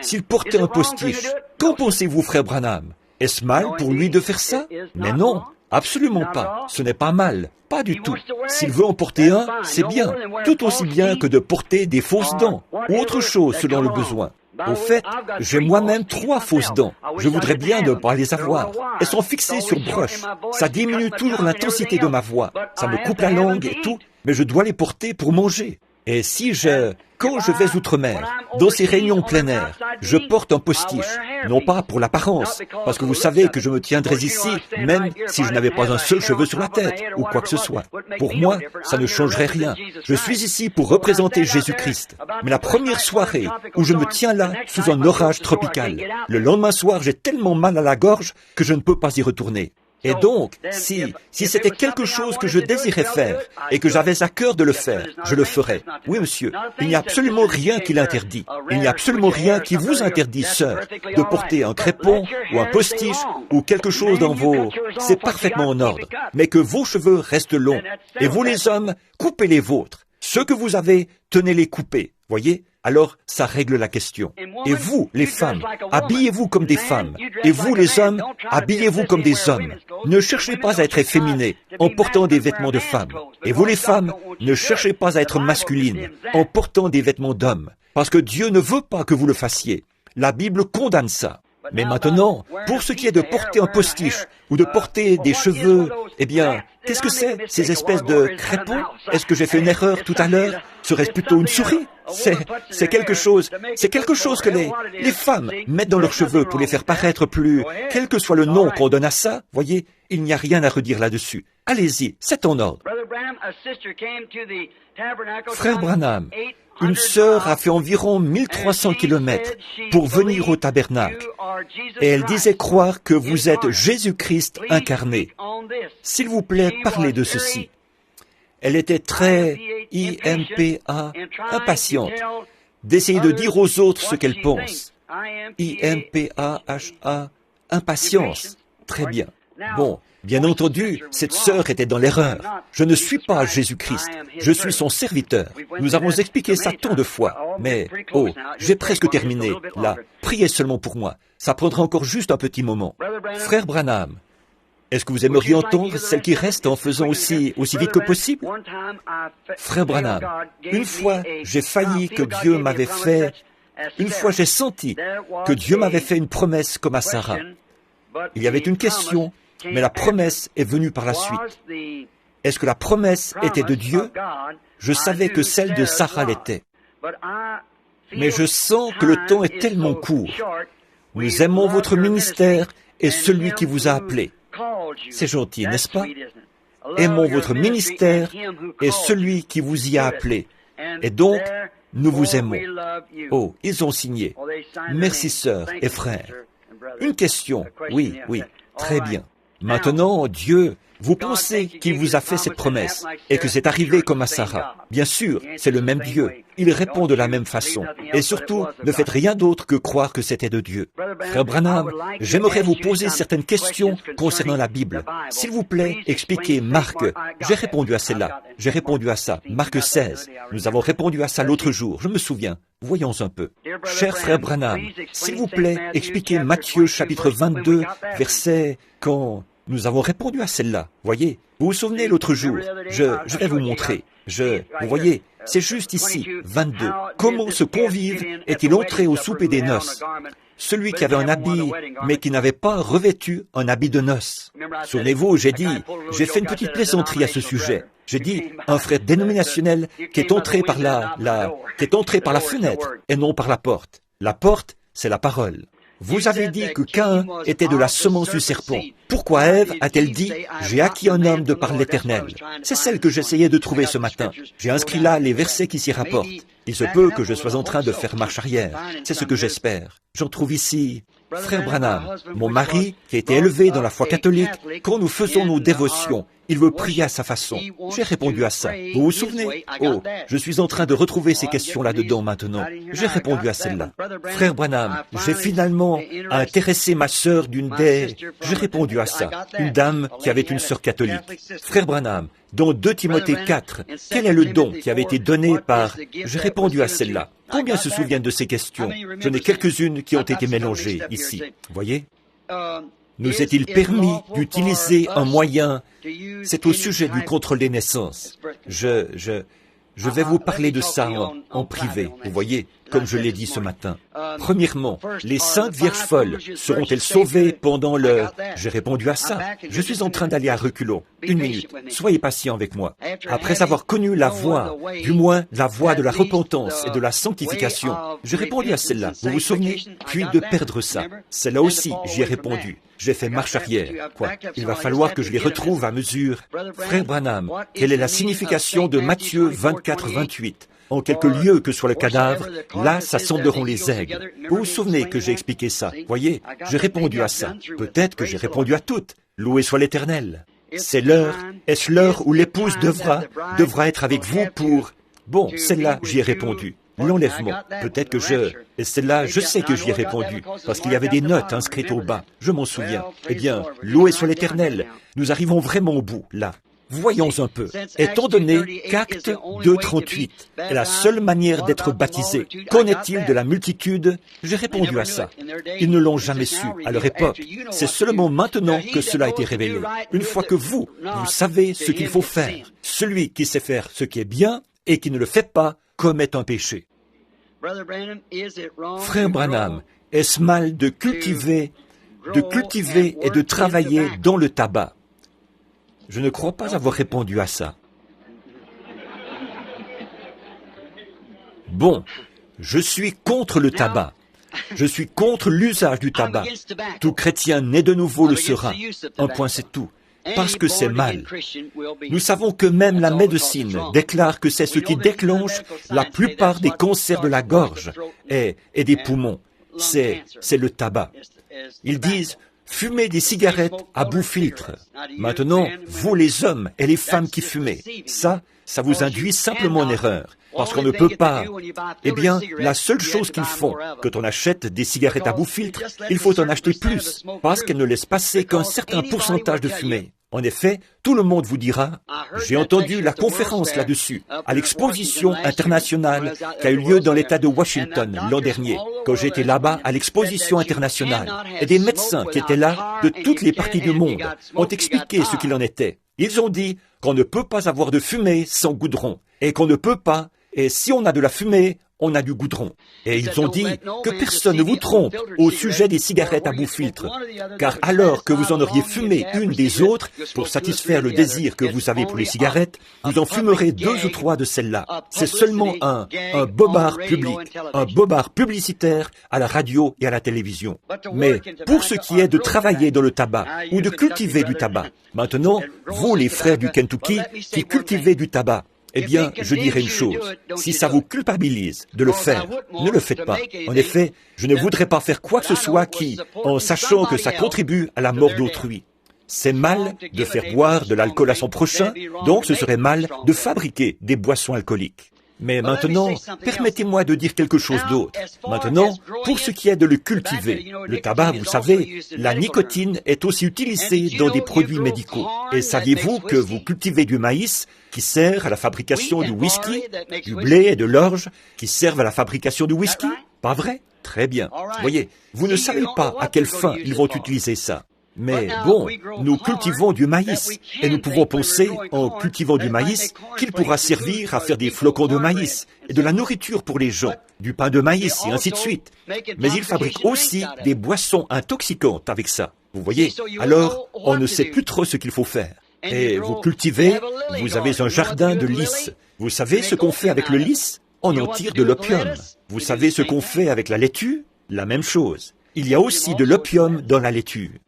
s'il portait un postiche. Qu'en pensez-vous, frère Branham? Est-ce mal pour lui de faire ça? Mais non, absolument pas. Ce n'est pas mal, pas du tout. S'il veut en porter un, c'est bien, tout aussi bien que de porter des fausses dents ou autre chose selon le besoin. Au fait, j'ai moi-même 3 fausses dents. Je voudrais bien ne pas les avoir. Elles sont fixées sur broche. Ça diminue toujours l'intensité de ma voix. Ça me coupe la langue et tout, mais je dois les porter pour manger. Et quand je vais outre-mer, dans ces réunions plein air, je porte un postiche, non pas pour l'apparence, parce que vous savez que je me tiendrais ici, même si je n'avais pas un seul cheveu sur la tête, ou quoi que ce soit. Pour moi, ça ne changerait rien. Je suis ici pour représenter Jésus-Christ. Mais la première soirée où je me tiens là, sous un orage tropical, le lendemain soir, j'ai tellement mal à la gorge que je ne peux pas y retourner. Et donc, si c'était quelque chose que je désirais faire et que j'avais à cœur de le faire, je le ferais. Oui, monsieur, il n'y a absolument rien qui l'interdit. Il n'y a absolument rien qui vous interdit, sœur, de porter un crépon ou un postiche ou quelque chose dans vos... C'est parfaitement en ordre. Mais que vos cheveux restent longs. Et vous, les hommes, coupez les vôtres. Ceux que vous avez, tenez-les coupés. Voyez? Alors, ça règle la question. Et vous, les femmes, habillez-vous comme des femmes. Et vous, les hommes, habillez-vous comme des hommes. Ne cherchez pas à être efféminés en portant des vêtements de femmes. Et vous, les femmes, ne cherchez pas à être masculines en portant des vêtements d'hommes. Parce que Dieu ne veut pas que vous le fassiez. La Bible condamne ça. Mais maintenant, pour ce qui est de porter un postiche ou de porter des cheveux, eh bien, qu'est-ce que c'est, ces espèces de crépons? Est-ce que j'ai fait une erreur tout à l'heure? Serait-ce plutôt une souris? C'est quelque chose que les femmes mettent dans leurs cheveux pour les faire paraître plus, quel que soit le nom qu'on donne à ça, voyez, il n'y a rien à redire là-dessus. Allez-y, c'est en ordre. Frère Branham, une sœur a fait environ 1300 kilomètres pour venir au tabernacle. Et elle disait croire que vous êtes Jésus-Christ incarné. S'il vous plaît, parlez de ceci. Elle était très impatiente d'essayer de dire aux autres ce qu'elle pense. Impatience. Très bien. Bon, bien entendu, cette sœur était dans l'erreur. Je ne suis pas Jésus-Christ, je suis son serviteur. Nous avons expliqué ça tant de fois. Mais, j'ai presque terminé. Là, priez seulement pour moi. Ça prendra encore juste un petit moment. Frère Branham, est-ce que vous aimeriez entendre celle qui reste en faisant aussi vite que possible? Frère Branham, une fois, j'ai failli que Dieu m'avait fait... Une fois, j'ai senti que Dieu m'avait fait une promesse comme à Sarah. Il y avait une question, mais la promesse est venue par la suite. Est-ce que la promesse était de Dieu? Je savais que celle de Sarah l'était. Mais je sens que le temps est tellement court. Nous aimons votre ministère et celui qui vous a appelé. C'est gentil, n'est-ce pas? Aimons votre ministère et celui qui vous y a appelé. Et donc, nous vous aimons. Oh, ils ont signé. Merci, sœurs et frères. Une question. Oui, très bien. Maintenant, Dieu Vous pensez qu'il vous a fait cette promesse et que c'est arrivé comme à Sarah. Bien sûr, c'est le même Dieu. Il répond de la même façon. Et surtout, ne faites rien d'autre que croire que c'était de Dieu. Frère Branham, j'aimerais vous poser certaines questions concernant la Bible. S'il vous plaît, expliquez Marc. J'ai répondu à celle-là. J'ai répondu à ça. Marc 16. Nous avons répondu à ça l'autre jour. Je me souviens. Voyons un peu. Cher frère Branham, s'il vous plaît, expliquez Matthieu chapitre 22, verset quand... Nous avons répondu à celle-là, voyez. Vous vous souvenez l'autre jour, je vais vous montrer. Vous voyez, c'est juste ici, 22. Comment ce convive est-il entré au souper des noces? Celui qui avait un habit, mais qui n'avait pas revêtu un habit de noces. Souvenez-vous, j'ai fait une petite plaisanterie à ce sujet. J'ai dit, un frère dénominationnel qui est entré par qui est entré par la fenêtre et non par la porte. La porte, c'est la parole. Vous avez dit que Caïn était de la semence du serpent. Pourquoi Ève a-t-elle dit « J'ai acquis un homme de par l'Éternel » C'est celle que j'essayais de trouver ce matin. J'ai inscrit là les versets qui s'y rapportent. Il se peut que je sois en train de faire marche arrière. C'est ce que j'espère. J'en trouve ici. Frère Branham, mon mari, qui a été élevé dans la foi catholique, quand nous faisons nos dévotions, il veut prier à sa façon. J'ai répondu à ça. Vous vous souvenez? Oh, je suis en train de retrouver ces questions là-dedans maintenant. J'ai répondu à celle-là. Frère Branham, j'ai finalement intéressé ma sœur J'ai répondu à ça. Une dame qui avait une sœur catholique. Frère Branham, dans 2 Timothée 4, quel est le don qui avait été donné par... J'ai répondu à celle-là. Combien se souviennent de ces questions? J'en ai quelques-unes qui ont été mélangées ici. Voyez? Nous est-il permis d'utiliser un moyen... C'est au sujet du contrôle des naissances. Je vais vous parler de ça en privé, vous voyez, comme je l'ai dit ce matin. Premièrement, les 5 vierges folles seront-elles sauvées pendant le... J'ai répondu à ça. Je suis en train d'aller à reculons. 1 minute. Soyez patient avec moi. Après avoir connu la voie, du moins la voie de la repentance et de la sanctification, j'ai répondu à celle-là. Vous vous souvenez? Puis de perdre ça. Celle-là aussi, j'y ai répondu. J'ai fait marche arrière. Quoi? Il va falloir que je les retrouve à mesure. Frère Branham, quelle est la signification de Matthieu 24, 28? En quelque lieu que soit le cadavre, là s'assembleront les aigles. Vous vous souvenez que j'ai expliqué ça? Voyez, j'ai répondu à ça. Peut-être que j'ai répondu à toutes. Loué soit l'Éternel. C'est l'heure. Est-ce l'heure où l'épouse devra être avec vous pour... Bon, celle-là, j'y ai répondu. L'enlèvement. Peut-être que Et celle-là, je sais que j'y ai répondu, parce qu'il y avait des notes inscrites au bas. Je m'en souviens. Eh bien, loué soit l'Éternel. Nous arrivons vraiment au bout, là. Voyons un peu. Étant donné qu'Acte 2.38 est la seule manière d'être baptisé, qu'en est-il de la multitude? J'ai répondu à ça. Ils ne l'ont jamais su à leur époque. C'est seulement maintenant que cela a été révélé. Une fois que vous savez ce qu'il faut faire. Celui qui sait faire ce qui est bien et qui ne le fait pas commet un péché. Frère Branham, est-ce mal de cultiver et de travailler dans le tabac? Je ne crois pas avoir répondu à ça. Bon, je suis contre le tabac. Je suis contre l'usage du tabac. Tout chrétien né de nouveau le sera. Un point, c'est tout. Parce que c'est mal. Nous savons que même la médecine déclare que c'est ce qui déclenche la plupart des cancers de la gorge et des poumons. C'est le tabac. Ils disent... Fumez des cigarettes à bout filtre. Maintenant, vous les hommes et les femmes qui fumez, ça vous induit simplement en erreur. Parce qu'on ne peut pas... Eh bien, la seule chose qu'ils font, quand on achète des cigarettes à bout filtre, il faut en acheter plus, parce qu'elles ne laissent passer qu'un certain pourcentage de fumée. En effet, tout le monde vous dira, j'ai entendu la conférence là-dessus, à l'exposition internationale qui a eu lieu dans l'État de Washington l'an dernier, quand j'étais là-bas à l'exposition internationale. Et des médecins qui étaient là, de toutes les parties du monde, ont expliqué ce qu'il en était. Ils ont dit qu'on ne peut pas avoir de fumée sans goudron, et qu'on ne peut pas, et si on a de la fumée, on a du goudron. Et ils ont dit que personne ne vous trompe au sujet des cigarettes à bout filtre, car alors que vous en auriez fumé une des autres, pour satisfaire le désir que vous avez pour les cigarettes, vous en fumerez 2 ou 3 de celles-là. C'est seulement un bobard public, un bobard publicitaire à la radio et à la télévision. Mais pour ce qui est de travailler dans le tabac ou de cultiver du tabac, maintenant, vous les frères du Kentucky qui cultivez du tabac, eh bien, je dirais une chose, si ça vous culpabilise de le faire, ne le faites pas. En effet, je ne voudrais pas faire quoi que ce soit qui, en sachant que ça contribue à la mort d'autrui. C'est mal de faire boire de l'alcool à son prochain, donc ce serait mal de fabriquer des boissons alcooliques. Mais maintenant, permettez-moi de dire quelque chose d'autre. Maintenant, pour ce qui est de le cultiver, le tabac, vous savez, la nicotine est aussi utilisée dans des produits médicaux. Et saviez-vous que vous cultivez du maïs qui sert à la fabrication du whisky, du blé et de l'orge qui servent à la fabrication du whisky? Pas vrai? Très bien. Voyez, vous ne savez pas à quelle fin ils vont utiliser ça. Mais bon, nous cultivons du maïs, et nous pouvons penser, en cultivant du maïs, qu'il pourra servir à faire des flocons de maïs, et de la nourriture pour les gens, du pain de maïs, et ainsi de suite. Mais ils fabriquent aussi des boissons intoxicantes avec ça. Vous voyez? Alors, on ne sait plus trop ce qu'il faut faire. Et vous cultivez, vous avez un jardin de lys. Vous savez ce qu'on fait avec le lys? On en tire de l'opium. Vous savez ce qu'on fait avec la laitue? La même chose. Il y a aussi de l'opium dans la laitue.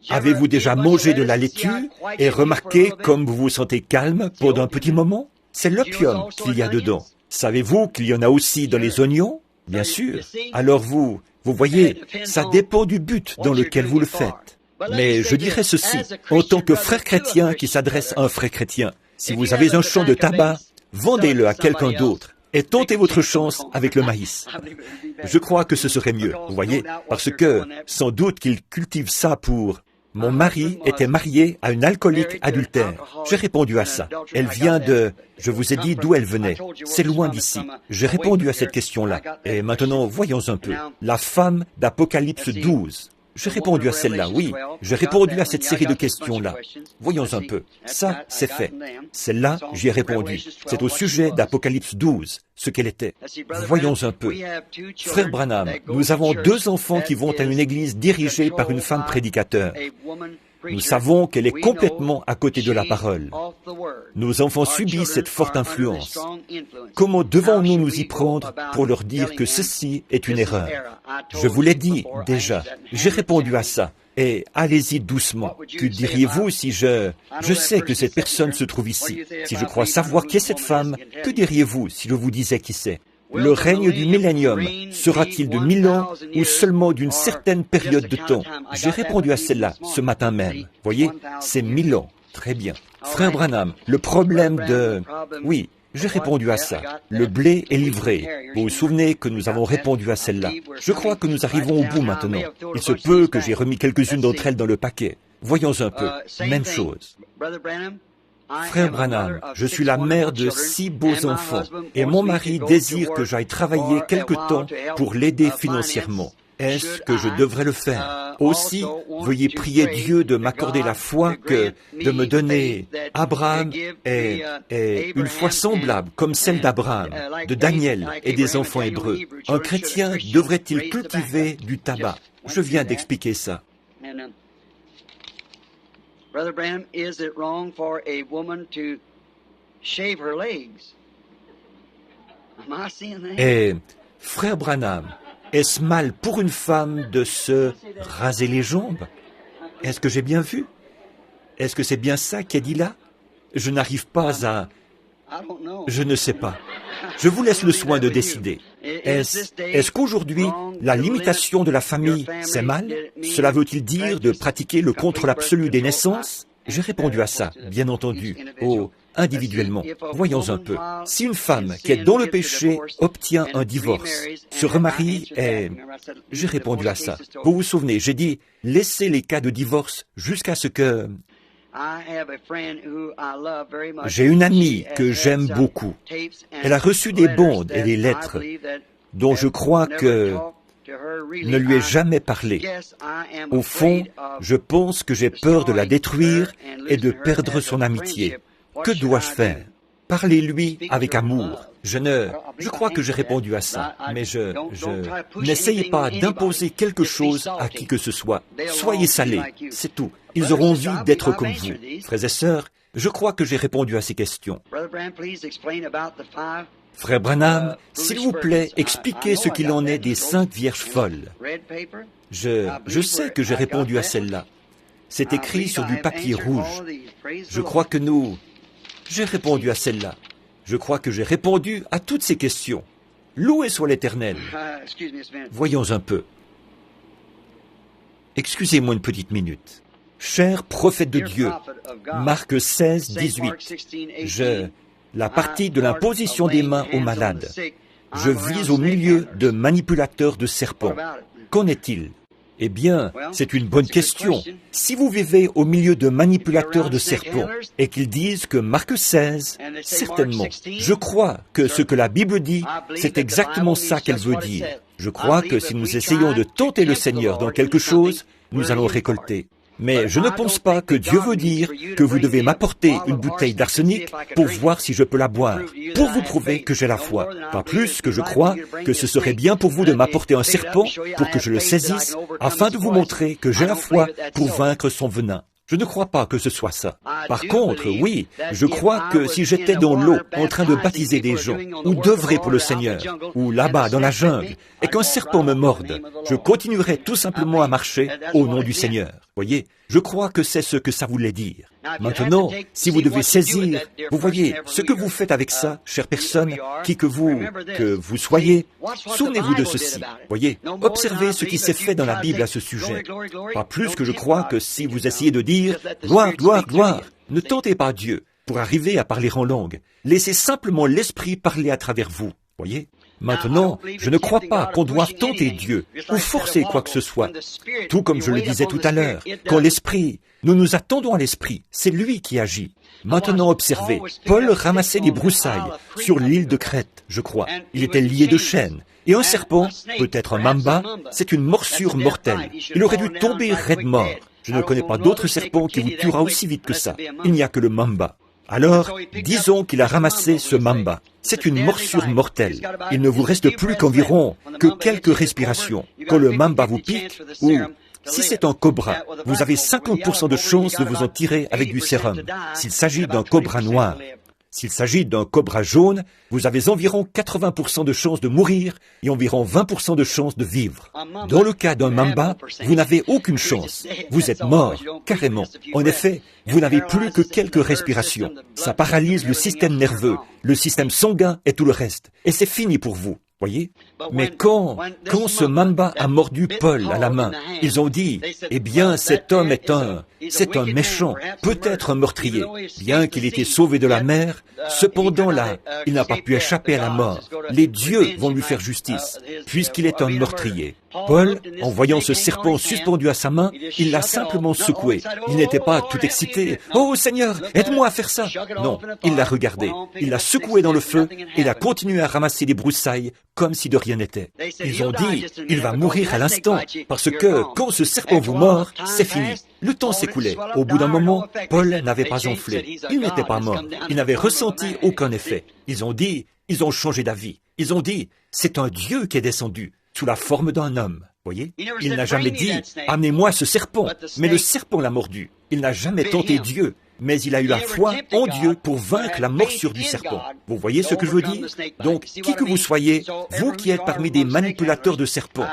Avez-vous déjà mangé de la laitue et remarqué comme vous vous sentez calme pendant un petit moment? C'est l'opium qu'il y a dedans. Savez-vous qu'il y en a aussi dans les oignons? Bien sûr. Alors vous voyez, ça dépend du but dans lequel vous le faites. Mais je dirais ceci, en tant que frère chrétien qui s'adresse à un frère chrétien, si vous avez un champ de tabac, vendez-le à quelqu'un d'autre et tentez votre chance avec le maïs. Je crois que ce serait mieux, vous voyez, parce que sans doute qu'il cultive ça pour... Mon mari était marié à une alcoolique adultère. J'ai répondu à ça. Elle vient de... Je vous ai dit d'où elle venait. C'est loin d'ici. J'ai répondu à cette question-là. Et maintenant, voyons un peu. La femme d'Apocalypse 12. J'ai répondu à celle-là, oui. J'ai répondu à cette série de questions-là. Voyons un peu. Ça, c'est fait. Celle-là, j'y ai répondu. C'est au sujet d'Apocalypse 12, ce qu'elle était. Voyons un peu. Frère Branham, nous avons 2 enfants qui vont à une église dirigée par une femme prédicateur. Nous savons qu'elle est complètement à côté de la parole. Nos enfants subissent cette forte influence. Comment devons-nous nous y prendre pour leur dire que ceci est une erreur? Je vous l'ai dit déjà. J'ai répondu à ça. Et allez-y doucement. Que diriez-vous si je sais que cette personne se trouve ici. Si je crois savoir qui est cette femme, que diriez-vous si je vous disais qui c'est? Le règne du millénium sera-t-il de 1000 ans ou seulement d'une certaine période de temps? J'ai répondu à celle-là ce matin même. Voyez, c'est 1000 ans. Très bien. Frère Branham, le problème de... Oui, j'ai répondu à ça. Le blé est livré. Vous vous souvenez que nous avons répondu à celle-là. Je crois que nous arrivons au bout maintenant. Il se peut que j'ai remis quelques-unes d'entre elles dans le paquet. Voyons un peu. Même chose. Frère Branham, je suis la mère de 6 beaux enfants et mon mari désire que j'aille travailler quelque temps pour l'aider financièrement. Est-ce que je devrais le faire? Aussi, veuillez prier Dieu de m'accorder la foi que de me donner Abraham est une foi semblable comme celle d'Abraham, de Daniel et des enfants hébreux. Un chrétien devrait-il cultiver du tabac? Je viens d'expliquer ça. Brother Branham, is it wrong for a woman to shave her legs? Am I seeing that? Et, frère Branham, est-ce mal pour une femme de se raser les jambes? Est-ce que j'ai bien vu? Est-ce que c'est bien ça qui est dit là? Je n'arrive pas à... Je ne sais pas. Je vous laisse le soin de décider. Est-ce qu'aujourd'hui, la limitation de la famille, c'est mal? Cela veut-il dire de pratiquer le contrôle absolu des naissances? J'ai répondu à ça, bien entendu, individuellement. Voyons un peu. Si une femme qui est dans le péché obtient un divorce, se remarie et... J'ai répondu à ça. Vous vous souvenez, j'ai dit, laissez les cas de divorce jusqu'à ce que... J'ai une amie que j'aime beaucoup. Elle a reçu des bandes et des lettres dont je crois que ne lui ai jamais parlé. Au fond, je pense que j'ai peur de la détruire et de perdre son amitié. Que dois-je faire? Parlez-lui avec amour. Je crois que j'ai répondu à ça, mais n'essayez pas d'imposer quelque chose à qui que ce soit. Soyez salés, c'est tout. Ils auront envie d'être comme vous. Frères et sœurs, je crois que j'ai répondu à ces questions. Frère Branham, s'il vous plaît, expliquez ce qu'il en est des 5 vierges folles. Je sais que j'ai répondu à celle-là. C'est écrit sur du papier rouge. Je crois que J'ai répondu à celle-là. Je crois que j'ai répondu à toutes ces questions. Loué soit l'Éternel. Voyons un peu. Excusez-moi une petite minute. cher prophète de Dieu, Marc 16, 18, la partie de l'imposition des mains aux malades. Je vis au milieu de manipulateurs de serpents. Qu'en est-il? Eh bien, c'est une bonne question. Si vous vivez au milieu de manipulateurs de serpents et qu'ils disent que Marc 16, certainement, je crois que ce que la Bible dit, c'est exactement ça qu'elle veut dire. Je crois que si nous essayons de tenter le Seigneur dans quelque chose, nous allons récolter. Mais je ne pense pas que Dieu veut dire que vous devez m'apporter une bouteille d'arsenic pour voir si je peux la boire, pour vous prouver que j'ai la foi. Pas plus que je crois que ce serait bien pour vous de m'apporter un serpent pour que je le saisisse, afin de vous montrer que j'ai la foi pour vaincre son venin. Je ne crois pas que ce soit ça. Par contre, oui, je crois que si j'étais dans l'eau en train de baptiser des gens, ou d'œuvrer pour le Seigneur, ou là-bas dans la jungle, et qu'un serpent me morde, je continuerais tout simplement à marcher au nom du Seigneur. Voyez, je crois que c'est ce que ça voulait dire. Maintenant, si vous devez saisir, vous voyez, ce que vous faites avec ça, chère personne, qui que vous soyez, souvenez-vous de ceci. Voyez, observez ce qui s'est fait dans la Bible à ce sujet. Pas plus que je crois que si vous essayez de dire « gloire, gloire, gloire », ne tentez pas Dieu pour arriver à parler en langue. Laissez simplement l'Esprit parler à travers vous. Voyez? Maintenant, je ne crois pas qu'on doive tenter Dieu ou forcer quoi que ce soit. Tout comme je le disais tout à l'heure, quand l'Esprit, nous nous attendons à l'Esprit, c'est lui qui agit. Maintenant, observez, Paul ramassait des broussailles sur l'île de Crète, je crois. Il était lié de chaînes. Et un serpent, peut-être un mamba, c'est une morsure mortelle. Il aurait dû tomber raide mort. Je ne connais pas d'autre serpent qui vous tuera aussi vite que ça. Il n'y a que le mamba. Alors, disons qu'il a ramassé ce mamba. C'est une morsure mortelle. Il ne vous reste plus qu'environ quelques respirations. Quand le mamba vous pique, ou si c'est un cobra, vous avez 50% de chances de vous en tirer avec du sérum. S'il s'agit d'un cobra noir. S'il s'agit d'un cobra jaune, vous avez environ 80% de chances de mourir et environ 20% de chances de vivre. Dans le cas d'un mamba, vous n'avez aucune chance. Vous êtes mort, carrément. En effet, vous n'avez plus que quelques respirations. Ça paralyse le système nerveux, le système sanguin et tout le reste. Et c'est fini pour vous. Voyez? Mais quand ce mamba a mordu Paul à la main, ils ont dit, eh bien, cet homme c'est un méchant, peut-être un meurtrier. Bien qu'il ait été sauvé de la mer, cependant là, il n'a pas pu échapper à la mort. Les dieux vont lui faire justice, puisqu'il est un meurtrier. Paul, en voyant ce serpent suspendu à sa main, il l'a simplement secoué. Il n'était pas tout excité. « Oh Seigneur, aide-moi à faire ça !» Non, il l'a regardé. Il l'a secoué dans le feu et il a continué à ramasser des broussailles comme si de rien n'était. Ils ont dit, il va mourir à l'instant, parce que quand ce serpent vous mord, c'est fini. Le temps s'écoulait. Au bout d'un moment, Paul n'avait pas enflé. Il n'était pas mort. Il n'avait ressenti aucun effet. Ils ont changé d'avis. Ils ont dit, c'est un Dieu qui est descendu, sous la forme d'un homme. Voyez? Il n'a jamais dit, amenez-moi ce serpent. Mais le serpent l'a mordu. Il n'a jamais tenté Dieu. Mais il a eu la foi en Dieu pour vaincre la morsure du serpent. Vous voyez ce que je veux dire? Donc, qui que vous soyez, vous qui êtes parmi des manipulateurs de serpents,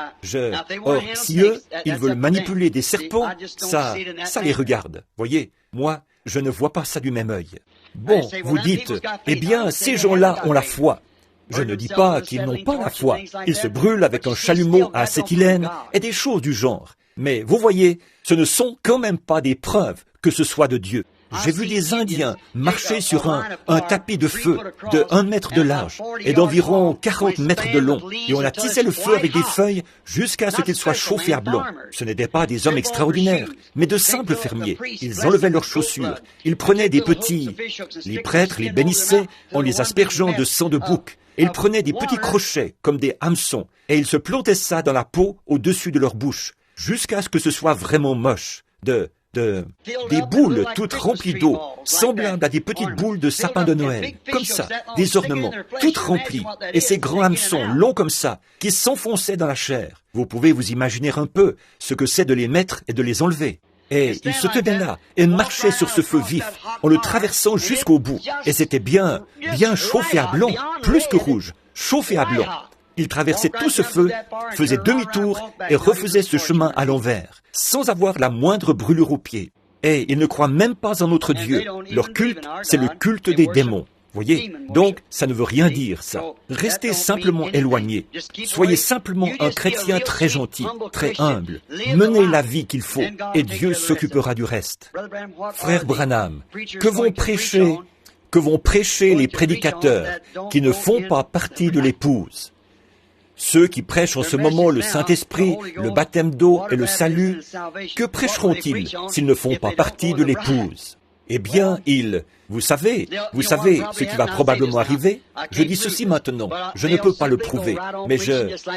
or, si eux, ils veulent manipuler des serpents, ça les regarde. Voyez? Moi, je ne vois pas ça du même œil. Bon, vous dites, eh bien, ces gens-là ont la foi. Je ne dis pas qu'ils n'ont pas la foi. Ils se brûlent avec un chalumeau à acétylène et des choses du genre. Mais vous voyez, ce ne sont quand même pas des preuves que ce soit de Dieu. J'ai vu des Indiens marcher sur un tapis de feu de 1 mètre de large et d'environ 40 mètres de long. Et on a tissé le feu avec des feuilles jusqu'à ce qu'il soit chauffé à blanc. Ce n'étaient pas des hommes extraordinaires, mais de simples fermiers. Ils enlevaient leurs chaussures. Ils prenaient des petits... Les prêtres les bénissaient en les aspergeant de sang de bouc. Et ils prenaient des petits crochets, comme des hameçons, et ils se plantaient ça dans la peau au-dessus de leur bouche, jusqu'à ce que ce soit vraiment moche. Des boules toutes remplies d'eau, semblables à des petites boules de sapin de Noël, comme ça, des ornements, toutes remplies, et ces grands hameçons longs comme ça, qui s'enfonçaient dans la chair. Vous pouvez vous imaginer un peu ce que c'est de les mettre et de les enlever. Et il se tenait là et marchait sur ce feu vif, en le traversant jusqu'au bout. Et c'était bien chauffé à blanc, plus que rouge, chauffé à blanc. Il traversait tout ce feu, faisait demi-tour et refaisait ce chemin à l'envers, sans avoir la moindre brûlure aux pieds. Et ils ne croient même pas en notre Dieu. Leur culte, c'est le culte des démons. Voyez, donc ça ne veut rien dire, ça. Restez simplement éloigné. Soyez simplement un chrétien très gentil, très humble. Menez la vie qu'il faut, et Dieu s'occupera du reste. Frère Branham, que vont prêcher les prédicateurs qui ne font pas partie de l'épouse? Ceux qui prêchent en ce moment le Saint-Esprit, le baptême d'eau et le salut, que prêcheront-ils s'ils ne font pas partie de l'épouse? Eh bien, vous savez ce qui va probablement arriver. Je dis ceci maintenant, je ne peux pas le prouver, mais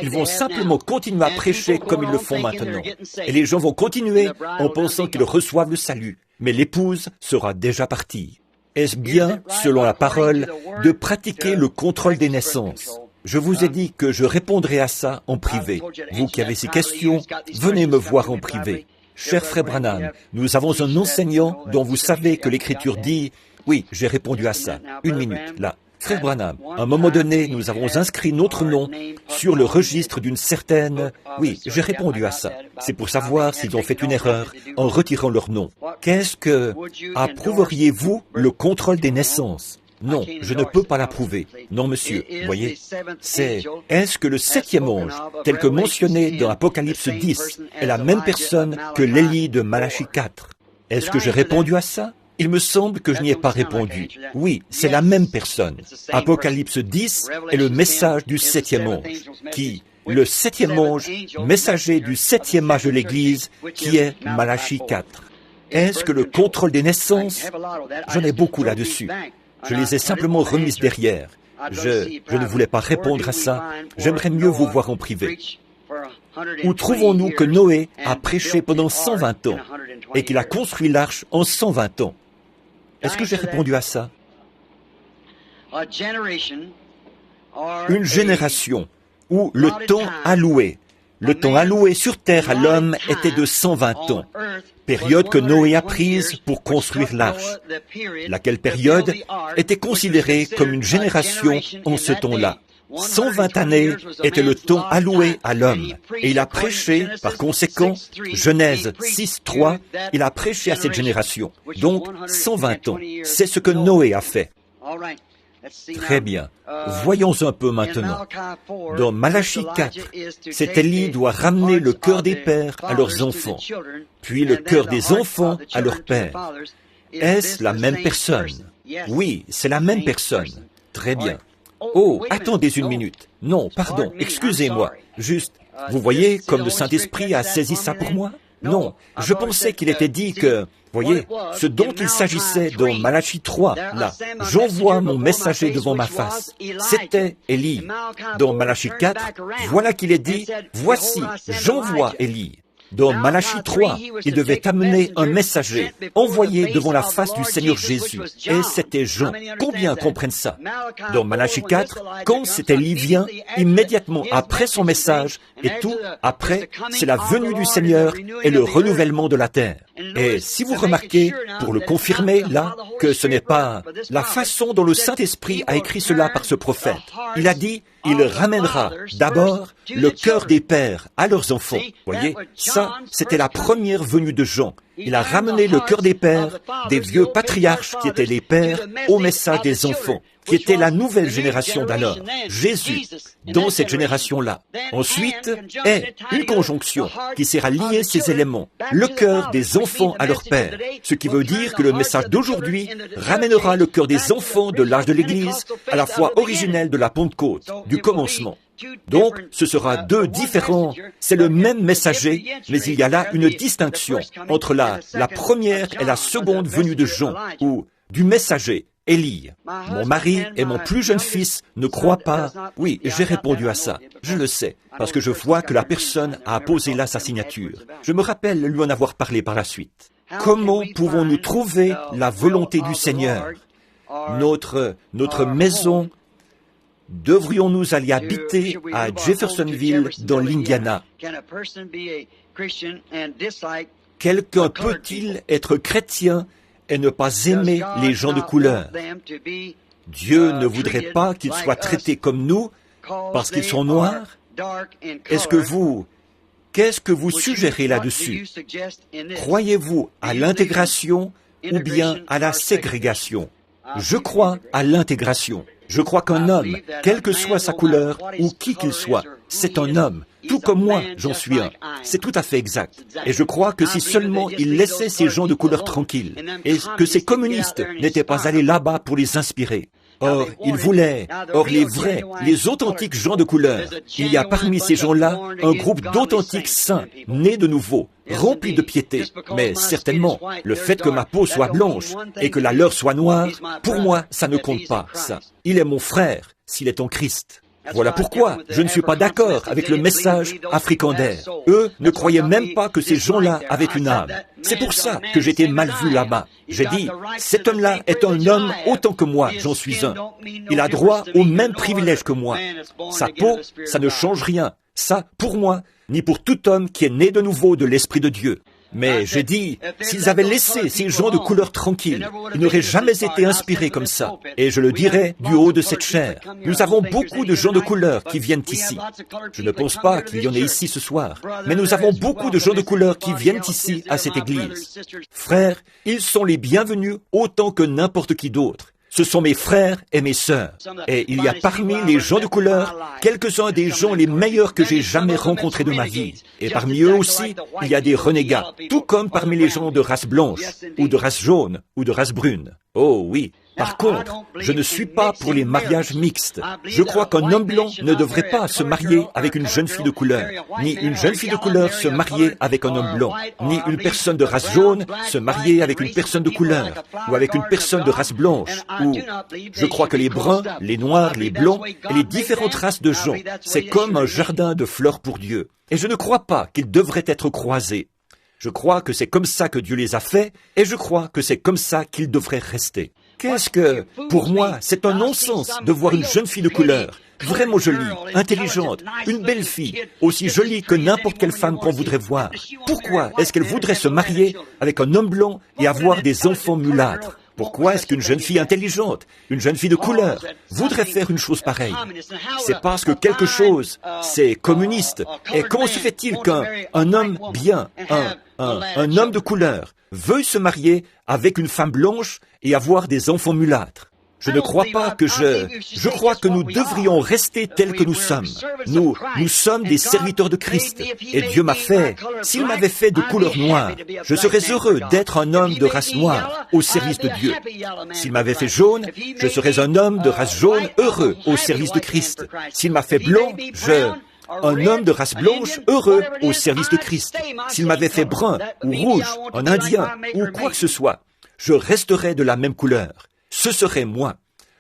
ils vont simplement continuer à prêcher comme ils le font maintenant. Et les gens vont continuer en pensant qu'ils reçoivent le salut, mais l'épouse sera déjà partie. Est-ce bien, selon la parole, de pratiquer le contrôle des naissances? Je vous ai dit que je répondrai à ça en privé. Vous qui avez ces questions, venez me voir en privé. Cher frère Branham, nous avons un enseignant dont vous savez que l'Écriture dit... Oui, j'ai répondu à ça. Une minute, là. Frère Branham, à un moment donné, nous avons inscrit notre nom sur le registre d'une certaine... Oui, j'ai répondu à ça. C'est pour savoir s'ils ont fait une erreur en retirant leur nom. Approuveriez-vous le contrôle des naissances? Non, je ne peux pas l'approuver. Non, monsieur, voyez, est-ce que le septième ange, tel que mentionné dans Apocalypse 10, est la même personne que l'Élie de Malachie 4? Est-ce que j'ai répondu à ça? Il me semble que je n'y ai pas répondu. Oui, c'est la même personne. Apocalypse 10 est le message du septième ange, le septième ange, messager du septième âge de l'Église, qui est Malachie 4. Est-ce que le contrôle des naissances? J'en ai beaucoup là-dessus. Je les ai simplement remises derrière. Je ne voulais pas répondre à ça. J'aimerais mieux vous voir en privé. Où trouvons-nous que Noé a prêché pendant 120 ans et qu'il a construit l'arche en 120 ans? Est-ce que j'ai répondu à ça? Une génération où le temps alloué sur terre à l'homme était de 120 ans, période que Noé a prise pour construire l'arche, laquelle période était considérée comme une génération en ce temps-là. 120 années était le temps alloué à l'homme. Et il a prêché, par conséquent, Genèse 6:3, il a prêché à cette génération. Donc, 120 ans. C'est ce que Noé a fait. Très bien. Voyons un peu maintenant. Dans Malachie 4, cet Élie doit ramener le cœur des pères à leurs enfants, puis le cœur des enfants à leurs pères. Est-ce la même personne? Oui, c'est la même personne. Très bien. Oh, attendez une minute. Non, pardon, excusez-moi. Juste, vous voyez comme le Saint-Esprit a saisi ça pour moi? Non, je pensais qu'il était dit que, voyez, ce dont il s'agissait dans Malachie 3, là, j'envoie mon messager devant ma face. C'était Élie. Dans Malachie 4, voilà qu'il est dit, voici, j'envoie Élie. Dans Malachie 3, il devait amener un messager, envoyé devant la face du Seigneur Jésus. Et c'était Jean. Combien comprennent ça? Dans Malachie 4, quand cet Élie vient, immédiatement après son message, et tout, après, c'est la venue du Seigneur et le renouvellement de la terre. Et si vous remarquez, pour le confirmer, là, que ce n'est pas la façon dont le Saint-Esprit a écrit cela par ce prophète. Il a dit, il ramènera d'abord le cœur des pères à leurs enfants. Voyez, ça, c'était la première venue de Jean. Il a ramené le cœur des pères, des vieux patriarches qui étaient les pères, au message des enfants, qui était la nouvelle génération d'alors, Jésus, dans cette génération-là. Ensuite est une conjonction qui sert à lier ces éléments, le cœur des enfants à leur père, ce qui veut dire que le message d'aujourd'hui ramènera le cœur des enfants de l'âge de l'Église à la foi originelle de la Pentecôte, du commencement. Donc, ce sera deux différents, c'est le même messager, mais il y a là une distinction entre la première et la seconde venue de Jean, ou du messager, Élie. Mon mari et mon plus jeune fils ne croient pas. Oui, j'ai répondu à ça. Je le sais, parce que je vois que la personne a apposé là sa signature. Je me rappelle lui en avoir parlé par la suite. Comment pouvons-nous trouver la volonté du Seigneur? Notre maison, devrions-nous aller habiter à Jeffersonville, dans l'Indiana? Quelqu'un peut-il être chrétien et ne pas aimer les gens de couleur? Dieu ne voudrait pas qu'ils soient traités comme nous parce qu'ils sont noirs? Qu'est-ce que vous suggérez là-dessus? Croyez-vous à l'intégration ou bien à la ségrégation? Je crois à l'intégration. Je crois qu'un homme, quelle que soit sa couleur ou qui qu'il soit, c'est un homme. Tout comme moi, j'en suis un. C'est tout à fait exact. Et je crois que si seulement il laissait ces gens de couleur tranquilles, et que ces communistes n'étaient pas allés là-bas pour les inspirer. Or, ils voulaient, les vrais, les authentiques gens de couleur. Il y a parmi ces gens-là un groupe d'authentiques saints, nés de nouveau, remplis de piété. Mais certainement, le fait que ma peau soit blanche et que la leur soit noire, pour moi, ça ne compte pas, ça. Il est mon frère, s'il est en Christ. Voilà pourquoi je ne suis pas d'accord avec le message africander. Eux ne croyaient même pas que ces gens-là avaient une âme. C'est pour ça que j'étais mal vu là-bas. J'ai dit, cet homme-là est un homme autant que moi, j'en suis un. Il a droit aux mêmes privilèges que moi. Sa peau, ça ne change rien. Ça, pour moi, ni pour tout homme qui est né de nouveau de l'Esprit de Dieu. Mais j'ai dit, s'ils avaient laissé ces gens de couleur tranquille, ils n'auraient jamais été inspirés comme ça. Et je le dirai du haut de cette chair. Nous avons beaucoup de gens de couleur qui viennent ici. Je ne pense pas qu'il y en ait ici ce soir. Mais nous avons beaucoup de gens de couleur qui viennent ici à cette église. Frères, ils sont les bienvenus autant que n'importe qui d'autre. Ce sont mes frères et mes sœurs. Et il y a parmi les gens de couleur, quelques-uns des gens les meilleurs que j'ai jamais rencontrés de ma vie. Et parmi eux aussi, il y a des renégats, tout comme parmi les gens de race blanche, ou de race jaune, ou de race brune. Oh oui. Par contre, je ne suis pas pour les mariages mixtes. Je crois qu'un homme blanc ne devrait pas se marier avec une jeune fille de couleur, ni une jeune fille de couleur se marier avec un homme blanc, ni une personne de race jaune se marier avec une personne de couleur, ou avec une personne de race blanche, ou... Je crois que les bruns, les noirs, les blancs et les différentes races de gens, c'est comme un jardin de fleurs pour Dieu. Et je ne crois pas qu'ils devraient être croisés. Je crois que c'est comme ça que Dieu les a faits, et je crois que c'est comme ça qu'ils devraient rester. Qu'est-ce que, pour moi, c'est un non-sens de voir une jeune fille de couleur, vraiment jolie, intelligente, une belle fille, aussi jolie que n'importe quelle femme qu'on voudrait voir. Pourquoi est-ce qu'elle voudrait se marier avec un homme blanc et avoir des enfants mulâtres? Pourquoi est-ce qu'une jeune fille intelligente, une jeune fille de couleur, voudrait faire une chose pareille? C'est parce que quelque chose, c'est communiste. Et comment se fait-il qu'un homme bien, un homme de couleur, veuille se marier avec une femme blanche et avoir des enfants mulâtres? Je ne crois pas que je crois que nous devrions rester tels que nous sommes. Nous sommes des serviteurs de Christ. Et Dieu m'a fait, s'il m'avait fait de couleur noire, je serais heureux d'être un homme de race noire au service de Dieu. S'il m'avait fait jaune, je serais un homme de race jaune heureux au service de Christ. S'il m'a fait blanc, un homme de race blanche heureux au service de Christ. S'il m'avait fait brun ou rouge, un indien ou quoi que ce soit, je resterais de la même couleur. Ce serait moi.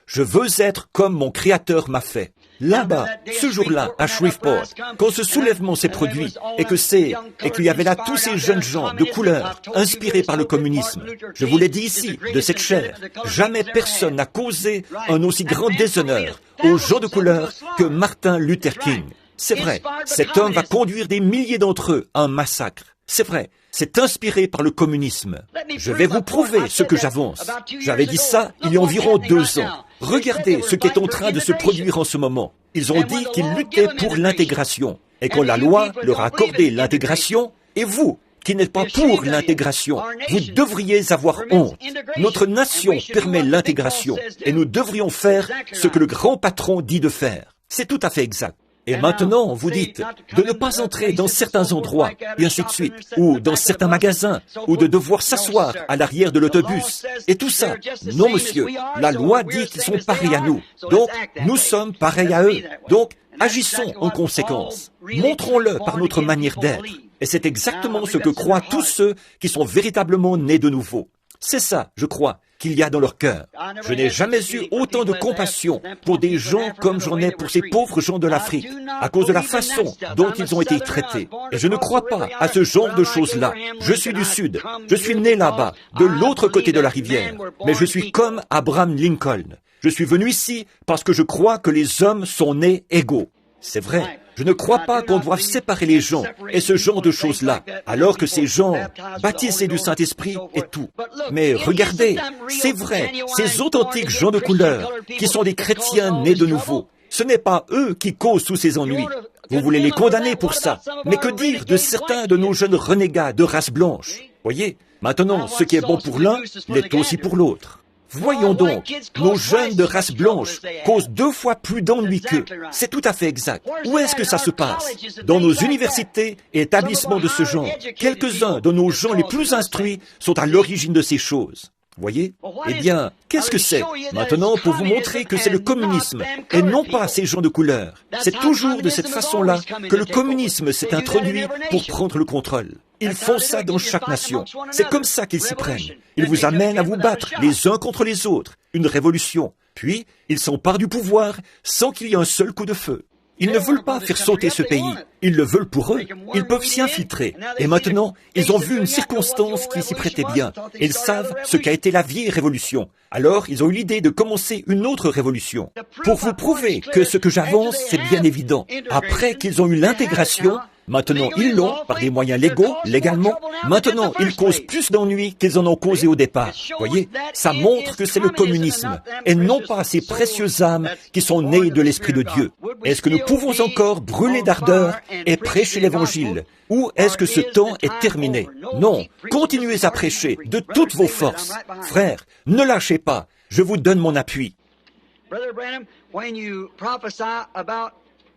Je veux être comme mon Créateur m'a fait. Là-bas, ce jour-là, à Shreveport, quand ce soulèvement s'est produit et qu'il y avait là tous ces jeunes gens de couleur inspirés par le communisme, je vous l'ai dit ici, de cette chair, jamais personne n'a causé un aussi grand déshonneur aux gens de couleur que Martin Luther King. C'est vrai, cet homme va conduire des milliers d'entre eux à un massacre. C'est vrai, c'est inspiré par le communisme. Je vais vous prouver ce que j'avance. J'avais dit ça il y a environ 2 ans. Regardez ce qui est en train de se produire en ce moment. Ils ont dit qu'ils luttaient pour l'intégration. Et quand la loi leur a accordé l'intégration, et vous, qui n'êtes pas pour l'intégration, vous devriez avoir honte. Notre nation permet l'intégration, et nous devrions faire ce que le grand patron dit de faire. C'est tout à fait exact. Et maintenant, vous dites de ne pas entrer dans certains endroits, et ainsi de suite, ou dans certains magasins, ou de devoir s'asseoir à l'arrière de l'autobus, et tout ça. Non, monsieur, la loi dit qu'ils sont pareils à nous, donc nous sommes pareils à eux. Donc, agissons en conséquence. Montrons-le par notre manière d'être. Et c'est exactement ce que croient tous ceux qui sont véritablement nés de nouveau. C'est ça, je crois, qu'il y a dans leur cœur. Je n'ai jamais eu autant de compassion pour des gens comme j'en ai pour ces pauvres gens de l'Afrique, à cause de la façon dont ils ont été traités. Et je ne crois pas à ce genre de choses-là. Je suis du Sud. Je suis né là-bas, de l'autre côté de la rivière. Mais je suis comme Abraham Lincoln. Je suis venu ici parce que je crois que les hommes sont nés égaux. C'est vrai. Je ne crois pas qu'on doive séparer les gens et ce genre de choses-là, alors que ces gens, baptisés du Saint-Esprit et tout. Mais regardez, c'est vrai, ces authentiques gens de couleur, qui sont des chrétiens nés de nouveau, ce n'est pas eux qui causent tous ces ennuis. Vous voulez les condamner pour ça. Mais que dire de certains de nos jeunes renégats de race blanche? Voyez, maintenant, ce qui est bon pour l'un l'est aussi pour l'autre. Voyons donc, nos jeunes de race blanche causent 2 fois plus d'ennuis qu'eux. C'est tout à fait exact. Où est-ce que ça se passe? Dans nos universités et établissements de ce genre. Quelques-uns de nos gens les plus instruits sont à l'origine de ces choses. Voyez? Eh bien, qu'est-ce que c'est? Maintenant, pour vous montrer que c'est le communisme, et non pas ces gens de couleur. C'est toujours de cette façon-là que le communisme s'est introduit pour prendre le contrôle. Ils font ça dans chaque nation. C'est comme ça qu'ils s'y prennent. Ils vous amènent à vous battre les uns contre les autres. Une révolution. Puis, ils s'emparent du pouvoir sans qu'il y ait un seul coup de feu. Ils ne veulent pas faire sauter ce pays. Ils le veulent pour eux. Ils peuvent s'y infiltrer. Et maintenant, ils ont vu une circonstance qui s'y prêtait bien. Ils savent ce qu'a été la vieille révolution. Alors, ils ont eu l'idée de commencer une autre révolution. Pour vous prouver que ce que j'avance, c'est bien évident. Après qu'ils ont eu l'intégration, maintenant ils l'ont par des moyens légaux, légalement. Maintenant, ils causent plus d'ennuis qu'ils en ont causé au départ. Voyez, ça montre que c'est le communisme, et non pas ces précieuses âmes qui sont nées de l'Esprit de Dieu. Est-ce que nous pouvons encore brûler d'ardeur et prêcher l'Évangile? Ou est-ce que ce temps est terminé? Non, continuez à prêcher de toutes vos forces. Frères, ne lâchez pas, je vous donne mon appui.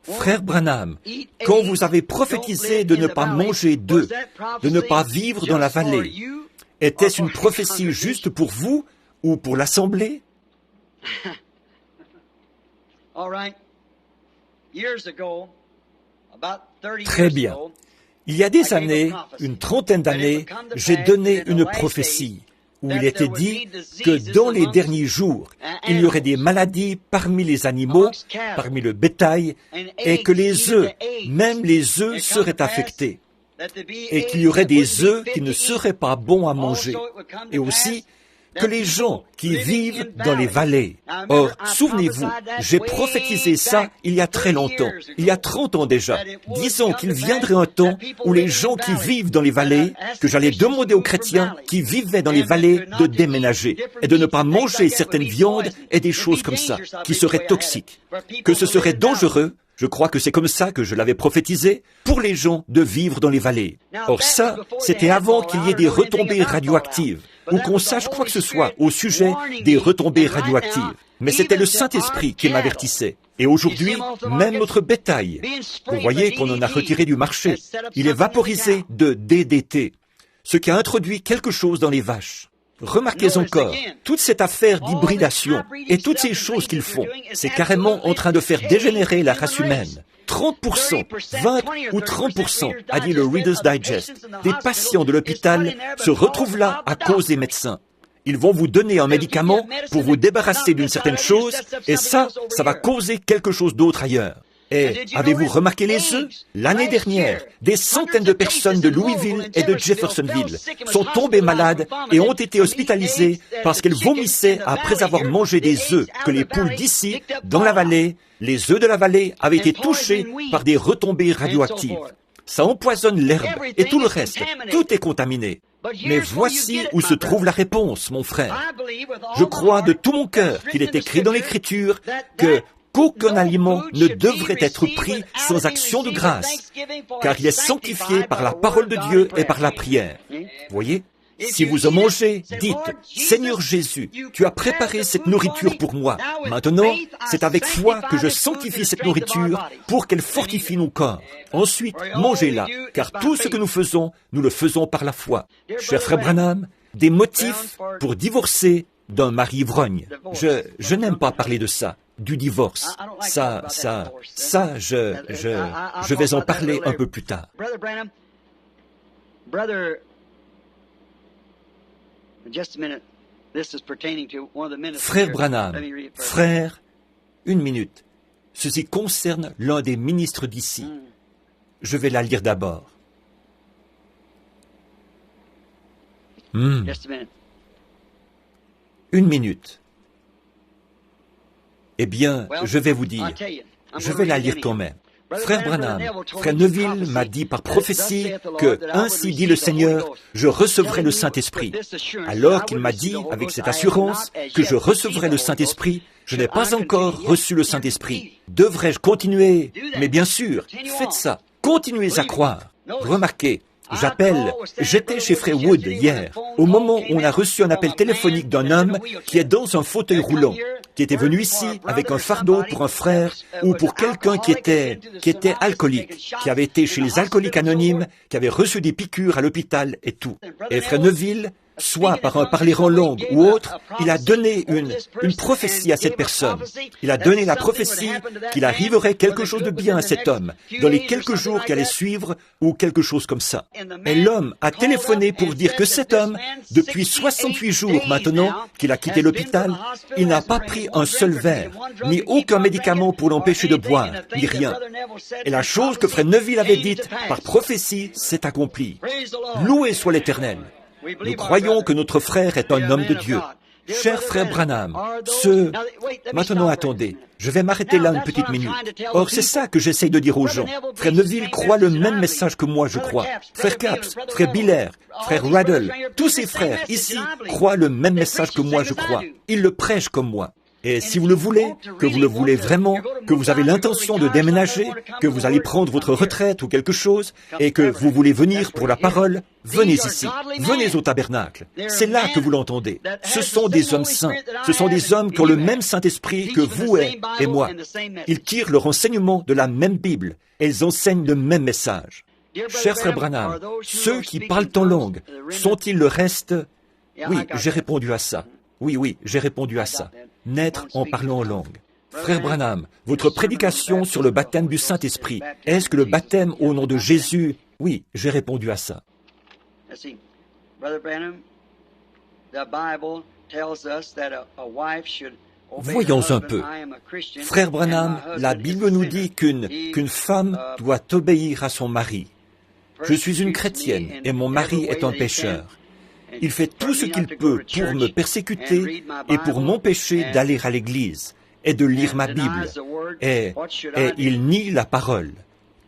Frère Branham, quand vous avez prophétisé de ne pas manger d'œufs, de ne pas vivre dans la vallée, était-ce une prophétie juste pour vous ou pour l'Assemblée? Très bien. Il y a des années, une trentaine d'années, j'ai donné une prophétie où il était dit que dans les derniers jours, il y aurait des maladies parmi les animaux, parmi le bétail, et que les œufs, même les œufs, seraient affectés, et qu'il y aurait des œufs qui ne seraient pas bons à manger, et aussi que les gens qui vivent dans les vallées. Or, souvenez-vous, j'ai prophétisé ça il y a très longtemps, il y a 30 ans déjà, disant qu'il viendrait un temps où les gens qui vivent dans les vallées, que j'allais demander aux chrétiens qui vivaient dans les vallées de déménager et de ne pas manger certaines viandes et des choses comme ça, qui seraient toxiques, que ce serait dangereux. Je crois que c'est comme ça que je l'avais prophétisé, pour les gens de vivre dans les vallées. Or ça, c'était avant qu'il y ait des retombées radioactives, ou qu'on sache quoi que ce soit au sujet des retombées radioactives. Mais c'était le Saint-Esprit qui m'avertissait. Et aujourd'hui, même notre bétail, vous voyez qu'on en a retiré du marché, il est vaporisé de DDT, ce qui a introduit quelque chose dans les vaches. Remarquez encore, toute cette affaire d'hybridation et toutes ces choses qu'ils font, c'est carrément en train de faire dégénérer la race humaine. 30%, 20 ou 30%, a dit le Reader's Digest, des patients de l'hôpital se retrouvent là à cause des médecins. Ils vont vous donner un médicament pour vous débarrasser d'une certaine chose, et ça va causer quelque chose d'autre ailleurs. Et avez-vous remarqué les œufs? L'année dernière, des centaines de personnes de Louisville et de Jeffersonville sont tombées malades et ont été hospitalisées parce qu'elles vomissaient après avoir mangé des œufs que les poules d'ici, dans la vallée, les œufs de la vallée avaient été touchés par des retombées radioactives. Ça empoisonne l'herbe et tout le reste, tout est contaminé. Mais voici où se trouve la réponse, mon frère. Je crois de tout mon cœur qu'il est écrit dans l'Écriture qu'aucun aliment ne devrait être pris sans action de grâce, car il est sanctifié par la parole de Dieu et par la prière. Voyez? Si vous en mangez, dites, « Seigneur Jésus, tu as préparé cette nourriture pour moi. Maintenant, c'est avec foi que je sanctifie cette nourriture pour qu'elle fortifie nos corps. Ensuite, mangez-la, car tout ce que nous faisons, nous le faisons par la foi. » Cher frère Branham, des motifs pour divorcer d'un mari ivrogne. Je n'aime pas parler de ça. Du divorce. Je vais en parler un peu plus tard. Frère Branham, frère, une minute. Ceci concerne l'un des ministres d'ici. Je vais la lire d'abord. Une minute. Eh bien, je vais vous dire, je vais la lire quand même. Frère Branham, frère Neville m'a dit par prophétie que, ainsi dit le Seigneur, je recevrai le Saint-Esprit. Alors qu'il m'a dit, avec cette assurance, que je recevrai le Saint-Esprit, je n'ai pas encore reçu le Saint-Esprit. Devrais-je continuer? Mais bien sûr, faites ça. Continuez à croire. Remarquez, J'étais chez Frère Wood hier, au moment où on a reçu un appel téléphonique d'un homme qui est dans un fauteuil roulant, qui était venu ici avec un fardeau pour un frère ou pour quelqu'un qui était alcoolique, qui avait été chez les alcooliques anonymes, qui avait reçu des piqûres à l'hôpital et tout. Et Frère Neville, soit par un parler en langue ou autre, il a donné une prophétie à cette personne. Il a donné la prophétie qu'il arriverait quelque chose de bien à cet homme dans les quelques jours qui allaient suivre ou quelque chose comme ça. Et l'homme a téléphoné pour dire que cet homme, depuis 68 jours maintenant qu'il a quitté l'hôpital, il n'a pas pris un seul verre, ni aucun médicament pour l'empêcher de boire, ni rien. Et la chose que Frère Neville avait dite par prophétie s'est accomplie. Loué soit l'Éternel. Nous croyons que notre frère est un homme de Dieu. Cher frère Branham, Maintenant, attendez, je vais m'arrêter là une petite minute. Or, c'est ça que j'essaye de dire aux gens. Frère Neville croit le même message que moi, je crois. Frère Capps, frère Biller, frère Raddle, tous ces frères ici croient le même message que moi, je crois. Ils le prêchent comme moi. Et si vous le voulez, que vous le voulez vraiment, que vous avez l'intention de déménager, que vous allez prendre votre retraite ou quelque chose, et que vous voulez venir pour la parole, venez ici, venez au tabernacle. C'est là que vous l'entendez. Ce sont des hommes saints. Ce sont des hommes qui ont le même Saint-Esprit que vous et moi. Ils tirent leur enseignement de la même Bible, et ils enseignent le même message. Cher frère Branham, ceux qui parlent en langue, sont-ils le reste? Oui, j'ai répondu à ça. Oui, j'ai répondu à ça. Naître en parlant en langue. Frère Branham, votre prédication sur le baptême du Saint-Esprit, est-ce que le baptême au nom de Jésus? Oui, j'ai répondu à ça. Voyons un peu. Frère Branham, la Bible nous dit qu'une femme doit obéir à son mari. Je suis une chrétienne et mon mari est un pécheur. Il fait tout ce qu'il peut pour me persécuter et pour m'empêcher d'aller à l'église et de lire ma Bible. Et il nie la parole.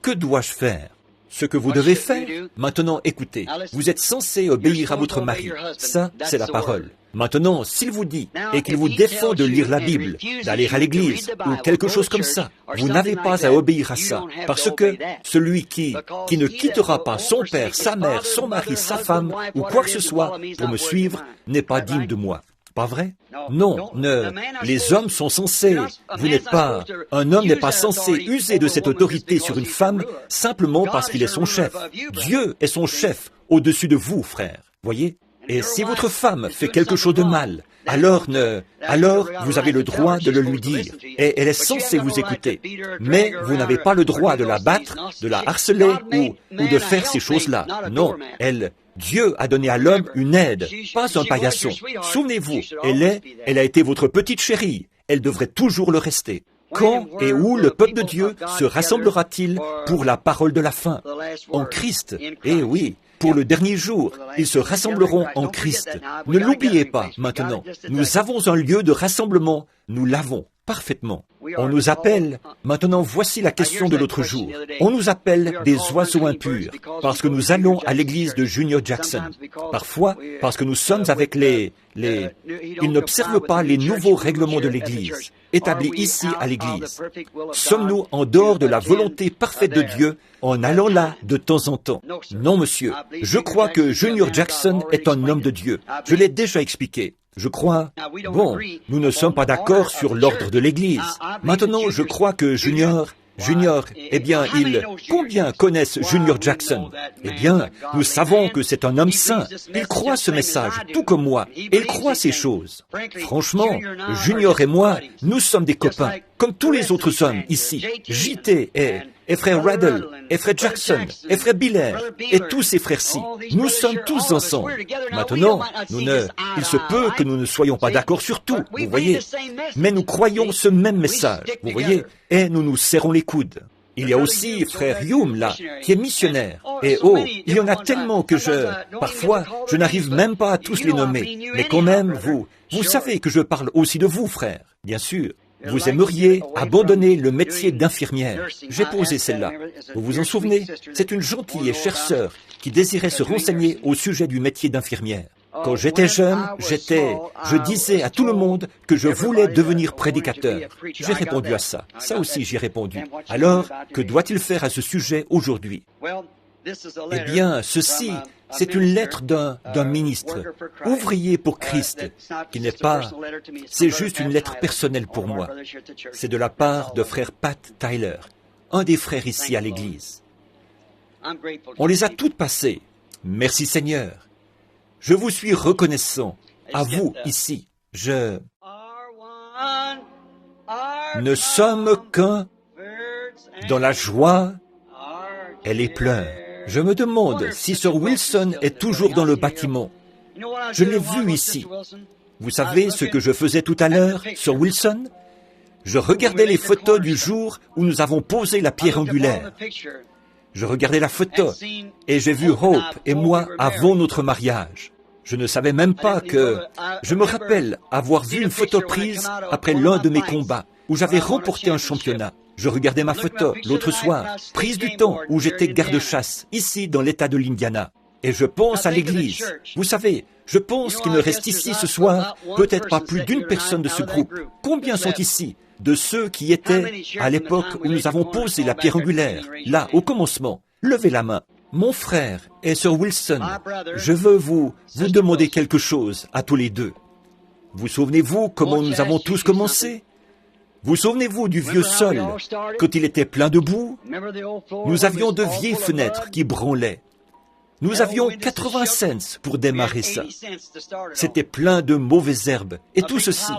Que dois-je faire? Ce que vous devez faire? Maintenant, écoutez, vous êtes censé obéir à votre mari. Ça, c'est la parole. Maintenant, s'il vous dit et qu'il vous défend de lire la Bible, d'aller à l'église ou quelque chose comme ça, vous n'avez pas à obéir à ça, parce que celui qui ne quittera pas son père, sa mère, son mari, sa femme ou quoi que ce soit pour me suivre n'est pas digne de moi. Pas vrai? Non, les hommes sont censés, un homme n'est pas censé user de cette autorité sur une femme simplement parce qu'il est son chef. Dieu est son chef au-dessus de vous, frère. Voyez? Et si votre femme fait quelque chose de mal, alors vous avez le droit de le lui dire. Et elle est censée vous écouter. Mais vous n'avez pas le droit de la battre, de la harceler ou de faire ces choses-là. Non, Dieu a donné à l'homme une aide, pas un paillasson. Souvenez-vous, elle a été votre petite chérie. Elle devrait toujours le rester. Quand et où le peuple de Dieu se rassemblera-t-il pour la parole de la fin? En Christ. Eh oui. Pour le dernier jour, ils se rassembleront en Christ. Ne l'oubliez pas maintenant. Nous avons un lieu de rassemblement. Nous l'avons parfaitement. On nous appelle, maintenant voici la question de l'autre jour. On nous appelle des oiseaux impurs parce que nous allons à l'église de Junior Jackson. Parfois, parce que nous sommes avec ils n'observent pas les nouveaux règlements de l'église, établis ici à l'église. Sommes-nous en dehors de la volonté parfaite de Dieu en allant là de temps en temps? Non, monsieur. Je crois que Junior Jackson est un homme de Dieu. Je l'ai déjà expliqué. Je crois... Bon, nous ne sommes pas d'accord sur l'ordre de l'Église. Maintenant, je crois que Junior, eh bien, combien connaissent Junior Jackson? Eh bien, nous savons que c'est un homme saint. Il croit ce message, tout comme moi. Et il croit ces choses. Franchement, Junior et moi, nous sommes des copains, comme tous les autres hommes ici. JT et frère Raddle, et frère Jackson, et frère Biller, et tous ces frères-ci. Nous sommes tous ensemble. Maintenant, il se peut que nous ne soyons pas d'accord sur tout, vous voyez. Mais nous croyons ce même message, vous voyez, et nous nous serrons les coudes. Il y a aussi frère Hume, là, qui est missionnaire. Et il y en a tellement que parfois, je n'arrive même pas à tous les nommer. Mais quand même, vous savez que je parle aussi de vous, frère, bien sûr. Vous aimeriez abandonner le métier d'infirmière. J'ai posé celle-là. Vous vous en souvenez? C'est une gentille et chère sœur qui désirait se renseigner au sujet du métier d'infirmière. Quand j'étais jeune, je disais à tout le monde que je voulais devenir prédicateur. J'ai répondu à ça. Ça aussi, j'ai répondu. Alors, que doit-il faire à ce sujet aujourd'hui? Eh bien, ceci, c'est une lettre d'un ministre, ouvrier pour Christ, qui n'est pas... C'est juste une lettre personnelle pour moi. C'est de la part de frère Pat Tyler, un des frères ici à l'Église. On les a toutes passées. Merci Seigneur. Je vous suis reconnaissant. À vous, ici. Ne sommes qu'un dans la joie et les pleurs. Je me demande si Sir Wilson est toujours dans le bâtiment. Je l'ai vu ici. Vous savez ce que je faisais tout à l'heure, Sir Wilson? Je regardais les photos du jour où nous avons posé la pierre angulaire. Je regardais la photo et j'ai vu Hope et moi avant notre mariage. Je ne savais même pas que... Je me rappelle avoir vu une photo prise après l'un de mes combats où j'avais remporté un championnat. Je regardais ma photo l'autre soir, prise du temps où j'étais garde-chasse, ici dans l'État de l'Indiana. Et je pense à l'Église. Vous savez, je pense qu'il me reste ici ce soir peut-être pas plus d'une personne de ce groupe. Combien sont ici de ceux qui étaient à l'époque où nous avons posé la pierre angulaire, là, au commencement? Levez la main. Mon frère et Sir Wilson, je veux vous demander quelque chose à tous les deux. Vous souvenez-vous comment nous avons tous commencé? Vous souvenez-vous du vieux sol, quand il était plein de boue? Nous avions de vieilles fenêtres qui branlaient. Nous avions 80 cents pour démarrer ça. C'était plein de mauvaises herbes. Et tout ceci,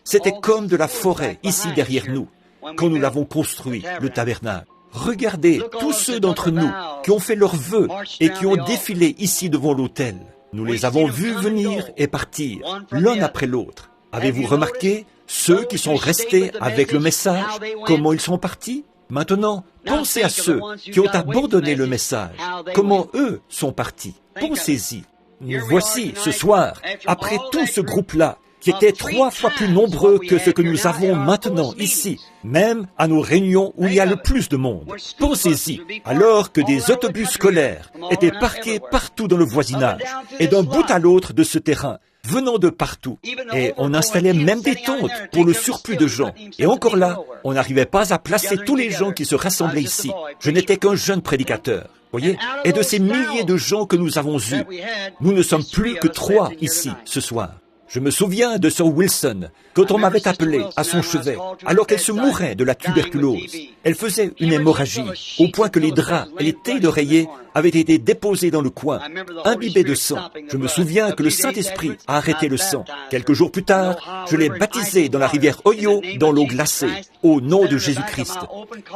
c'était comme de la forêt, ici derrière nous, quand nous l'avons construit, le tabernacle. Regardez tous ceux d'entre nous qui ont fait leurs vœux et qui ont défilé ici devant l'autel. Nous les avons vus venir et partir, l'un après l'autre. Avez-vous remarqué ceux qui sont restés avec le message, comment ils sont partis? Maintenant, pensez à ceux qui ont abandonné le message, comment eux sont partis. Pensez-y. Nous voici ce soir, après tout ce groupe-là, qui était 3 fois plus nombreux que ce que nous avons maintenant ici, même à nos réunions où il y a le plus de monde. Pensez-y, alors que des autobus scolaires étaient parqués partout dans le voisinage, et d'un bout à l'autre de ce terrain, venant de partout. Et on installait même des tentes pour le surplus de gens. Et encore là, on n'arrivait pas à placer tous les gens qui se rassemblaient ici. Je n'étais qu'un jeune prédicateur. Voyez? Et de ces milliers de gens que nous avons eus, nous ne sommes plus que 3 ici, ce soir. Je me souviens de Sir Wilson, quand on m'avait appelé à son chevet, alors qu'elle se mourait de la tuberculose. Elle faisait une hémorragie, au point que les draps et les thés d'oreiller avaient été déposés dans le coin, imbibés de sang. Je me souviens que le Saint-Esprit a arrêté le sang. Quelques jours plus tard, je l'ai baptisée dans la rivière Ohio, dans l'eau glacée, au nom de Jésus-Christ.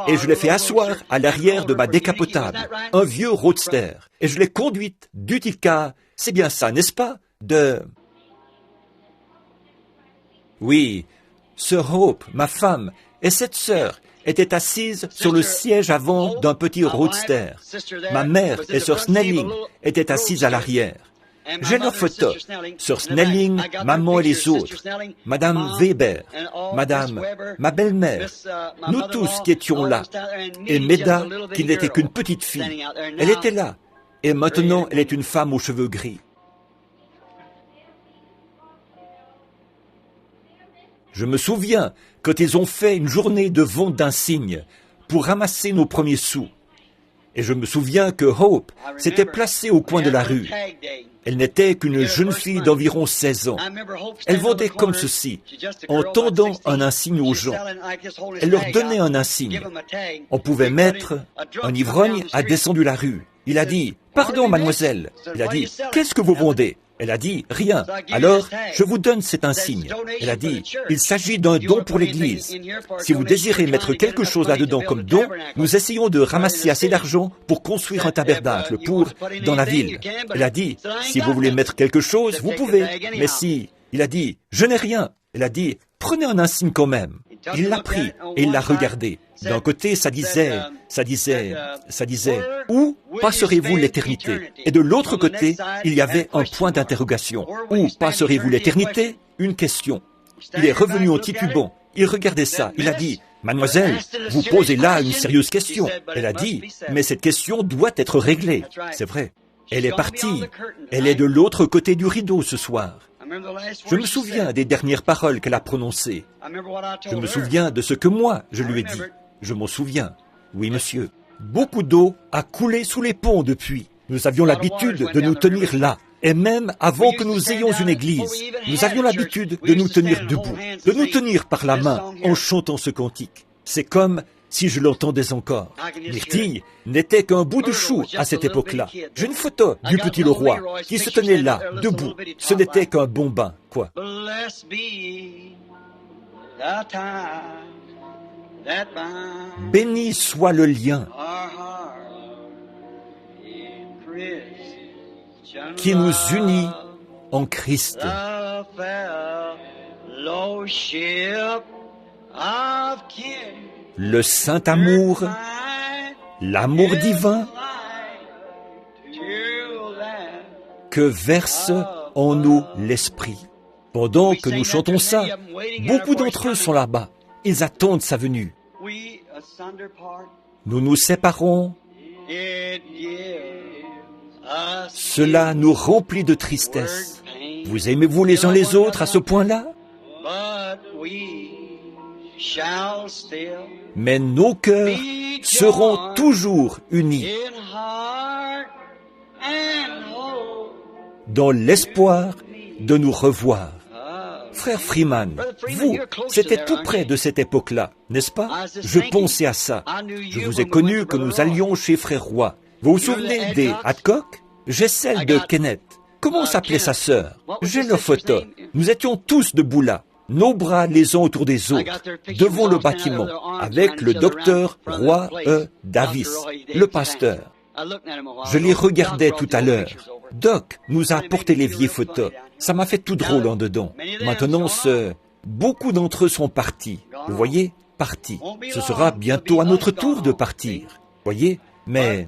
Et je l'ai fait asseoir à l'arrière de ma décapotable, un vieux roadster. Et je l'ai conduite d'Utica, c'est bien ça, n'est-ce pas, Oui, Sir Hope, ma femme, et cette sœur étaient assises sur le siège avant d'un petit roadster. Ma mère et Sir Snelling étaient assises à l'arrière. J'ai leurs photos. Sir Snelling, maman et les autres, Madame Weber, Madame, ma belle-mère, nous tous qui étions là, et Meda, qui n'était qu'une petite fille. Elle était là, et maintenant elle est une femme aux cheveux gris. Je me souviens quand ils ont fait une journée de vente d'insignes pour ramasser nos premiers sous. Et je me souviens que Hope s'était placée au coin de la rue. Elle n'était qu'une jeune fille d'environ 16 ans. Elle vendait comme ceci, en tendant un insigne aux gens. Elle leur donnait un insigne. On pouvait mettre... Un ivrogne a descendu la rue. Il a dit, « Pardon, mademoiselle. » Il a dit, « Qu'est-ce que vous vendez ?» Elle a dit, « Rien. Alors, je vous donne cet insigne. » Elle a dit, « Il s'agit d'un don pour l'Église. Si vous désirez mettre quelque chose là-dedans comme don, nous essayons de ramasser assez d'argent pour construire un tabernacle dans la ville. » Elle a dit, « Si vous voulez mettre quelque chose, vous pouvez. Mais si... » Il a dit, « Je n'ai rien. » Elle a dit, « Prenez un insigne quand même. » Il l'a pris et il l'a regardé. D'un côté, ça disait, « Où passerez-vous l'éternité ?» Et de l'autre côté, il y avait un point d'interrogation. « Où passerez-vous l'éternité ?» Une question. Il est revenu en titubant. Il regardait ça. Il a dit, « Mademoiselle, vous posez là une sérieuse question. » Elle a dit, « Mais cette question doit être réglée. » C'est vrai. Elle est partie. Elle est de l'autre côté du rideau ce soir. Je me souviens des dernières paroles qu'elle a prononcées. Je me souviens de ce que moi, je lui ai dit. Je m'en souviens. Oui, monsieur. Beaucoup d'eau a coulé sous les ponts depuis. Nous avions l'habitude de nous tenir là. Et même avant que nous ayons une église, nous avions l'habitude de nous tenir debout, de nous tenir par la main en chantant ce cantique. C'est comme si je l'entendais encore. Myrtille n'était qu'un bout de chou à cette époque-là. J'ai une photo du petit Leroy qui se tenait là, debout. Ce n'était qu'un bon bain, quoi. Béni soit le lien qui nous unit en Christ. Le saint amour, l'amour divin que verse en nous l'Esprit. Pendant que nous chantons ça, beaucoup d'entre eux sont là-bas. Ils attendent sa venue. Nous nous séparons. Cela nous remplit de tristesse. Vous aimez-vous les uns les autres à ce point-là? Mais nos cœurs seront toujours unis dans l'espoir de nous revoir. Frère Freeman, vous, c'était tout près de cette époque-là, n'est-ce pas? Je pensais à ça. Je vous ai connu que nous allions chez Frère Roy. Vous vous souvenez des Hadcock? J'ai celle de Kenneth. Comment s'appelait sa sœur? J'ai leur photo. Nous étions tous debout là, nos bras les uns autour des autres, devant le bâtiment, avec le docteur Roy E. Davis, le pasteur. Je les regardais tout à l'heure. Doc nous a apporté les vieilles photos. Ça m'a fait tout drôle en dedans. Maintenant, beaucoup d'entre eux sont partis. Vous voyez? Partis. Ce sera bientôt à notre tour de partir. Voyez? Mais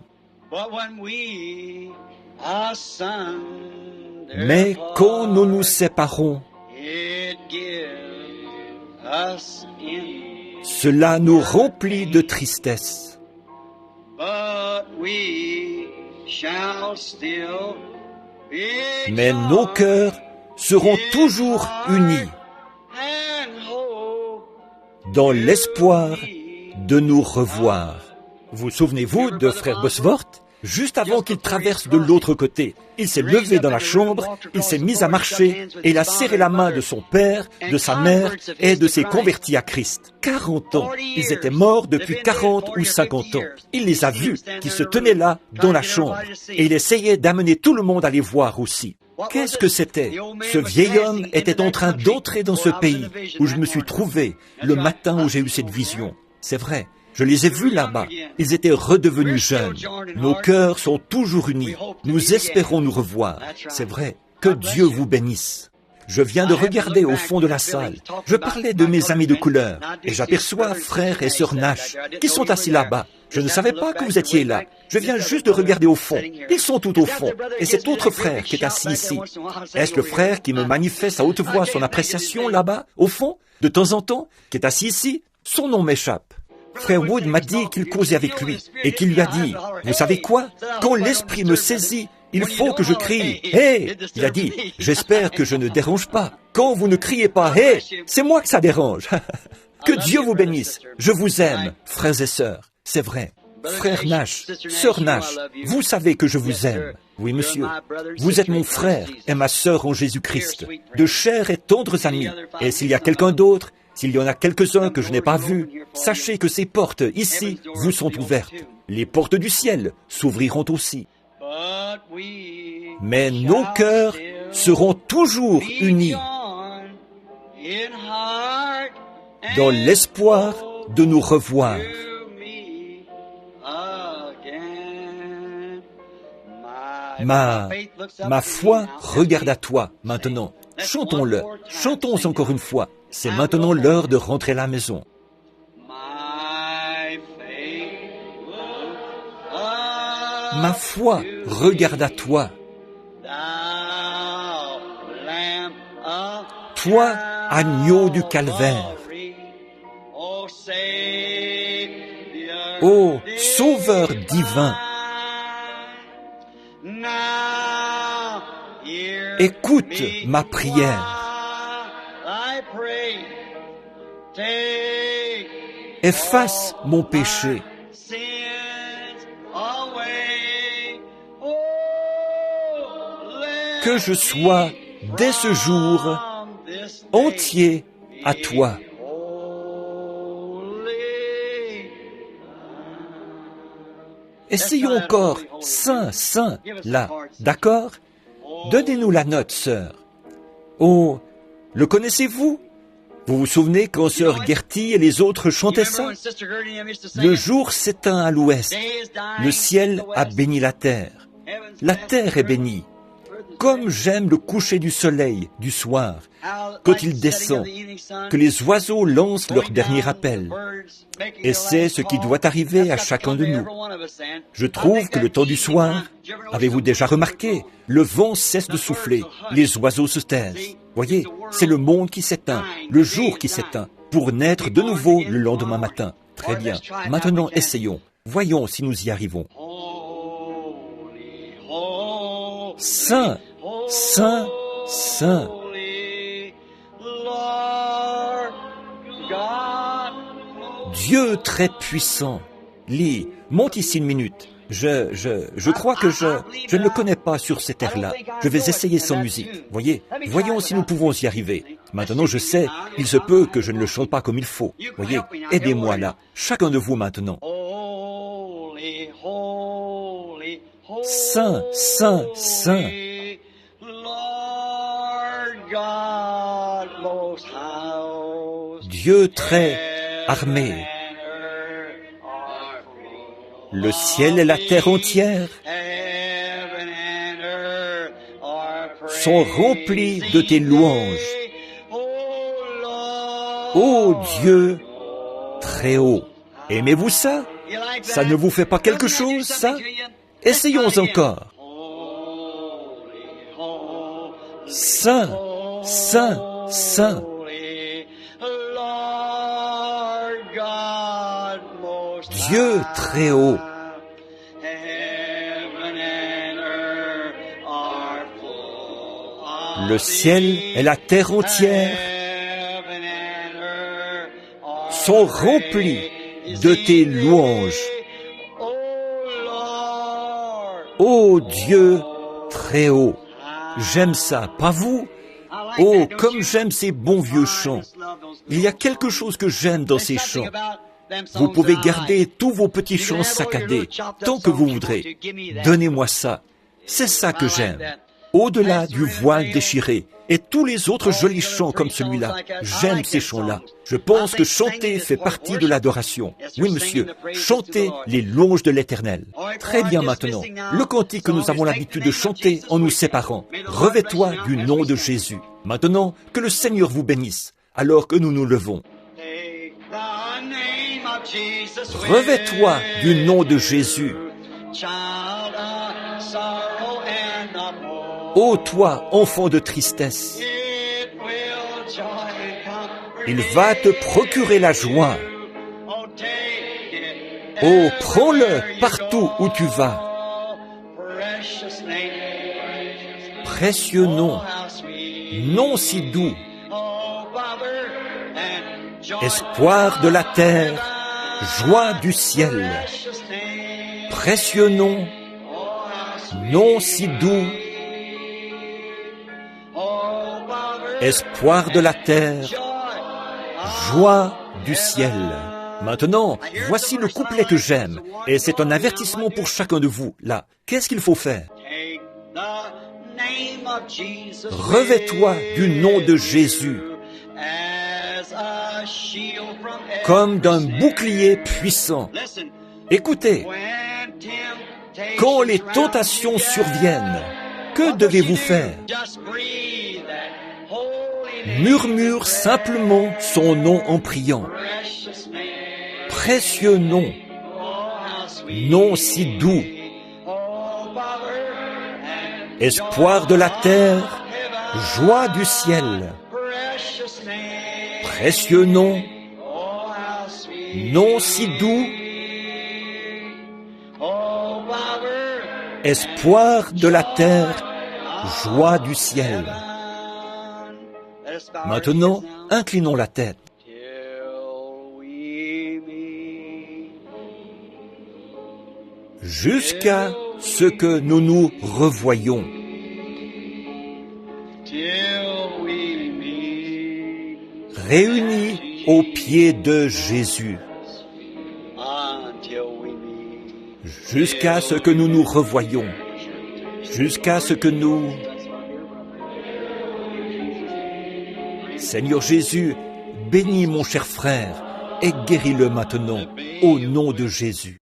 quand nous nous séparons, cela nous remplit de tristesse. Mais nos cœurs seront toujours unis dans l'espoir de nous revoir. Vous souvenez-vous de Frère Bosworth? Juste avant qu'il traverse de l'autre côté, il s'est levé dans la chambre, il s'est mis à marcher et il a serré la main de son père, de sa mère et de ses convertis à Christ. 40 ans. Ils étaient morts depuis 40 ou 50 ans. Il les a vus qui se tenaient là dans la chambre et il essayait d'amener tout le monde à les voir aussi. Qu'est-ce que c'était? Ce vieil homme était en train d'entrer dans ce pays où je me suis trouvé le matin où j'ai eu cette vision. C'est vrai. Je les ai vus là-bas. Ils étaient redevenus jeunes. Nos cœurs sont toujours unis. Nous espérons nous revoir. C'est vrai. Que Dieu vous bénisse. Je viens de regarder au fond de la salle. Je parlais de mes amis de couleur et j'aperçois frère et sœur Nash qui sont assis là-bas. Je ne savais pas que vous étiez là. Je viens juste de regarder au fond. Ils sont tout au fond. Et cet autre frère qui est assis ici. Est-ce le frère qui me manifeste à haute voix son appréciation là-bas, au fond, de temps en temps, qui est assis ici? Son nom m'échappe. Frère Wood m'a dit qu'il causait avec lui et qu'il lui a dit, « Vous savez quoi? Quand l'esprit me saisit, il faut que je crie. Hey !» Il a dit, « J'espère que je ne dérange pas. Quand vous ne criez pas, hey, c'est moi que ça dérange. » Que Dieu vous bénisse. Je vous aime, frères et sœurs. C'est vrai. Frère Nash, sœur Nash, vous savez que je vous aime. Oui, monsieur. Vous êtes mon frère et ma sœur en Jésus-Christ, de chers et tendres amis. Et s'il y a quelqu'un d'autre, s'il y en a quelques-uns que je n'ai pas vus, sachez que ces portes ici vous sont ouvertes. Les portes du ciel s'ouvriront aussi. Mais nos cœurs seront toujours unis dans l'espoir de nous revoir. Ma foi regarde à toi maintenant. Chantons-le. Chantons encore une fois. C'est maintenant l'heure de rentrer à la maison. Ma foi regarde à toi. Toi, agneau du calvaire. Ô Sauveur divin, écoute ma prière. Efface mon péché. que je sois dès ce jour entier à toi. Essayons encore, saint, saint, là, d'accord? Donnez-nous la note, sœur. Oh, le connaissez-vous? Vous vous souvenez quand sœur Gertie et les autres chantaient ça? Le jour s'éteint à l'ouest, le ciel a béni la terre est bénie. Comme j'aime le coucher du soleil du soir, quand il descend, que les oiseaux lancent leur dernier appel. Et c'est ce qui doit arriver à chacun de nous. Je trouve que le temps du soir, avez-vous déjà remarqué, le vent cesse de souffler, les oiseaux se taisent. Voyez, c'est le monde qui s'éteint, le jour qui s'éteint, pour naître de nouveau le lendemain matin. Très bien. Maintenant, essayons. Voyons si nous y arrivons. Saint, saint, saint. Dieu très puissant. Lis, monte ici une minute. Je crois que je ne le connais pas sur cet air-là. Je vais essayer sans musique. Voyez, voyons si nous pouvons y arriver. Maintenant, je sais, il se peut que je ne le chante pas comme il faut. Voyez, aidez-moi là. Chacun de vous maintenant. Saint, saint, saint. Dieu très armé. Le ciel et la terre entière sont remplis de tes louanges. Ô Dieu très haut. Aimez-vous ça? Ça ne vous fait pas quelque chose, ça? Essayons encore. Saint, saint, saint. Dieu très haut. Le ciel et la terre entière sont remplis de tes louanges. Ô Dieu très haut. J'aime ça, pas vous? Oh, comme j'aime ces bons vieux chants. Il y a quelque chose que j'aime dans ces chants. Vous pouvez garder tous vos petits chants saccadés, tant que vous voudrez. Donnez-moi ça. C'est ça que j'aime. Au-delà du voile déchiré, et tous les autres jolis chants comme celui-là. J'aime ces chants-là. Je pense que chanter fait partie de l'adoration. Oui, monsieur, chanter les louanges de l'Éternel. Très bien maintenant. Le cantique que nous avons l'habitude de chanter en nous séparant. Revêt-toi du nom de Jésus. Maintenant, que le Seigneur vous bénisse, alors que nous nous levons. Revêt-toi du nom de Jésus. Ô toi, enfant de tristesse, il va te procurer la joie. Oh, prends-le partout où tu vas. Précieux nom, nom si doux, espoir de la terre, joie du ciel. Précieux nom, nom si doux, espoir de la terre, joie du ciel. Maintenant, voici le couplet que j'aime, et c'est un avertissement pour chacun de vous, là. Qu'est-ce qu'il faut faire? Revêt-toi du nom de Jésus, comme d'un bouclier puissant. Écoutez, quand les tentations surviennent, que devez-vous faire? Murmure simplement son nom en priant. Précieux nom, nom si doux, espoir de la terre, joie du ciel. Précieux nom, nom si doux, espoir de la terre, joie du ciel. Maintenant, inclinons la tête. Jusqu'à ce que nous nous revoyions. réunis aux pieds de Jésus, jusqu'à ce que nous nous revoyions, jusqu'à ce que nous... Seigneur Jésus, bénis mon cher frère et guéris-le maintenant, au nom de Jésus.